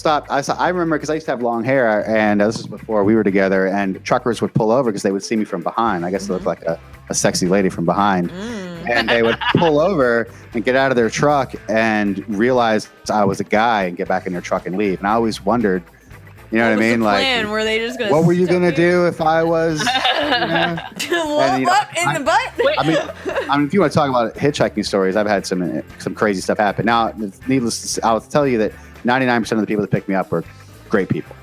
remember because I used to have long hair, and this was before we were together, and truckers would pull over because they would see me from behind. I guess they looked like a sexy lady from behind. And they would pull over and get out of their truck and realize I was a guy and get back in their truck and leave. And I always wondered, you know what I mean? Plan? Were they just gonna what were you going to do if I was, in the butt? I mean, if you want to talk about hitchhiking stories, I've had some crazy stuff happen. Now, needless to say, I'll tell you that 99% of the people that picked me up were great people.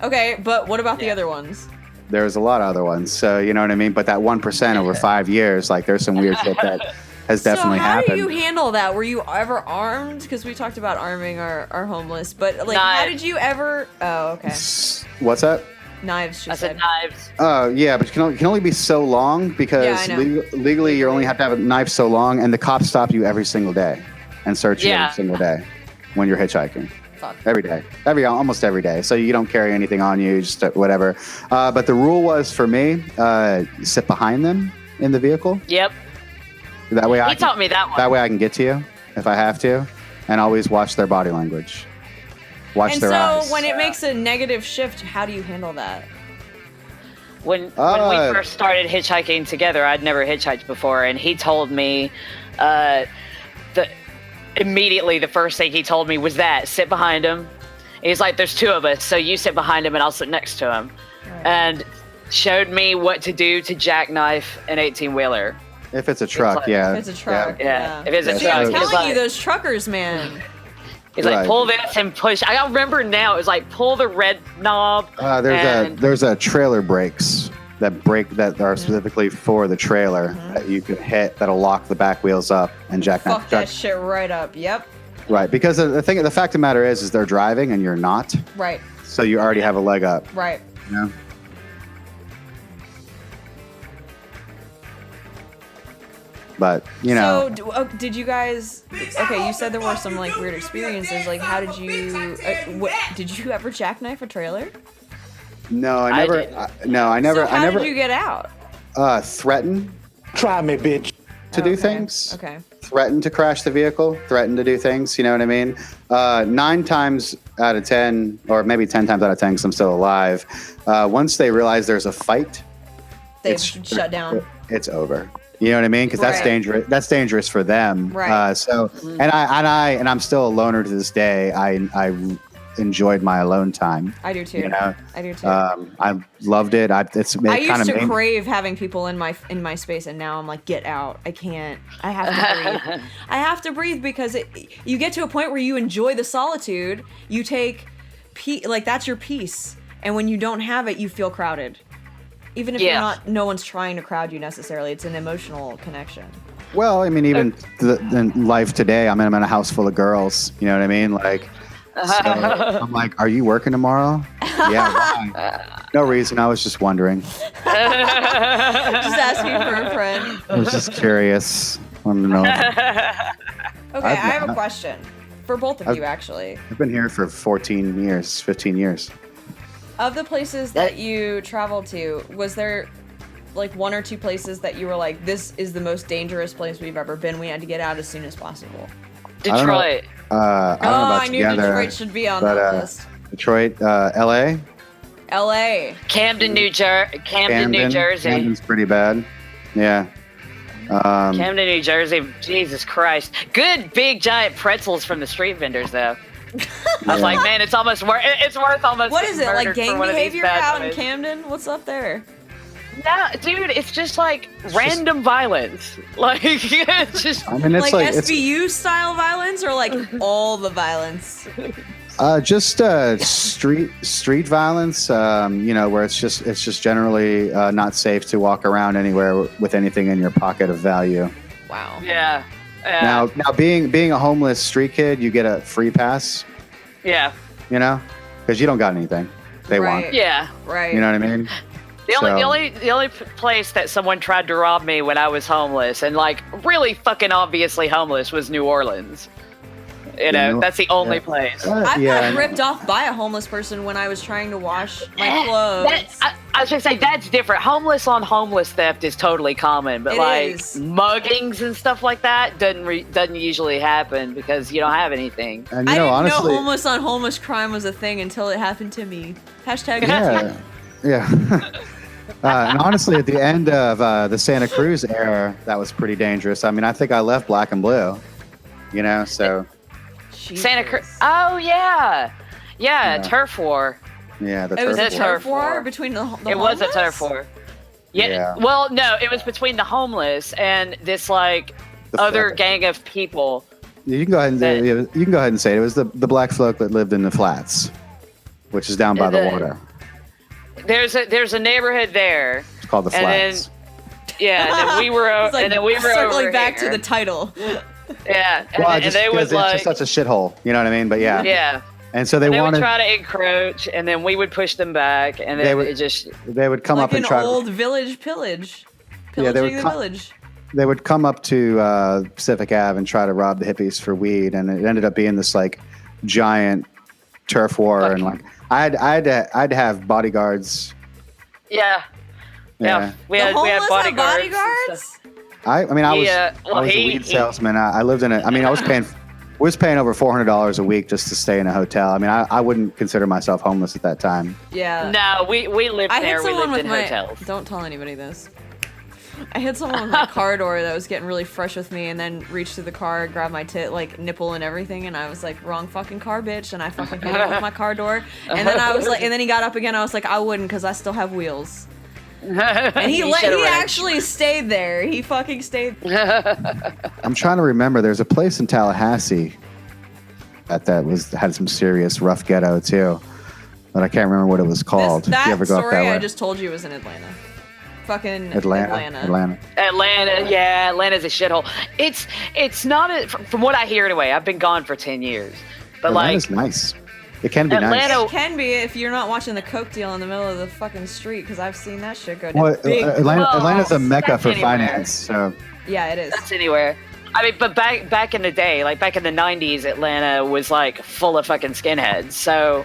Okay, but what about the other ones? There's a lot of other ones, so you know what I mean? But that 1% over 5 years, like there's some weird shit that has definitely happened. So how do you handle that? Were you ever armed? Because we talked about arming our homeless, but like how did you ever... Oh, okay. What's that? Knives, she said. Knives. Oh, yeah, but it can only be so long because legally you only have to have a knife so long, and the cops stop you every single day and search you every single day when you're hitchhiking. Fuck. Every day. Almost every day. So you don't carry anything on you, just whatever. But the rule was for me, sit behind them in the vehicle. Yep. That way he taught me that one. That way I can get to you if I have to, and always watch their body language. Watch their eyes. And so when it makes a negative shift, how do you handle that? When we first started hitchhiking together, I'd never hitchhiked before, and he told me immediately the first thing he told me was that, sit behind him. He's like, there's 2 of us, so you sit behind him and I'll sit next to him. Right. And showed me what to do to jackknife an 18-wheeler. If it's a truck, yeah. If it's a truck, yeah. If it's a See, truck, I'm telling like, you, those truckers, man. He's like, pull this and push. I remember now. It was like, pull the red knob. There's a trailer brakes that are specifically for the trailer that you can hit that'll lock the back wheels up and jackknife. Fuck that shit right up. Yep. Right, because the fact of the matter is they're driving and you're not. Right. So you already have a leg up. Right. You know? But, you know. So, did you guys... Okay, you said there were some, like, weird experiences. Like, how did you... did you ever jackknife a trailer? No, I never... I never... So how did you get out? Threaten. Try me, bitch. To do things. Okay. Threaten to crash the vehicle. Threaten to do things, you know what I mean? 9 times out of 10, or maybe 10 times out of 10, because I'm still alive, once they realize there's a fight... They shut down. It's over. You know what I mean? Because that's dangerous. That's dangerous for them. Right. And I'm still a loner to this day. I enjoyed my alone time. I do too. You know? I do too. I loved it. I used to crave having people in my space, and now I'm like, get out. I can't. I have to breathe. I have to breathe because you get to a point where you enjoy the solitude. You take that's your peace, and when you don't have it, you feel crowded. Even if no one's trying to crowd you necessarily, it's an emotional connection. Well, I mean, even in life today, I'm in a house full of girls. You know what I mean? Like, so I'm like, are you working tomorrow? Yeah, why? No reason. I was just wondering. Just asking for a friend. I was just curious. I don't know. Okay, I have a question for both of you, actually. I've been here for 15 years. Of the places that you traveled to, was there like 1 or 2 places that you were like, this is the most dangerous place we've ever been? We had to get out as soon as possible. Detroit. I knew Detroit should be on that list. Detroit, LA? LA. Camden, New Jersey. Camden's pretty bad. Yeah. Camden, New Jersey. Jesus Christ. Good big giant pretzels from the street vendors, though. I was like, man, it's worth almost. What is it, like gang behavior out in movies. Camden? What's up there? No, dude, it's just like random violence. Like, it's just. I mean, it's like SVU style violence, or like all the violence. Just street violence. You know, where it's just generally not safe to walk around anywhere with anything in your pocket of value. Wow. Yeah. Now being a homeless street kid, you get a free pass. Yeah. You know, because you don't got anything they want. Yeah. Right. You know what I mean? The only place that someone tried to rob me when I was homeless and like really fucking obviously homeless was New Orleans. You know, that's the only place. I've got ripped off by a homeless person when I was trying to wash my clothes. I was gonna say that's different. Homeless on homeless theft is totally common, but muggings and stuff like that doesn't usually happen because you don't have anything. And, I didn't honestly, know homeless on homeless crime was a thing until it happened to me. Hashtag. Yeah. And honestly, at the end of the Santa Cruz era, that was pretty dangerous. I mean, I think I left Black and Blue. You know, so. Santa Cruz. Oh yeah, turf war. Yeah, it was a turf war between the homeless? It was a turf war. Yeah. Well, no, it was between the homeless and this like other gang of people. You can go ahead and say it. It was the black folk that lived in the flats, which is down by the water. There's a neighborhood there. It's called the Flats. And then we were circling over back here. to the title. Yeah, and they would like it's just such a shithole. You know what I mean? But yeah. Yeah. And so they would try to encroach, and then we would push them back, and then they would come up and try an old village pillage. Yeah, they would the village. They would come up to Pacific Ave and try to rob the hippies for weed, and it ended up being this like giant turf war, and like I'd have bodyguards. Yeah. We had bodyguards. I was a weed salesman. I lived in I was paying over $400 a week just to stay in a hotel. I mean, I wouldn't consider myself homeless at that time. Yeah. No, we lived there. We lived in hotels. Don't tell anybody this. I hit someone with my car door that was getting really fresh with me, and then reached through the car, grabbed my nipple and everything, and I was like, "Wrong fucking car, bitch!" And I fucking hit him with my car door, and then I was like, and then he got up again. I was like, "I wouldn't, because I still have wheels." And he actually stayed there. He fucking stayed. I'm trying to remember. There's a place in Tallahassee that had some serious rough ghetto too, but I can't remember what it was called. That if you ever go story up that way. I just told you was in Atlanta. Fucking Atlanta. Yeah, Atlanta's a shithole. It's not from what I hear anyway. I've been gone for 10 years, but Atlanta's nice. It can be Atlanta, nice. It can be if you're not watching the coke deal in the middle of the fucking street, because I've seen that shit go down. Well, Atlanta's a mecca for anywhere. finance. So Yeah, it is. That's anywhere. I mean, but back in the day, like back in the 90s, Atlanta was like full of fucking skinheads. So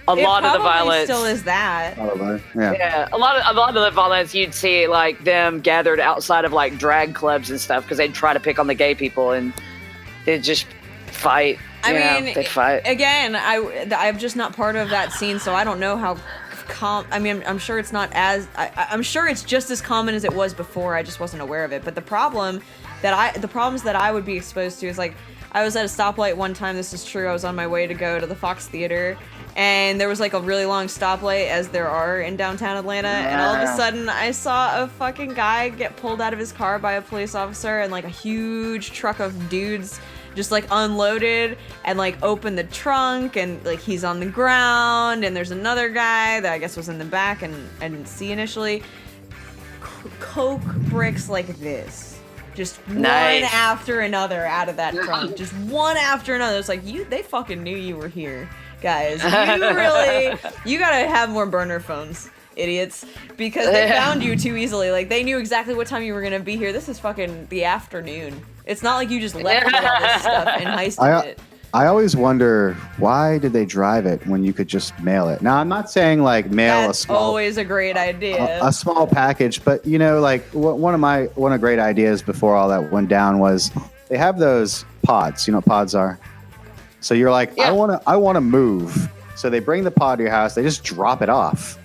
a lot of the violence still is that. probably, yeah. Yeah, a lot of the violence you'd see like them gathered outside of like drag clubs and stuff because they'd try to pick on the gay people and they'd just fight. They'd fight. Again, I'm just not part of that scene, so I don't know how. I'm sure it's not as. I'm sure it's just as common as it was before. I just wasn't aware of it. But the problems that I would be exposed to is like, I was at a stoplight one time. This is true. I was on my way to go to the Fox Theater, and there was like a really long stoplight, as there are in downtown Atlanta. And all of a sudden, I saw a fucking guy get pulled out of his car by a police officer, and like a huge truck of dudes just like unloaded and like opened the trunk, and like he's on the ground, and there's another guy that I guess was in the back, and I didn't see initially. Coke bricks like this, just Nice. one after another out of that trunk, just one after another. It's like they fucking knew you were here, guys. You gotta have more burner phones, idiots, because they found you too easily. Like they knew exactly what time you were gonna be here. This is fucking the afternoon. It's not like you just left with all this stuff and heisted it. I always wonder, why did they drive it when you could just mail it? Now, I'm not saying like mail That's a small, always a great idea. a small package, but you know, like one of great ideas before all that went down was they have those pods. You know what pods are? So you're like, I want to move. So they bring the pod to your house. They just drop it off.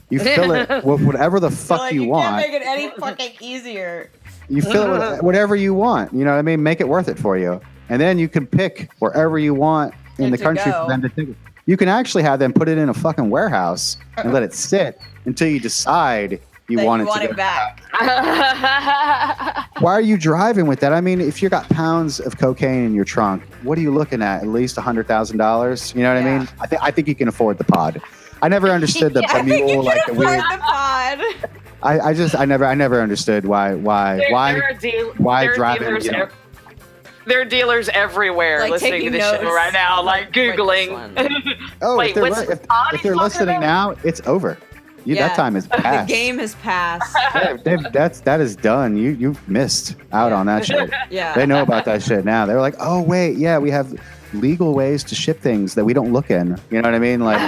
You fill it with whatever the fuck you want. Can't make it any fucking easier. You fill it with whatever you want. You know what I mean? Make it worth it for you. And then you can pick wherever you want in the country for them to take it. You can actually have them put it in a fucking warehouse and let it sit until you decide you want it back. Why are you driving with that? I mean, if you got pounds of cocaine in your trunk, what are you looking at? At least $100,000? You know what I mean? I think you can afford the pod. I never understood the mule, like the weird. The pod. I never understood why driving. There are dealers everywhere like listening to this show right now, like Googling. Wait, if they're listening now, it's over. That time is past. The game has passed. That is done. You've missed out on that shit. Yeah. They know about that shit now. They're like, oh wait, yeah, we have legal ways to ship things that we don't look in. You know what I mean? Like,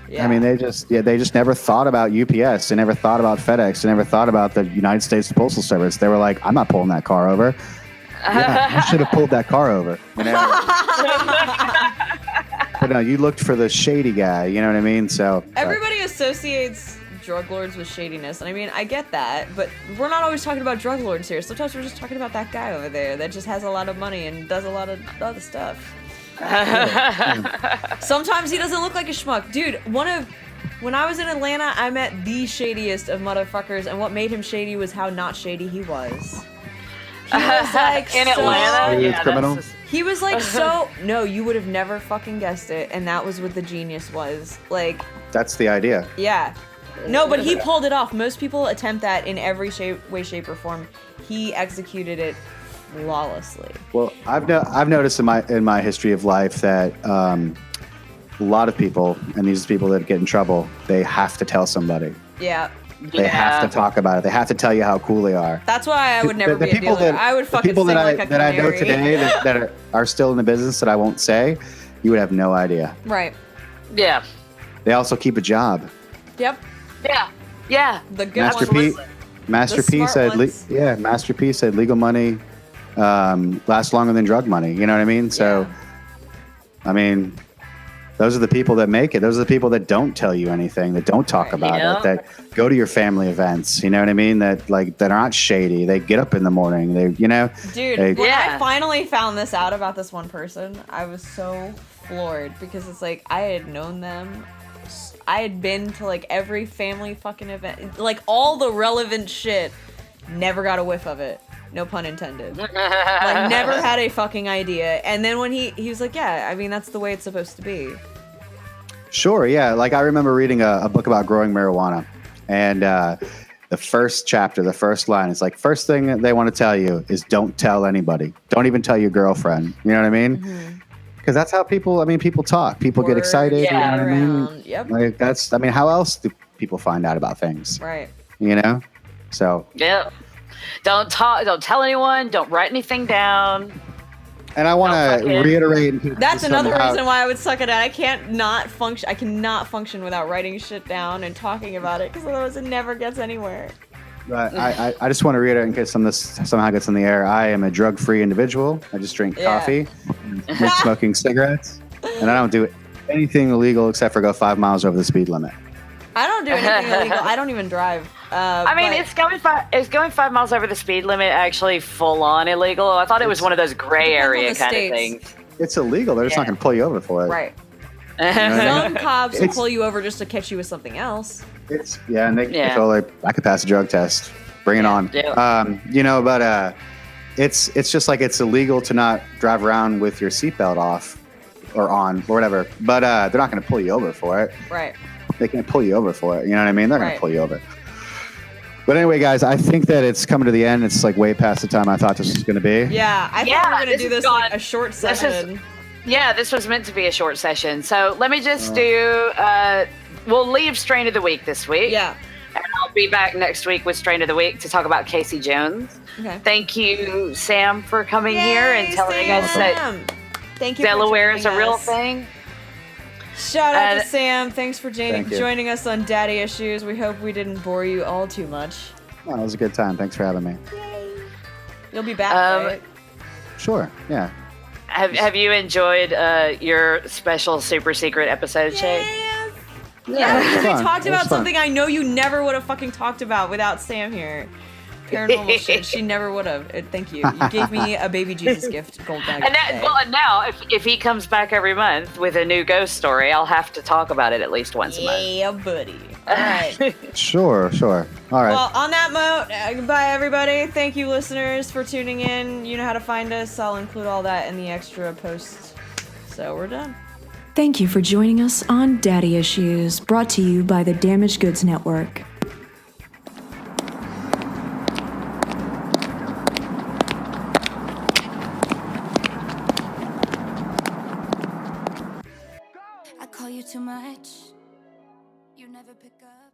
Yeah. I mean, they just never thought about UPS. They never thought about FedEx. They never thought about the United States Postal Service. They were like, I'm not pulling that car over. Yeah, you should have pulled that car over. You know? But no, you looked for the shady guy. You know what I mean? So everybody associates drug lords with shadiness, and I mean, I get that, but we're not always talking about drug lords here. Sometimes we're just talking about that guy over there that just has a lot of money and does a lot of other stuff. Sometimes he doesn't look like a schmuck. Dude, when I was in Atlanta, I met the shadiest of motherfuckers, and what made him shady was how not shady he was. He was like in Atlanta? Criminal? He was like no, you would have never fucking guessed it, and that was what the genius was. Like, that's the idea. yeah. No, but he pulled it off. Most people attempt that in every way, shape, or form. He executed it flawlessly. Well, I've noticed in my history of life that a lot of people, and these people that get in trouble, they have to tell somebody. Yeah. They have to talk about it. They have to tell you how cool they are. That's why I would never be a dealer. I would fucking sing like a canary. That I know today that are still in the business that I won't say, you would have no idea. Right. Yeah. They also keep a job. Yep. Yeah. The good Master P said, Master P said legal money lasts longer than drug money. You know what I mean? So, I mean, those are the people that make it. Those are the people that don't tell you anything, that don't talk about it, that go to your family events. You know what I mean? That are not shady. They get up in the morning. They, Dude, when I finally found this out about this one person, I was so floored because it's like I had known them. I had been to like every family fucking event, like all the relevant shit. Never got a whiff of it. No pun intended. Like, never had a fucking idea. And then when he was like, yeah, I mean, that's the way it's supposed to be. Sure, yeah. Like, I remember reading a book about growing marijuana. And the first chapter, the first line is like, first thing that they want to tell you is don't tell anybody. Don't even tell your girlfriend. You know what I mean? Because that's how people talk. People get excited. Yeah, you know what I mean? Yep. Like, how else do people find out about things? Right. You know? So. Yeah. Don't tell anyone. Don't write anything down. And I want to reiterate. That's another reason why I would suck at it. I cannot function without writing shit down and talking about it because otherwise it never gets anywhere. But I just want to reiterate in case some of this somehow gets in the air. I am a drug-free individual. I just drink coffee, and smoking cigarettes, and I don't do anything illegal except for go 5 miles over the speed limit. I don't do anything illegal. I don't even drive. I mean, it's going 5 miles over the speed limit actually full on illegal. I thought it was one of those gray area kind of things. It's illegal. They're just not going to pull you over for it. Right. Some cops will pull you over just to catch you with something else. And they can feel like I could pass a drug test. Bring it on. Yeah. But it's just like it's illegal to not drive around with your seatbelt off or on or whatever. But they're not going to pull you over for it. Right. They can't pull you over for it. You know what I mean? They're going to pull you over. But anyway, guys, I think that it's coming to the end. It's like way past the time I thought this was going to be. Yeah, I thought we were going to do this like a short session. This was meant to be a short session. So let me just do, we'll leave Strain of the Week this week. Yeah. And I'll be back next week with Strain of the Week to talk about Casey Jones. Okay. Thank you, Sam, for coming here and telling us that Delaware is a real thing. Shout out to Sam. Thanks for joining us on Daddy Issues. We hope we didn't bore you all too much. No, it was a good time. Thanks for having me. Yay. You'll be back, right? Sure, yeah. Have you enjoyed your special super secret episode, Shay? Yeah, because we talked about something I know you never would have fucking talked about without Sam here. Paranormal shit. She never would have. Thank you. You gave me a baby Jesus gift, gold bag. And now, if he comes back every month with a new ghost story, I'll have to talk about it at least once a month. Yeah, buddy. All right. Sure. All right. Well, on that note, goodbye, everybody. Thank you, listeners, for tuning in. You know how to find us. I'll include all that in the extra posts. So we're done. Thank you for joining us on Daddy Issues, brought to you by the Damaged Goods Network. I call you too much. You never pick up.